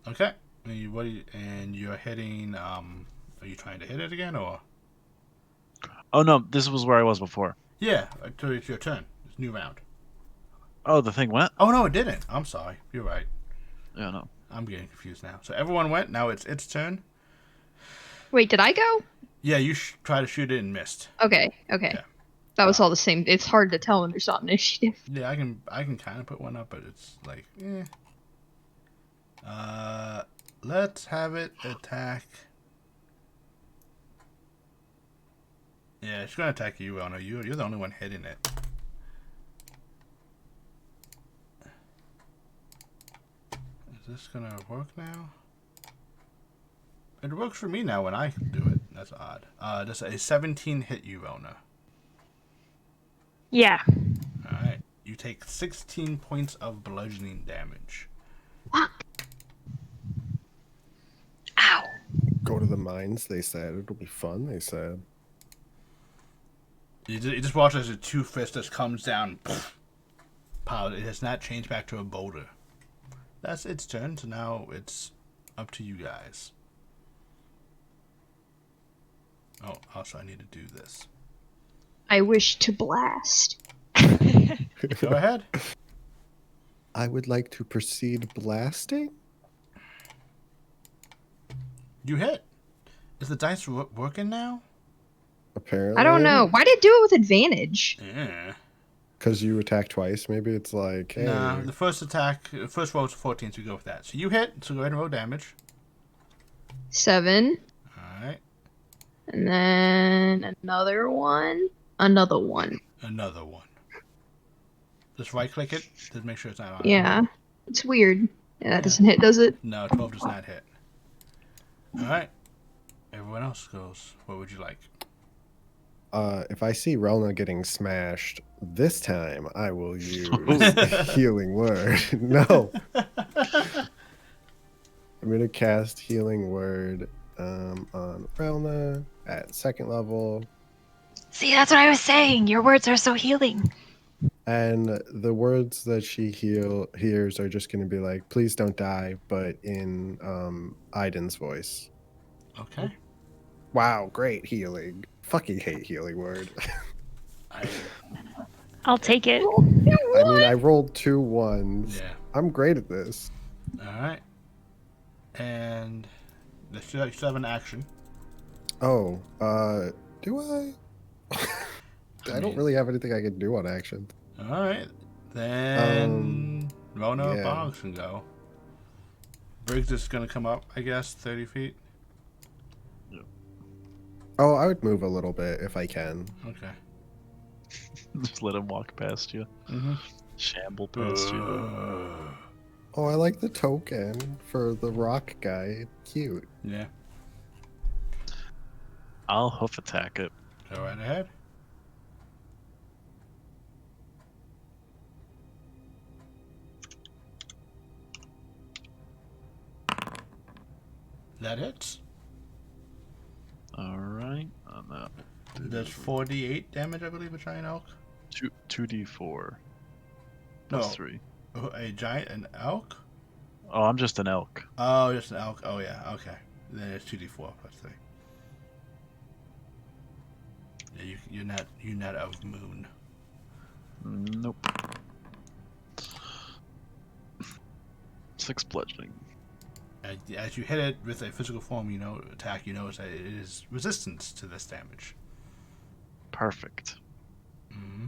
Okay. And you're hitting. Are you trying to hit it again or? Oh no, this was where I was before. Yeah. So it's your turn. It's a new round. Oh, the thing went? Oh no, it didn't. I'm sorry. You're right. Yeah, no. I'm getting confused now. So everyone went. Now it's its turn. Wait, did I go? Yeah, you try to shoot it and missed. Okay. Yeah. That was all the same. It's hard to tell when there's not initiative. Yeah, I can kind of put one up, but it's like, eh. Let's have it attack. Yeah, it's gonna attack you, Elno. You're the only one hitting it. Is this gonna work now? It works for me now when I do it. That's odd. Does a 17 hit you, Elno? Yeah. Alright. You take 16 points of bludgeoning damage. Ow. Go to the mines, they said. It'll be fun, they said. You just watch as a two-fist just comes down. Poof, pow. It has not changed back to a boulder. That's its turn, so now it's up to you guys. Oh, also I need to do this. I wish to blast. Go ahead. I would like to proceed blasting. You hit. Is the dice working now? Apparently. I don't know. Why did it do it with advantage? Yeah. Because you attack twice. Maybe it's like, hey. Nah, the first roll is 14, so we go with that. So you hit, so go ahead and roll damage. 7. Alright. And then another one. Another one. Another one. Just right click it to make sure it's not on. Yeah. It's weird. Yeah, that doesn't hit, does it? No, 12 does not hit. Alright. Everyone else goes. What would you like? If I see Relna getting smashed, this time I will use Healing Word. No. I'm going to cast Healing Word on Relna at 2nd level. See, that's what I was saying. Your words are so healing. And the words that she hears are just going to be like, please don't die, but in Aiden's voice. Okay. Wow, great healing. Fucking hate Healing Word. I'll take it. I mean, I rolled 2 1s. Yeah. I'm great at this. Alright. And you still have an action. Oh, do I? I don't really have anything I can do on action. Alright. Then Rona yeah. Boggs can go. Briggs is gonna come up, I guess, 30 feet. Oh, I would move a little bit if I can. Okay. Just let him walk past you. Mm-hmm. Shamble past you. Oh, I like the token for the rock guy. Cute. Yeah. I'll hoof attack it. Go right ahead. That hits. Alright. On that. There's 4d8 damage, I believe, a giant elk. 2d4. No. Plus 3. An elk? Oh, I'm just an elk. Oh, just an elk. Oh, yeah. Okay. Then it's 2d4 plus 3. Yeah, you're not of moon. Nope. 6 bludgeoning. As you hit it with a physical form, attack, you notice that it is resistance to this damage. Perfect. Mm-hmm.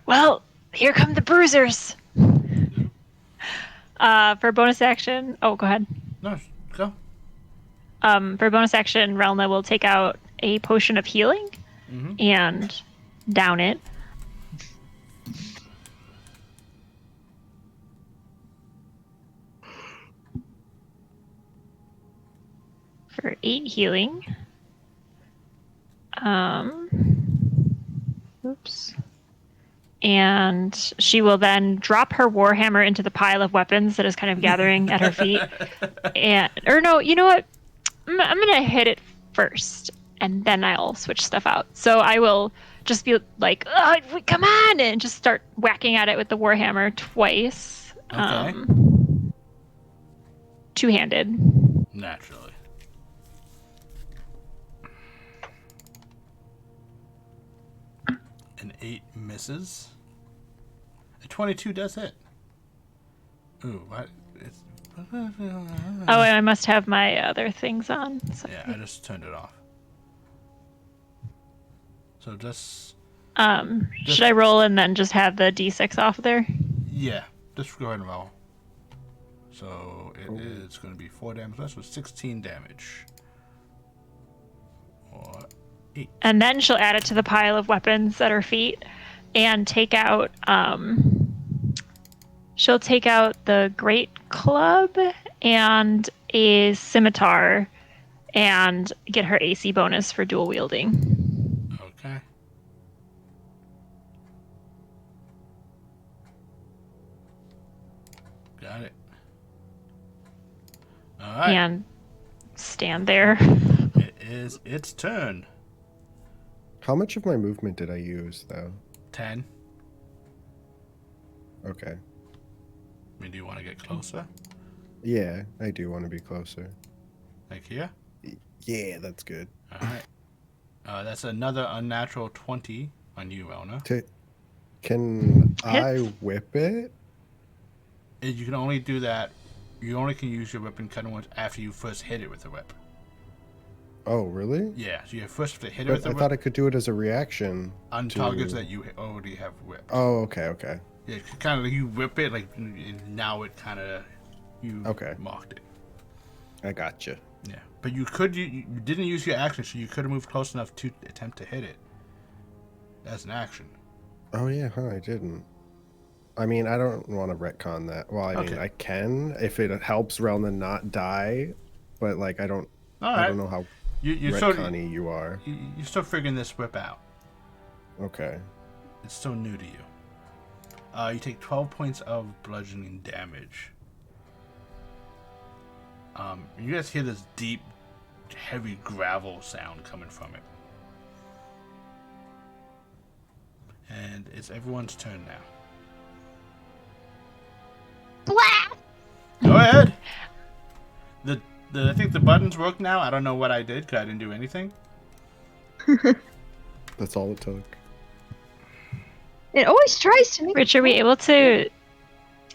Well, here come the bruisers. For bonus action, go ahead. No, go. For bonus action, Relna will take out a potion of healing and down it. For 8 healing. Oops. And she will then drop her warhammer into the pile of weapons that is kind of gathering at her feet. Or no, you know what? I'm gonna hit it first, and then I'll switch stuff out. So I will just be like, "Oh, come on!" and just start whacking at it with the warhammer twice. Okay. Two-handed. Naturally. An 8 misses. A 22 does hit. Ooh, what? Oh, and I must have my other things on. So. Yeah, I just turned it off. So just Should I roll and then just have the d6 off there? Yeah, just go ahead and roll. So it is going to be 4 damage less with 16 damage. Or 8. And then she'll add it to the pile of weapons at her feet and take out she'll take out the great club and a scimitar and get her AC bonus for dual wielding. Okay. Got it. All right. And stand there. It is its turn. How much of my movement did I use, though? 10. Okay. I mean, do you want to get closer? Yeah, I do want to be closer. Like here? Yeah, that's good. All right. That's another unnatural 20 on you, Elna. Can I whip it? You can only do that. You only can use your weapon cutting once after you first hit it with the whip. Oh, really? Yeah, so you first have to hit it But with the I whip thought I could do it as a reaction. on to- targets that you already have whipped. Oh, okay. Yeah, kind of you whip it, like, and now it kind of, you marked it. I gotcha. Yeah, but you didn't use your action, so you could have moved close enough to attempt to hit it as an action. Oh, yeah, I didn't. I mean, I don't want to retcon that. Well, I mean, I can if it helps Relna not die, but like I don't know how retconny you are. You're still figuring this whip out. Okay. It's still new to you. You take 12 points of bludgeoning damage. You guys hear this deep, heavy gravel sound coming from it. And it's everyone's turn now. Blast! Go ahead. I think the buttons work now. I don't know what I did because I didn't do anything. That's all it took. It always tries to make. Rich, are we able to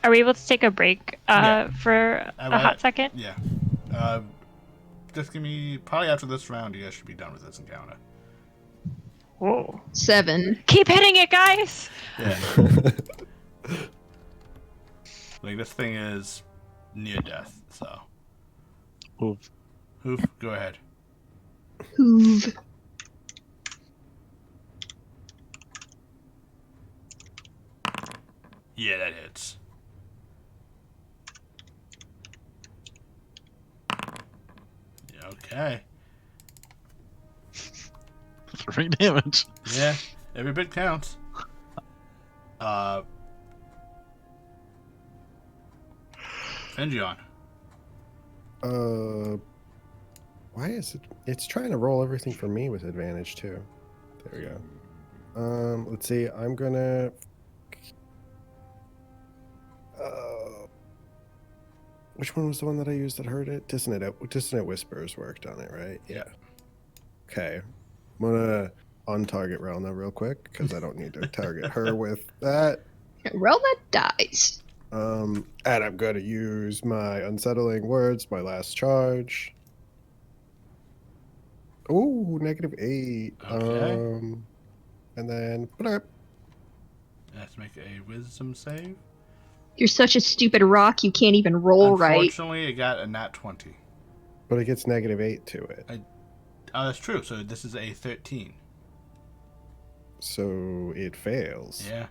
take a break for a hot second? Yeah. Just give me, probably after this round, you guys should be done with this encounter. Whoa. 7. Keep hitting it, guys! Yeah. Like, this thing is near death, so. Hoof. Hoof, go ahead. Hoove. Yeah, that hits. Okay. 3 damage. Yeah, every bit counts. Fengion. Why is it? It's trying to roll everything for me with advantage too. There we go. Let's see. I'm gonna. Which one was the one that I used that hurt it? Dissonant Whispers worked on it, right? Yeah. Okay. I'm gonna untarget Relna real quick because I don't need to target her with that. Relna dies. And I'm gonna use my Unsettling Words, my last charge. Ooh, -8. Okay. And then blurp. Let's make a wisdom save. You're such a stupid rock, you can't even roll right. Unfortunately, it got a nat 20. But it gets -8 to it. Oh, that's true. So this is a 13. So it fails. Yeah.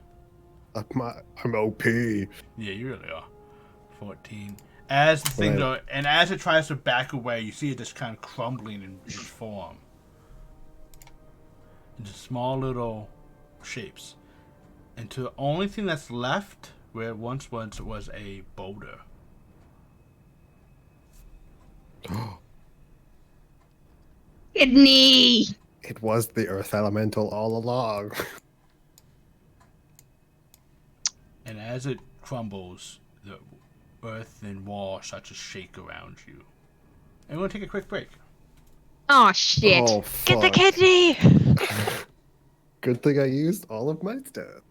I'm OP. Yeah, you really are. 14. As the thing goes, and as it tries to back away, you see it just kind of crumbling in its form. Into small little shapes. And to the only thing that's left where it once was a boulder. Kidney! It was the Earth Elemental all along. And as it crumbles, the earth and wall start to shake around you. And we're going to take a quick break. Aw, shit. Oh, Get the fuck. kidney! Good thing I used all of my stuff.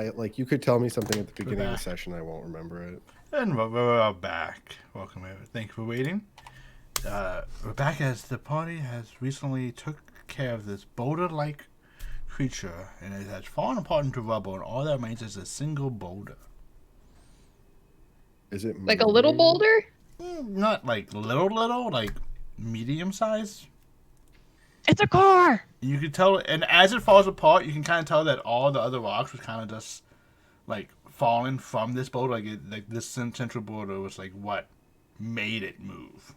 you could tell me something at the beginning of the back. session, I won't remember it. And we're back. Welcome, everyone. Thank you for waiting. We're back as the party has recently took care of this boulder-like creature, and it has fallen apart into rubble, and all that remains is a single boulder. Is it Like a little moving? boulder? Not like little, like medium size. It's a core. You can tell, and as it falls apart, you can kind of tell that all the other rocks was kind of just like falling from this boulder. Like this central boulder was like what made it move.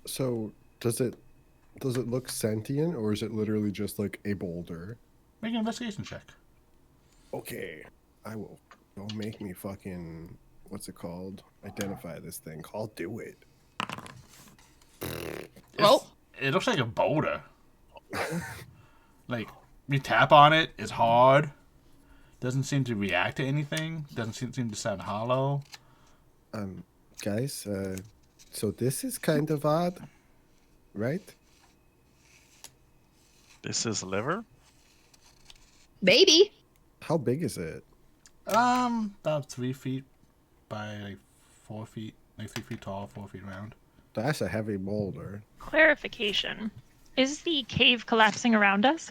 So does it look sentient, or is it literally just like a boulder? Make an investigation check. Okay, I will. Don't make me fucking, what's it called? Identify this thing. I'll do it. Oh. It looks like a boulder. Like you tap on it, it's hard. Doesn't seem to react to anything. Doesn't seem to sound hollow. Guys, so this is kind of odd, right? This is liver? Maybe. How big is it? About 3 feet by like 4 feet, like 3 feet tall, 4 feet round. That's a heavy boulder. Clarification. Is the cave collapsing around us?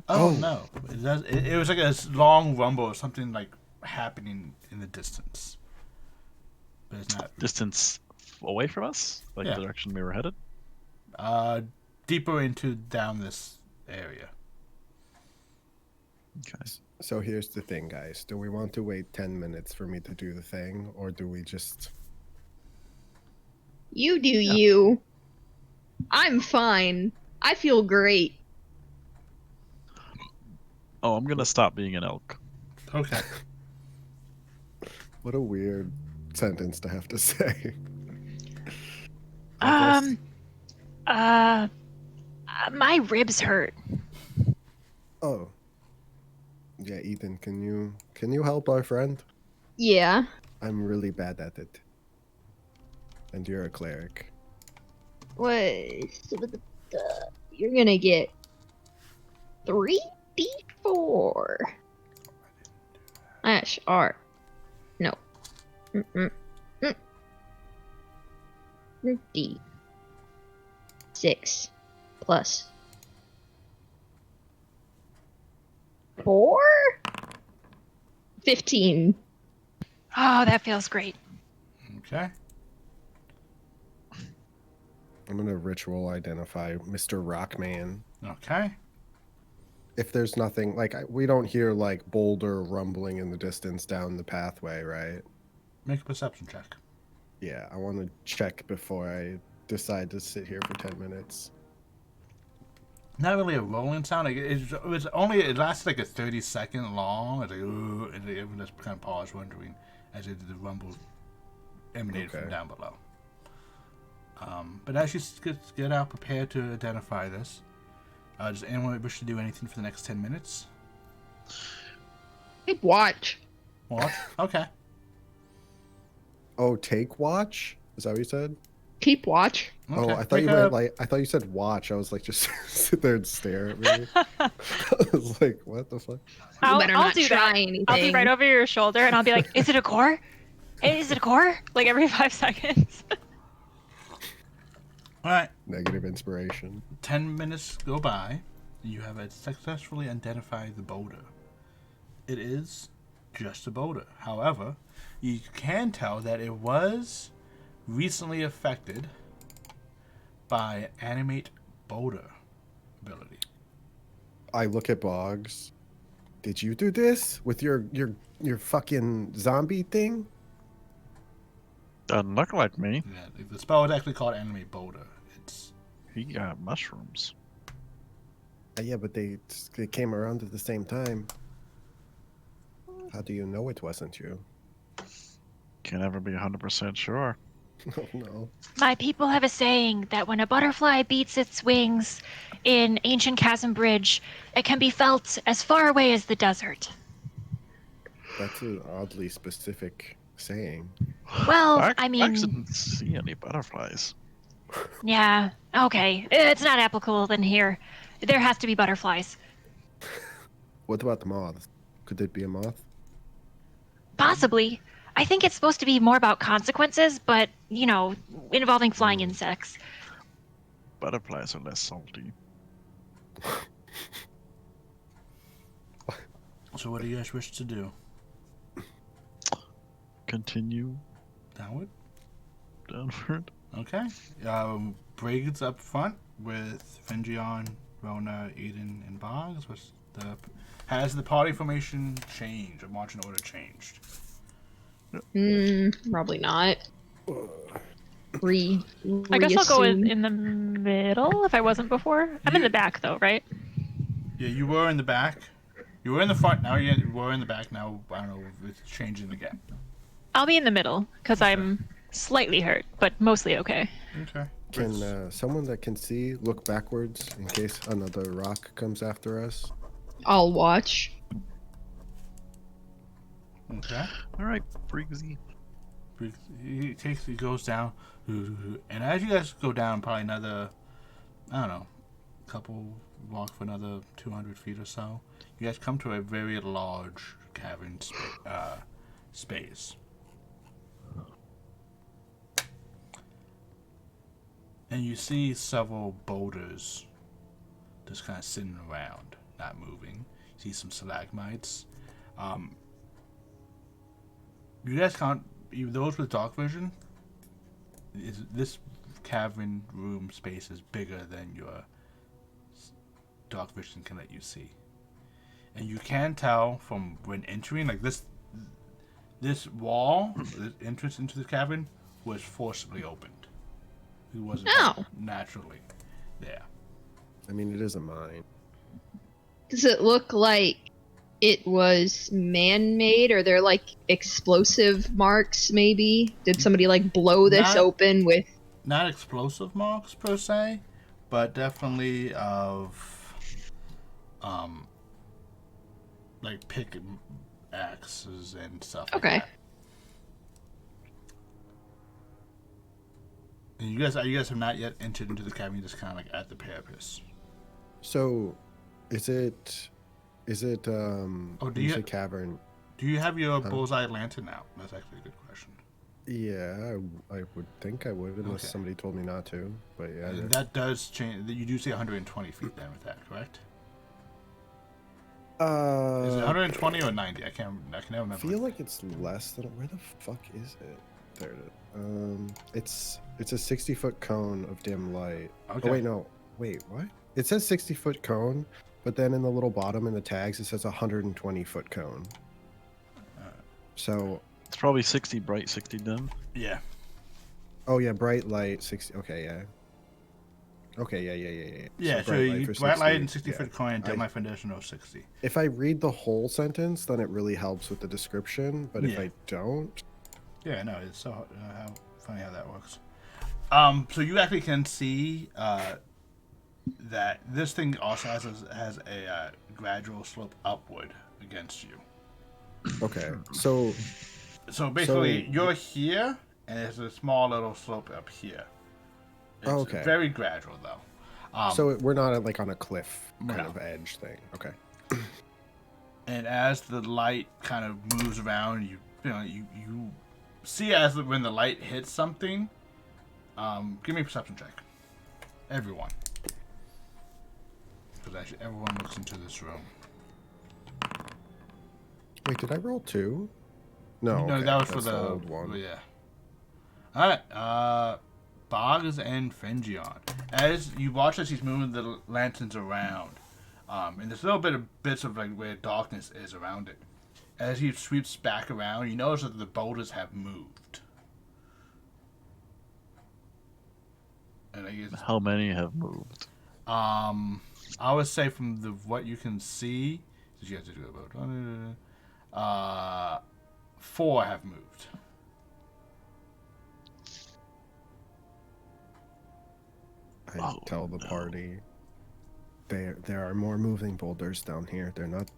Oh no! It was like a long rumble or something like happening in the distance, but it's not. Distance away from us? Like Yeah. the direction we were headed? Deeper into down this area. Okay. So here's the thing, guys. Do we want to wait 10 minutes for me to do the thing, or do we just... You do you. I'm fine. I feel great. Oh, I'm gonna stop being an elk. Okay. What a weird sentence to have to say. I guess- My ribs hurt. Oh. Yeah, Ethan, can you help our friend? Yeah. I'm really bad at it. And you're a cleric. What? You're gonna get 3d4. R. No. D6 plus 4? 15. Oh, that feels great. Okay. I'm gonna ritual identify Mr. Rockman. Okay. If there's nothing, like, we don't hear, like, boulder rumbling in the distance down the pathway, right? Make a perception check. Yeah, I want to check before I decide to sit here for 10 minutes. Not really a rolling sound. Like it lasted like a 30-second long. It's like ooh, and everyone just kind of paused, wondering as the rumble emanated from Okay. down below. But as you get out prepared to identify this, does anyone wish to do anything for the next 10 minutes? Keep watch. What? Okay. Oh, take watch? Is that what you said? Keep watch. Oh, Okay. I thought you Make meant, a- like, I thought you said watch. I was like, just sit there and stare at me. I was like, what the fuck? You better not do try that. anything. I'll be right over your shoulder and I'll be like, is it a core? Is it a core? Like every 5 seconds. All right. Negative inspiration. 10 minutes go by. You have successfully identified the boulder. It is just a boulder. However, you can tell that it was recently affected by Animate Boulder ability. I look at Boggs. Did you do this with your fucking zombie thing? Doesn't look like me. Yeah, the spell is actually called Animate Boulder. It's He got mushrooms. Yeah, but they came around at the same time. How do you know it wasn't you? Can't ever be 100% sure. Oh no. My people have a saying that when a butterfly beats its wings in ancient Chasm Bridge, it can be felt as far away as the desert. That's an oddly specific saying. Well, I I mean, didn't see any butterflies. yeah, okay. It's not applicable then here. There has to be butterflies. What about the moths? Could it be a moth? Possibly. I think it's supposed to be more about consequences, but, involving flying insects. Butterflies are less salty. So what do you guys wish to do? Continue Downward? downward. Okay. Briggs up front with Fingion, Rona, Eden, and Boggs. Has the party formation changed or marching order changed? Probably not. I guess I'll go in the middle if I wasn't before. I'm in the back though, right? Yeah, you were in the back. You were in the front. Now you were in the back. Now I don't know if it's changing again. I'll be in the middle because I'm slightly hurt, but mostly okay. Okay. Can someone that can see look backwards in case another rock comes after us? I'll watch. Okay. All right, Briggsy. He goes down, and as you guys go down, probably another, I don't know, walk for another 200 feet or so. You guys come to a very large cavern space. And you see several boulders just kind of sitting around, not moving. You see some stalagmites. You guys can't, those with dark vision, this cavern room space is bigger than your dark vision can let you see. And you can tell from when entering, like this wall, the entrance into the cavern, was forcibly opened. It wasn't naturally there. I mean, it is a mine. Does it look like it was man-made, or they're like explosive marks? Maybe did somebody like blow this open with? Not explosive marks per se, but definitely of like pickaxes and stuff. Okay. Like that. And you guys have not yet entered into the cavern. You're just kind of like at the parapet. So, is it do you cavern? Do you have your bullseye lantern out? That's actually a good question. Yeah, I would think I would, unless Okay. somebody told me not to. But yeah, And that does change. You do see 120 feet then with that, correct? Is it 120 or 90? I can never remember. I feel like it's less than. Where the fuck is it? There it is. It's a 60-foot cone of dim light. Okay. Oh wait, no. Wait, what? It says 60-foot cone, but then in the little bottom in the tags it says 120-foot cone. So It's probably 60 bright, 60 dim. Yeah. oh yeah, bright light 60. Okay, yeah. Okay, yeah. Yeah, so bright light you for bright light and 60, 60-foot coin, dim light foundation of 60. If I read the whole sentence, then it really helps with the description. But if Yeah. I don't, Yeah, no, it's so how funny how that works. So you actually can see that this thing also has a gradual slope upward against you. okay. So So basically, you're here, and there's a small little slope up here. It's Okay. very gradual, though. so we're not like on a cliff kind No. of edge thing. Okay. And as the light kind of moves around, you see when the light hits something. Give me a perception check. Everyone. Because actually everyone looks into this room. Wait, did I roll 2? No, No, okay, that was for that's the old one. Yeah. Alright, Boggs and Fingion. As you watch as he's moving the lanterns around, and there's a little bit of bits of like where darkness is around it. As he sweeps back around, you notice that the boulders have moved. And I guess, How many have moved? I would say from what you can see, did you have to do about 4 have moved. I tell the party there are more moving boulders down here. They're not.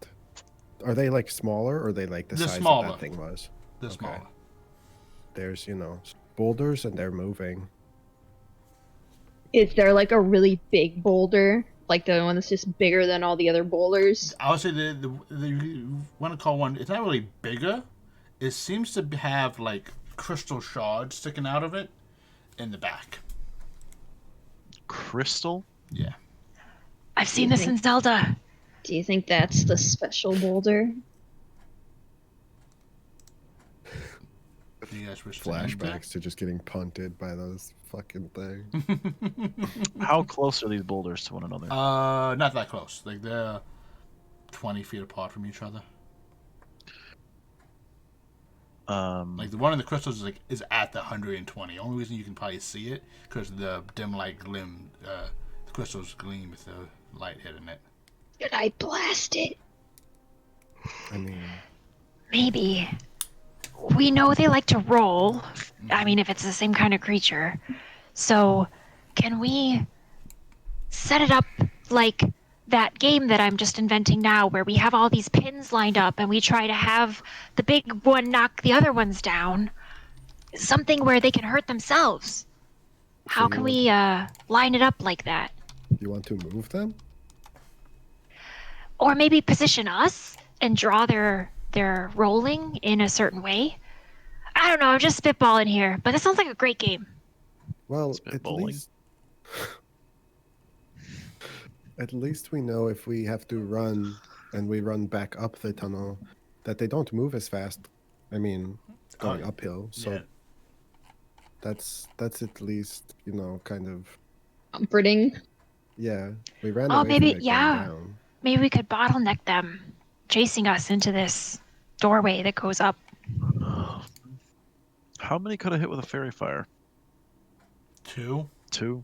Are they like smaller, or are they like the They're size smaller. that thing was? They're Okay. smaller. There's boulders and they're moving. Is there like a really big boulder Like the one that's just bigger than all the other boulders? I would say the you want to call one. It's not really bigger. It seems to have like crystal shards sticking out of it in the back. Crystal? Yeah. I've seen this in Zelda. Do you think that's the special boulder? Do you guys wish to end that? Flashbacks to just getting punted by those fucking things. How close are these boulders to one another? Not that close. Like they're 20 feet apart from each other. Like the one in the crystals is at the 120. Only reason you can probably see it because the dim light gleam, the crystals gleam with the light hitting it. Should I blast it? I mean, Maybe. We know they like to roll. I mean, if it's the same kind of creature. So, can we set it up like that game that I'm just inventing now, where we have all these pins lined up and we try to have the big one knock the other ones down? Something where they can hurt themselves. How can we line it up like that? you want to move them? Or maybe position us and draw their rolling in a certain way. I don't know, I'm just spitballing here, but that sounds like a great game. Well, Spitballing. at least we know if we have to run and we run back up the tunnel that they don't move as fast. I mean, going uphill. So Yeah. that's at least, kind of, Comforting. yeah. We ran Oh, away maybe- from it going yeah. down. Maybe we could bottleneck them, chasing us into this doorway that goes up. How many could I hit with a fairy fire? 2. 2?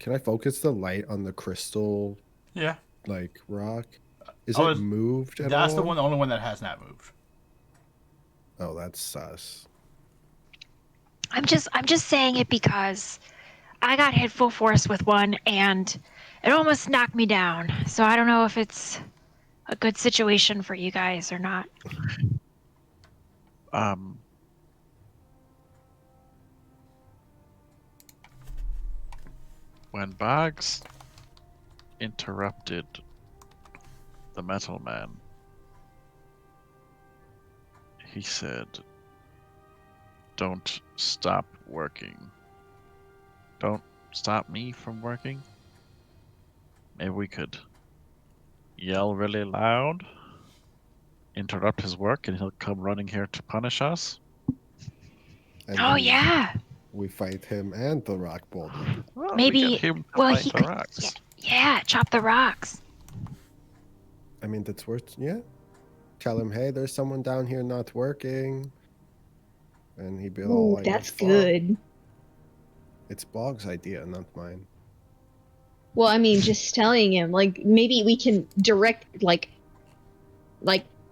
Can I focus the light on the crystal, Yeah. like, rock? Is Oh, it it's- moved at That's all? the only one that has not moved. Oh, that's sus. I'm just saying it because I got hit full force with one and it almost knocked me down. So I don't know if it's a good situation for you guys or not. When Bags interrupted the Metal Man, he said, "Don't stop working. Don't stop me from working." Maybe we could yell really loud, interrupt his work, and he'll come running here to punish us. And Oh then yeah. we fight him and the rock boulder. Well, Maybe- we get him to well, fight he the could- rocks. Yeah, chop the rocks. I mean, that's worth, yeah. Tell him, hey, there's someone down here not working. And he'd be all Ooh, like, that's "What the fuck?" good. It's Bog's idea, not mine. Well, I mean, just telling him, like, maybe we can direct, like,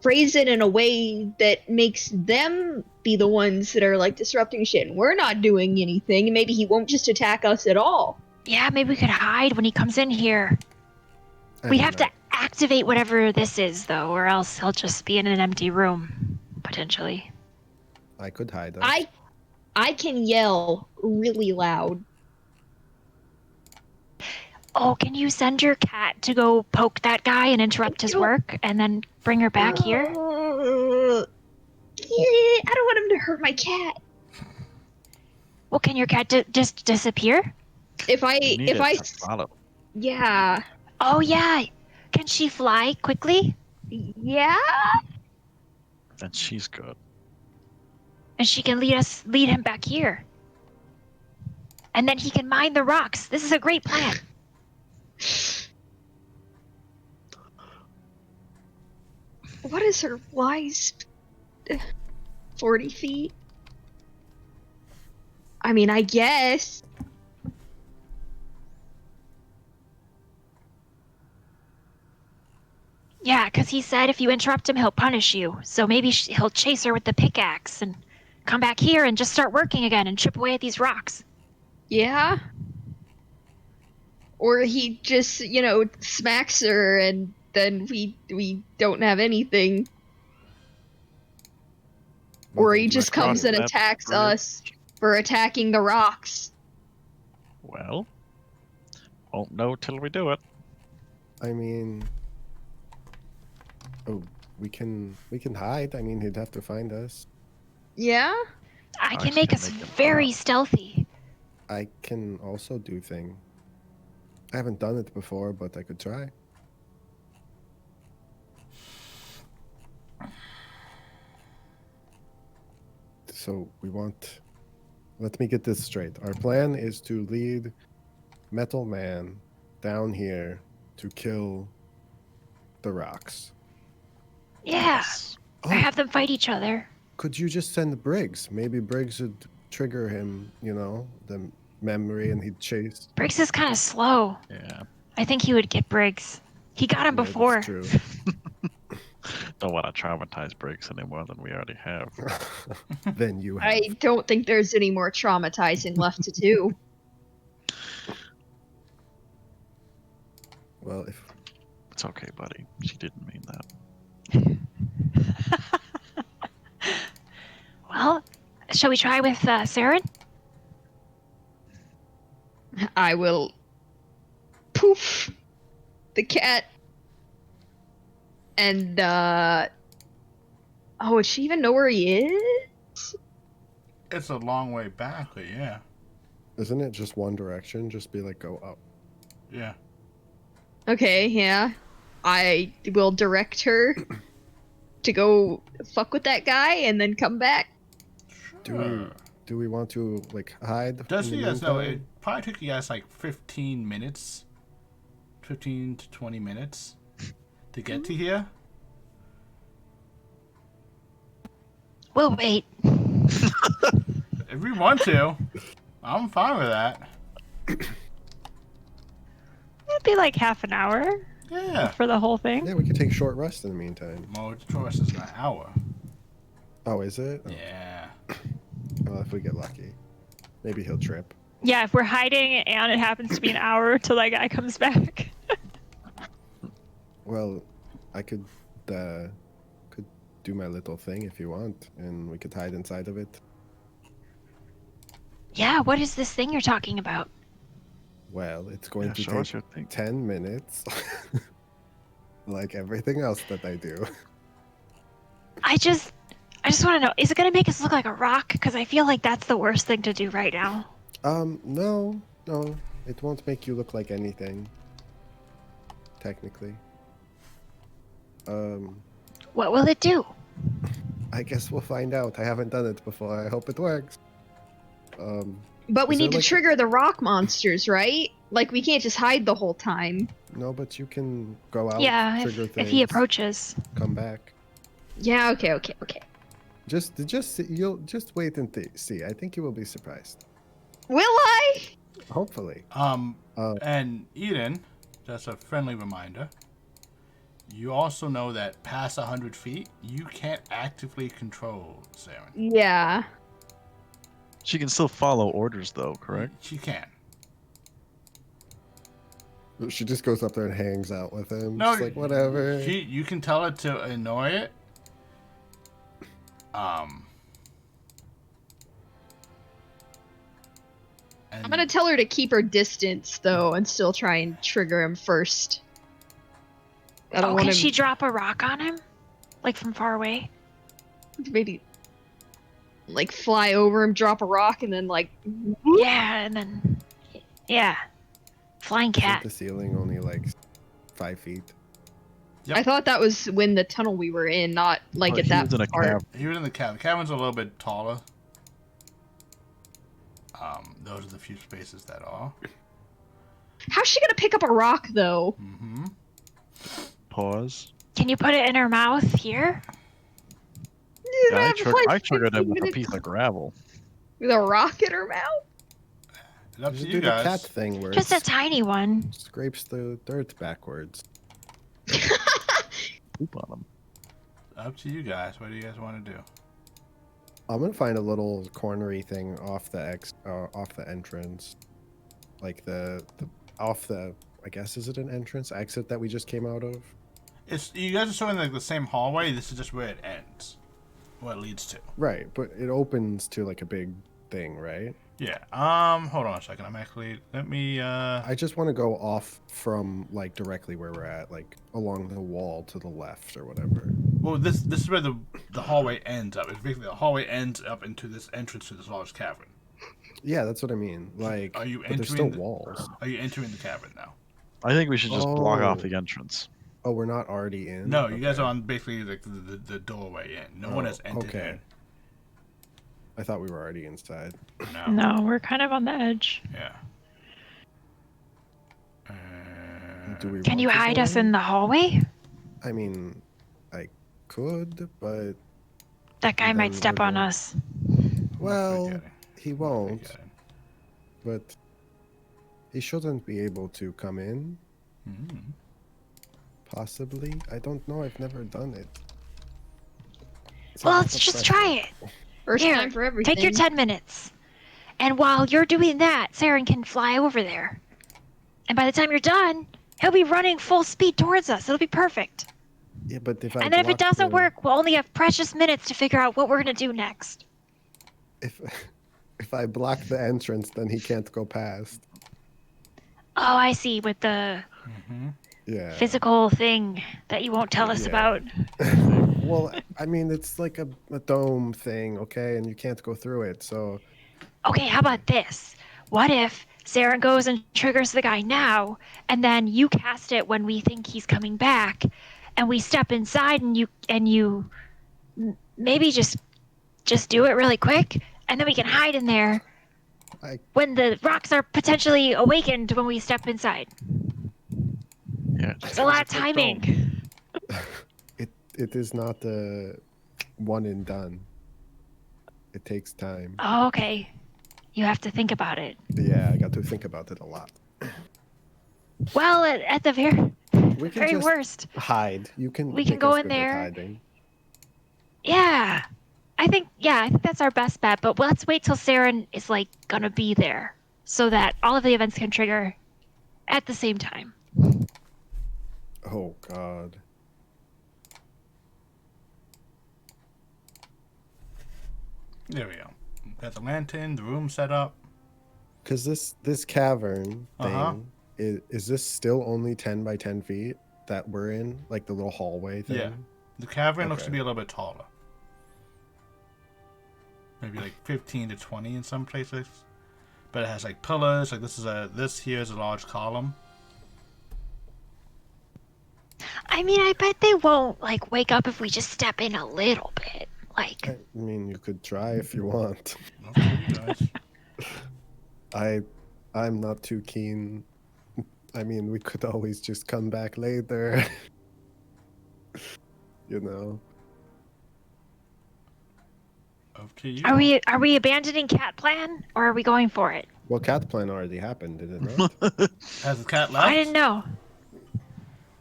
phrase it in a way that makes them be the ones that are, like, disrupting shit, and we're not doing anything, and maybe he won't just attack us at all. Yeah, maybe we could hide when he comes in here. I We mean, have to activate whatever this is, though, or else he'll just be in an empty room, potentially. I could hide us. I can yell really loud. Oh, can you send your cat to go poke that guy and interrupt his work, and then bring her back here? Yeah, I don't want him to hurt my cat. Well, can your cat just disappear? If I, You need if it I, to follow. yeah, Oh, yeah. Can she fly quickly? yeah. And she's good. And she can lead him back here. And then he can mine the rocks. This is a great plan. What is her fly speed? 40 feet? I mean, I guess. Yeah, because he said if you interrupt him, he'll punish you. So maybe he'll chase her with the pickaxe and come back here and just start working again and chip away at these rocks. Yeah. Or he just, smacks her and then we don't have anything. Or he just comes and That's attacks brilliant. us for attacking the rocks. Well, Won't know till we do it. I mean, oh, we can hide. I mean, he'd have to find us. Yeah? I can Actually, make us make it very pop. stealthy. I can also do thing. I haven't done it before, but I could try. So we want. Let me get this straight. Our plan is to lead Metal Man down here to kill the rocks. Yeah. Oh, Or have them fight each other. could you just send Briggs? Maybe Briggs would trigger him, you know, the memory, and he'd chase. Briggs is kind of slow. Yeah. I think he would get Briggs. He got him Yeah, before. that's true. Don't want to traumatize Briggs any more than we already have. Then you have. I don't think there's any more traumatizing left to do. Well, if It's okay, buddy. She didn't mean that. Well, shall we try with Saren? I will poof the cat. And oh, would she even know where he is? It's a long way back, but yeah. isn't it just one direction? Just be like, go up. Yeah. Okay, yeah. I will direct her to go fuck with that guy and then come back. Do we want to like hide? Just so in you the guys know, it meantime? probably took you guys like 15 minutes. 15 to 20 minutes to get to here. We'll wait. If we want to, I'm fine with that. It'd be like half an hour Yeah. for the whole thing. Yeah, we could take short rest in the meantime. Well, the choice is an hour. Oh, is it? Oh, Yeah. well, if we get lucky, maybe he'll trip. Yeah, if we're hiding and it happens to be an hour till that guy comes back. Well, I could do my little thing if you want, and we could hide inside of it. Yeah, what is this thing you're talking about? Well, it's going Yeah, to show us take your thing. 10 minutes, like everything else that I do. I just want to know, is it going to make us look like a rock? Because I feel like that's the worst thing to do right now. No, it won't make you look like anything. Technically. What will it do? I guess we'll find out. I haven't done it before. I hope it works. But we Is there, need to like- trigger the rock monsters, right? Like, we can't just hide the whole time. No, but you can go out, Yeah, trigger if things, he approaches. come back. Yeah, okay. You'll just wait and see. I think you will be surprised. Will I? Hopefully. And Eden, just a friendly reminder, you also know that past 100 feet, you can't actively control Saren. Yeah. She can still follow orders, though, correct? She can. She just goes up there and hangs out with him. No, Just like, whatever. You can tell her to annoy it. And I'm gonna tell her to keep her distance, though, and still try and trigger him first. I don't Oh, want can him she drop a rock on him? Like from far away? maybe like fly over him, drop a rock, and then like Yeah, and then... Yeah. Flying Isn't cat. the ceiling only like 5 feet? Yep. I thought that was when the tunnel we were in, not like Oh, at he that was in a part. cavern. he was in the cabin. The cabin's a little bit taller. Those are the few spaces that are. How's she gonna pick up a rock though? Mm-hmm. Pause. Can you put it in her mouth here? Yeah, I triggered him with a piece of gravel. With a rock in her mouth? It's up Just to do you the cat guys. thing where Just a it tiny one. scrapes the dirt backwards. Poop on him. Up to you guys. What do you guys want to do? I'm gonna find a little cornery thing off the entrance, like I guess, is it an entrance exit that we just came out of? It's you guys are still in like the same hallway. This is just where it ends. What it leads to. Right, but it opens to like a big thing, right? Yeah. Hold on a second. Let me. I just want to go off from like directly where we're at, like along the wall to the left or whatever. Well, this is where the hallway ends up. It's basically the hallway ends up into this entrance to this large cavern. Yeah, that's what I mean. Like, Are you but there's entering still walls. Are you entering the cavern now? I think we should just block off Oh. the entrance. Oh, we're not already in. No, you guys Okay. are on basically like the doorway in. No one has entered okay. I thought we were already inside. in. No. No, we're kind of on the edge. Yeah. Do we? Can want you to hide go us in the hallway? I mean, I could, but That guy might Then step we're on going- us. well, forgetting. he won't. Forgetting. But he shouldn't be able to come in. Mhm. Possibly. I don't know. I've never done it. It's a Well, lot let's of just pressure. try it. First Here, time for everything. Take your 10 minutes. And while you're doing that, Saren can fly over there. And by the time you're done, he'll be running full speed towards us. It'll be perfect. Yeah, but if I And then if it block doesn't the- work, we'll only have precious minutes to figure out what we're going to do next. if if I block the entrance, then he can't go past. Oh, I see. With the Mhm. Yeah. physical thing that you won't tell us Yeah. about. Well, I mean, it's like a dome thing, okay, and you can't go through it. So Okay, how about this? What if Saren goes and triggers the guy now, and then you cast it when we think he's coming back, and we step inside, and you maybe just do it really quick, and then we can hide in there I- when the rocks are potentially awakened when we step inside. Yeah. It's a lot of timing. it is not a one and done. It takes time. Oh, okay. You have to think about it. Yeah, I got to think about it a lot. Well, at the We can very just worst. hide. You can. We can make go us in good at there. hiding. Yeah. I think that's our best bet, but let's wait till Saren is like gonna be there so that all of the events can trigger at the same time. Oh God. There we go. Got the lantern, the room set up. Because this cavern thing Uh-huh. is this still only 10 by 10 feet that we're in, like the little hallway thing? Yeah. The cavern looks to Okay. be a little bit taller. Maybe like 15 to 20 in some places. But it has like pillars. Like this here is a large column. I mean, I bet they won't like wake up if we just step in a little bit. Like, I mean, you could try if you want. Okay, you guys. I'm not too keen. I mean, we could always just come back later. You know. Up to you. are we abandoning cat plan or are we going for it? Well, cat plan already happened, did it not? Has the cat left? I didn't know.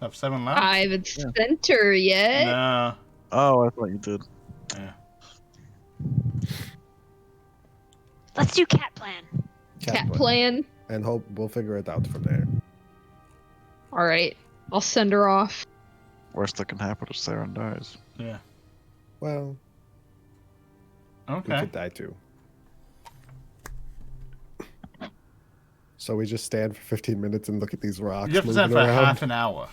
Have 7 left? I haven't sent her yet. No. Oh, I thought you did. Yeah. Let's do cat plan. Cat plan. And hope we'll figure it out from there. All right, I'll send her off. Worst that can happen is Saren dies. Yeah. Well, we Okay. could die too. So we just stand for 15 minutes and look at these rocks You have to moving stand for around. half an hour.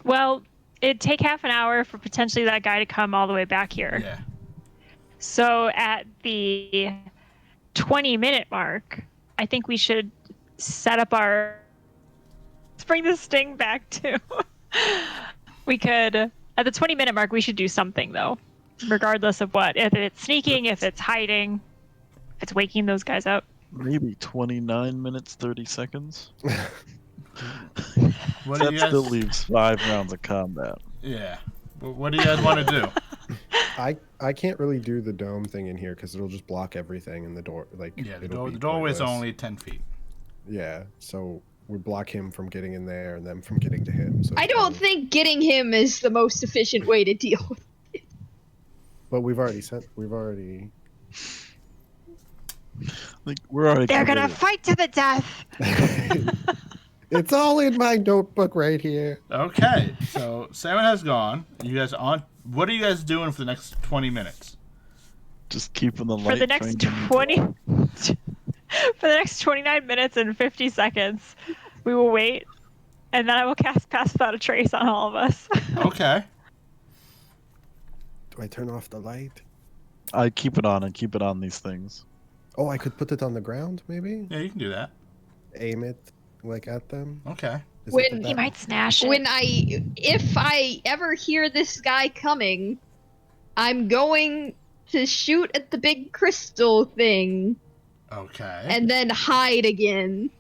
Well, it'd take half an hour for potentially that guy to come all the way back here. Yeah. So at the 20-minute mark, I think we should set up our. Let's bring the sting back too. We could, at the 20-minute mark, we should do something though, regardless of what. If it's sneaking, if it's hiding, if it's waking those guys up. Maybe 29 minutes, 30 seconds. What do That you guys? still leaves 5 rounds of combat. Yeah. What do you guys want to do? I can't really do the dome thing in here because it'll just block everything in the door. Like Yeah. it'll be The doorway's pointless. only 10 feet. Yeah, so we block him from getting in there and them from getting to him. So I it's don't kind of- think getting him is the most efficient way to deal with. But we've already. Like, we're already They're gonna committed. fight to the death. It's all in my notebook right here. Okay. So Sarah has gone. You guys on? What are you guys doing for the next 20 minutes? Just keeping the light For the next trained in. 20 for the next 29 minutes and 50 seconds, we will wait, and then I will cast Pass Without a Trace on all of us. Okay. Do I turn off the light? I keep it on and keep it on these things. Oh, I could put it on the ground, maybe? Yeah, you can do that. Aim it, like, at them? Okay. Is When- it He that- might smash it. If I ever hear this guy coming, I'm going to shoot at the big crystal thing Okay. and then hide again.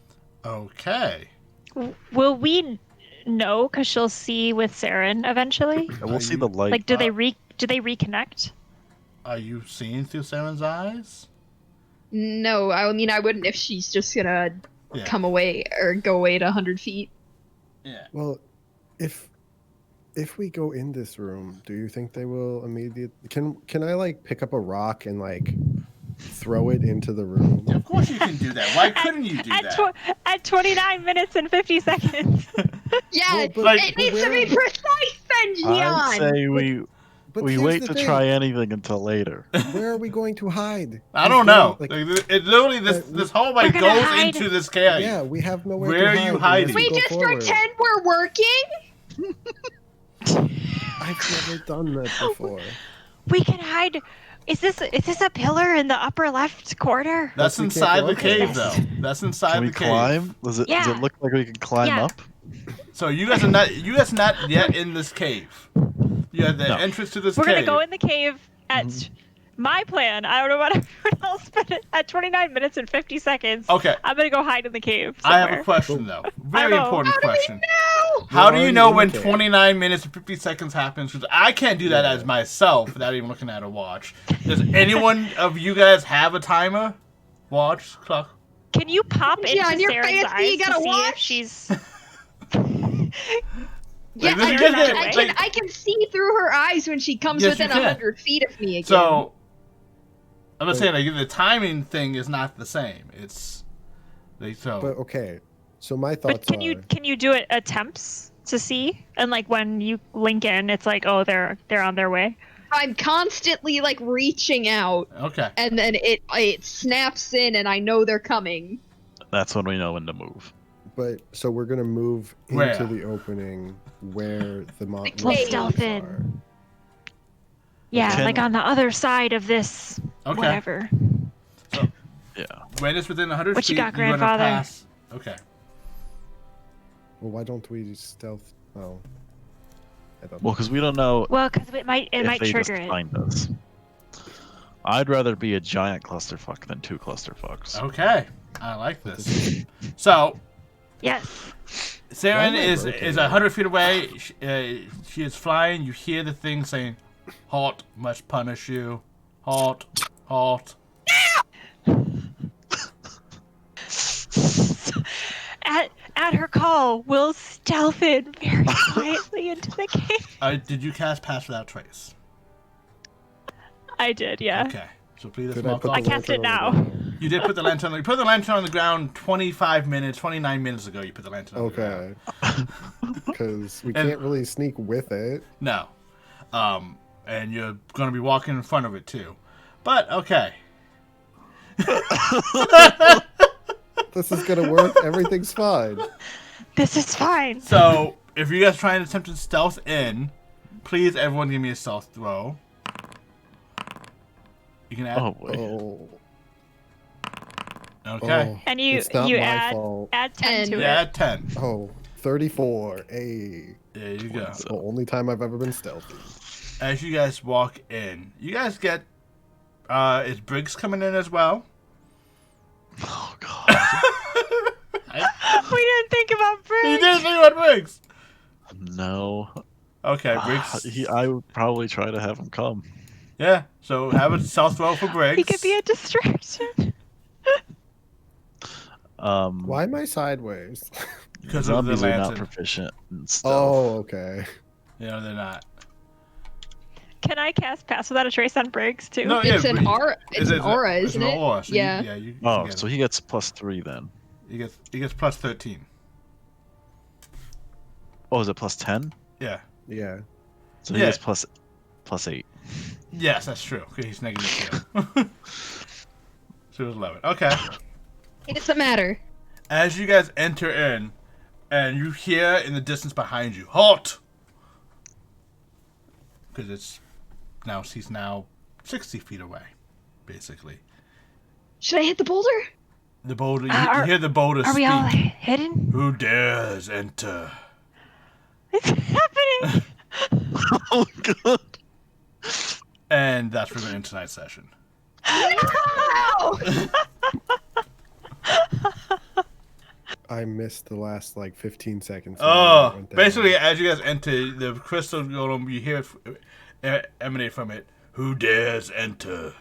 Okay. Will we know? Because she'll see with Saren eventually. And we'll see the light. Like, do they reconnect? Are you seeing through Saren's eyes? No, I mean I wouldn't if she's just gonna Yeah. come away or go away to 100 feet. Yeah. Well, if we go in this room, do you think they will immediately... Can I, like, pick up a rock and, like, throw it into the room? Of course you can do that. Why couldn't you do that? At 29 minutes and 50 seconds. Yeah, Well, but- Like- it needs to be precise, I'd Benjion! say we But we here's wait the to thing. try anything until later. Where are we going to hide? I don't know. Like, It literally this whole We're like gonna goes hide. into this cave. yeah, we have nowhere Where to are hide. you unless hiding? We go just forward. pretend we're working? I've never done that before. We can hide. Is this a pillar in the upper left corner? That's But we can't inside go the up cave there. though. That's inside Can we the cave. climb? Does it Yeah. look like we can climb Yeah. up? So you guys are not yet in this cave. You have the No. entrance to this We're cave. gonna go in the cave at my plan. I don't know about everyone else, but at 29 minutes and 50 seconds, Okay. I'm gonna go hide in the cave. I have somewhere. a question though. Very know. important question. No! How do You're you know already when in the cave. 29 minutes and 50 seconds happens? Because I can't do that as myself without even looking at a watch. Does anyone of you guys have a timer? Watch clock. Can you pop into Yeah, and you're Sarah's fancy, eyes you to gotta see watch? if she's? Yeah, Like, I this can, is- I, like- can, I can see through her eyes when she comes Yes, you within can. 100 feet of me again. So I'm just saying, like the timing thing is not the same. It's so. But okay, so my thoughts But can you do it attempts to see? And like when you link in, it's like, oh, they're on their way. I'm constantly like reaching out, Okay. and then it snaps in, and I know they're coming. That's when we know when to move. But so we're gonna move Where? into the opening where the We'll monsters stealth in. are. Yeah, Can- like on the other side of this Okay. whatever. Yeah. When it's within 100 What you feet, got, you're gonna grandfather? pass. Okay. Well, why don't we stealth? Oh, I thought. Well, because we don't know Well, because it might if they trigger just it. find us. I'd rather be a giant clusterfuck than two clusterfucks. Okay. I like this. So Yes. Saren Why am I is broken? 100 feet away. She is flying. You hear the thing saying, "Halt, must punish you. Halt, halt." At her call, we'll stealth in very quietly into the cave. Did you cast Pass Without Trace? I did, yeah. Okay. So please, Could small I put clock. the I cast it lantern on the now. ground? You did put the lantern. You put the lantern on the ground 29 minutes ago. You put the lantern on the ground. Okay. Because we And- can't really sneak with it. No. And you're going to be walking in front of it too. But okay. This is gonna work. Everything's fine. This is fine. So if you guys try and attempt to stealth in, please everyone give me a stealth throw. You can add. Oh, boy. Oh. Okay. Oh, And you it's not you my add fault. 10 And- to You it. add 10. Oh, 34. Hey. There you go. It's the only time I've ever been stealthy. As you guys walk in, you guys get. Is Briggs coming in as well? Oh, God. We didn't think about You Briggs. didn't think about Briggs. No. Okay, Briggs. I would probably try to have him come. Yeah. So have a stealth throw for Briggs. He could be a distraction. Why am I sideways? Because of the Zombies are not lantern. proficient in stealth. Oh, okay. Yeah, they're not. Can I cast Pass Without a Trace on Briggs too? No, It's yeah, an but- aura. It's an aura, it's isn't an it? aura, so Yeah. you Oh, get so it. he gets +3 then. He gets plus 13. Oh, is it +10? Yeah. Yeah. So he Yeah. gets +8. Yes, that's true. Okay, he's negative 2. So it was 11. Okay. It doesn't matter. As you guys enter in, and you hear in the distance behind you, halt! Because he's now 60 feet away, basically. Should I hit the boulder? The boulder, you hear the boulder Are speak. we all hidden? Who dares enter? It's happening. Oh god. And that's where we're in tonight's session. I missed the last like 15 seconds. Oh, basically, as you guys enter, the crystal golem, you hear it emanate from it. Who dares enter?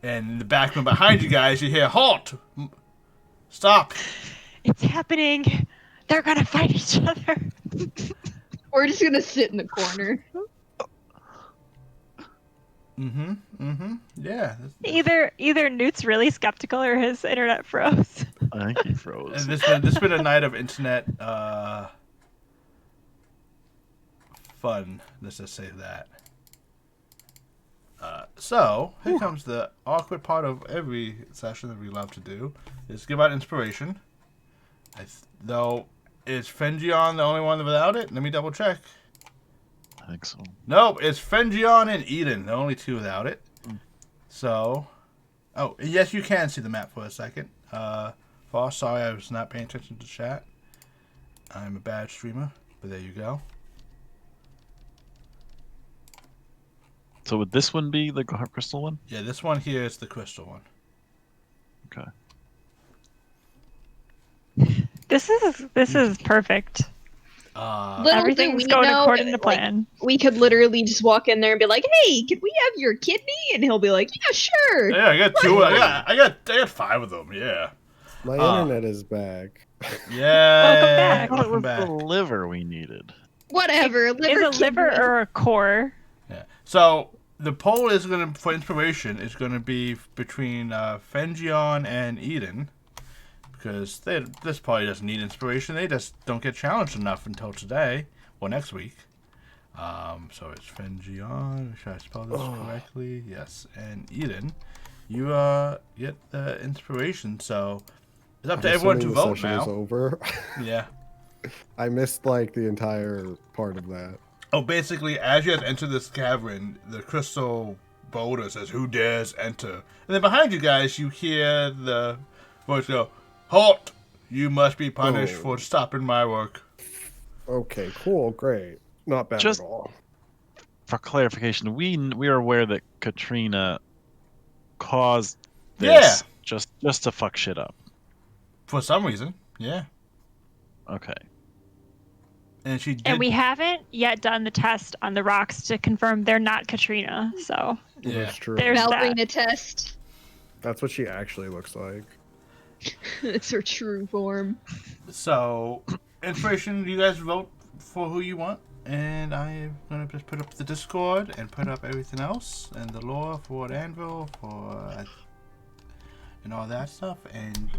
And in the back room behind you guys, you hear, halt! Stop! It's happening. They're gonna fight each other. We're just gonna sit in the corner. Yeah. Either Newt's really skeptical or his internet froze. I think he froze. And this has been a night of internet fun. Let's just say that. So, here comes the awkward part of every session that we love to do, is give out inspiration. Though, is Fengion the only one without it? Let me double check. I think so. Nope, it's Fengion and Eden, the only two without it. So, oh, yes, you can see the map for a second. Foss, sorry I was not paying attention to chat. I'm a bad streamer, but there you go. So would this one be the crystal one? Yeah, this one here is the crystal one. Okay. This is perfect. Little Everything's do we going know, according to like, plan. we could literally just walk in there and be like, "Hey, could we have your kidney?" And he'll be like, "Yeah, sure." Yeah, I got two. I got 5 of them. Yeah. My internet is back. Yeah. back. What was the liver we needed? Whatever. Liver, Is a liver kidney. or a core? Yeah. So the poll is gonna for inspiration is gonna be between Fengion and Eden, because this party doesn't need inspiration. They just don't get challenged enough until today or next week. So it's Fengion. Should I spell this correctly? Yes. And Eden, you get the inspiration. So it's up to everyone to Assuming vote the session now. is over. Yeah. I missed like the entire part of that. Oh, basically, as you guys enter this cavern, the crystal boulder says, "Who dares enter?" And then behind you guys, you hear the voice go, "Halt! You must be punished for stopping my work." Okay, cool, great. Not bad Just- at all. For clarification, we are aware that Katrina caused Yeah. this just to fuck shit up. For some reason, yeah. Okay. And she did. And we haven't yet done the test on the rocks to confirm they're not Katrina. So Yeah. That's true. There's- that. Ballerina test. That's what she actually looks like. It's her true form. So, inspiration, you guys vote for who you want. And I am going to just put up the Discord and put up everything else. And the lore for Anvil, and all that stuff. And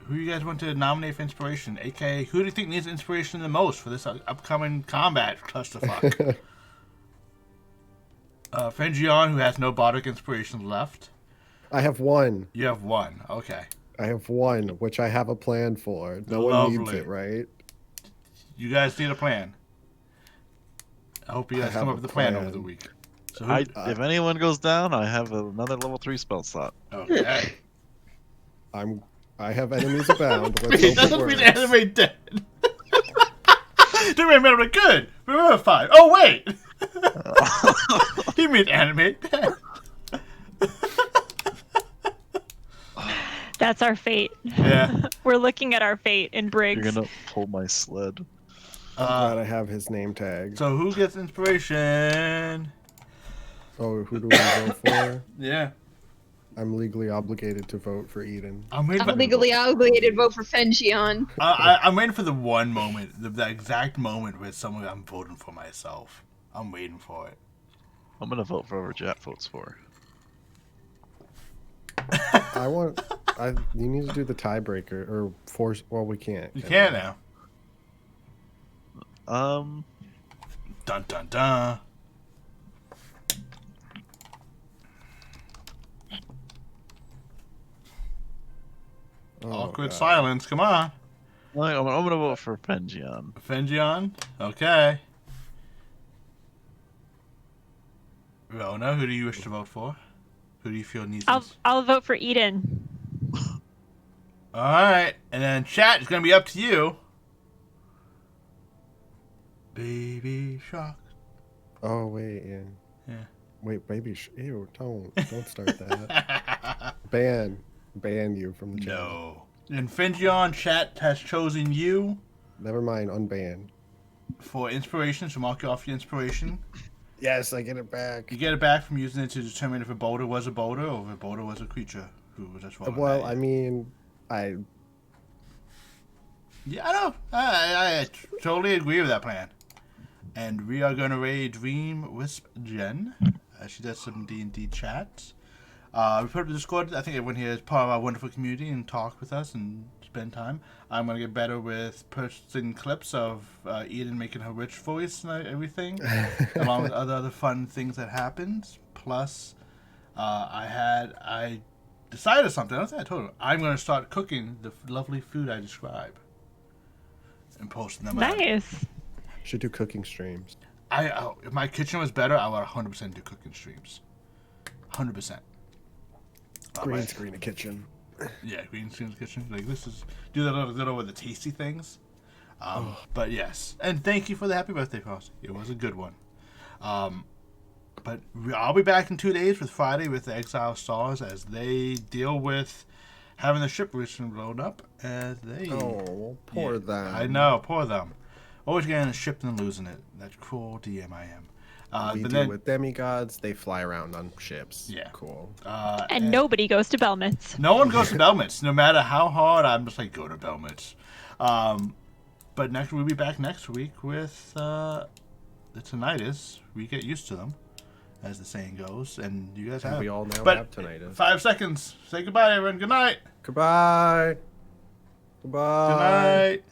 who you guys want to nominate for inspiration? AKA, who do you think needs inspiration the most for this upcoming combat clusterfuck? Fengion, who has no bardic inspiration left. I have one. You have 1. Okay. I have one, which I have a plan for. No one needs Lovely. it, right? You guys need a plan. I hope you guys have come up a with a plan over plan. the week. So who, If anyone goes down, I have another level 3 spell slot. okay. I have enemies abound. Let's Wait, hope that it doesn't mean works. Animate Dead. Didn't remember good. Remember 5. Oh wait. He means Animate Dead. that's our fate. Yeah. We're looking at our fate in Briggs. You're gonna pull my sled. I'm glad I have his name tag. So who gets inspiration? Oh, who do we vote for? Yeah. I'm legally obligated to vote for Eden. I'm waiting I'm legally obligated to vote for Fengion. I'm waiting for the one moment, the exact moment where I'm voting for myself. I'm waiting for it. I'm gonna vote for whoever Jet votes for. You need to do the tiebreaker or force. Well, we can't. You can now. Um, Dun dun dun. Oh, Awkward God. silence. Come on. I'm gonna vote for Pengion. Fengion? Okay. Rona, who do you wish to vote for? Who do you feel needs this? I'll vote for Eden. Alright, and then chat is going to be up to you. Baby Shark. Oh, wait, yeah. Yeah. Wait, baby. Ew, don't start that. Ban you from the channel. No. And Fengion, chat has chosen you Never mind, unban. for inspiration, so mark you off your inspiration. Yes, I get it back. You get it back from using it to determine if a boulder was a boulder or if a boulder was a creature who was just rolling Well, at I you. mean, Yeah, I know. I totally agree with that plan. And we are going to raid Dream Wisp Jen. She does some D&D chats. We put up the Discord. I think everyone here is part of our wonderful community and talk with us and spend time. I'm going to get better with posting clips of Eden making her witch voice and everything, along with other fun things that happened. Plus, I decided something. I don't think I told her. I'm going to start cooking the lovely food I describe and posting them out. Nice. should do cooking streams. If my kitchen was better, I would 100% do cooking streams. 100%. Green screen a kitchen. Yeah, green screen kitchen. Like this is do that little with the tasty things. But yes, and thank you for the happy birthday, Frosty. It was a good one. But I'll be back in 2 days with Friday with the Exile Stars as they deal with having the ship recently blown up. As they Poor them. I know, poor them. Always getting a ship and losing it. That cruel DM I am. We but deal then, with demigods. They fly around on ships. Yeah. Cool. And nobody goes to Belmetz. no one goes to Belmetz. No matter how hard, I'm just like, go to Belmetz. But we'll be back next week with the Tinnitus. We get used to them, as the saying goes. And you guys have. We all now But have tinnitus. 5 seconds. Say goodbye, everyone. Good night. Goodbye. Goodbye. Good night.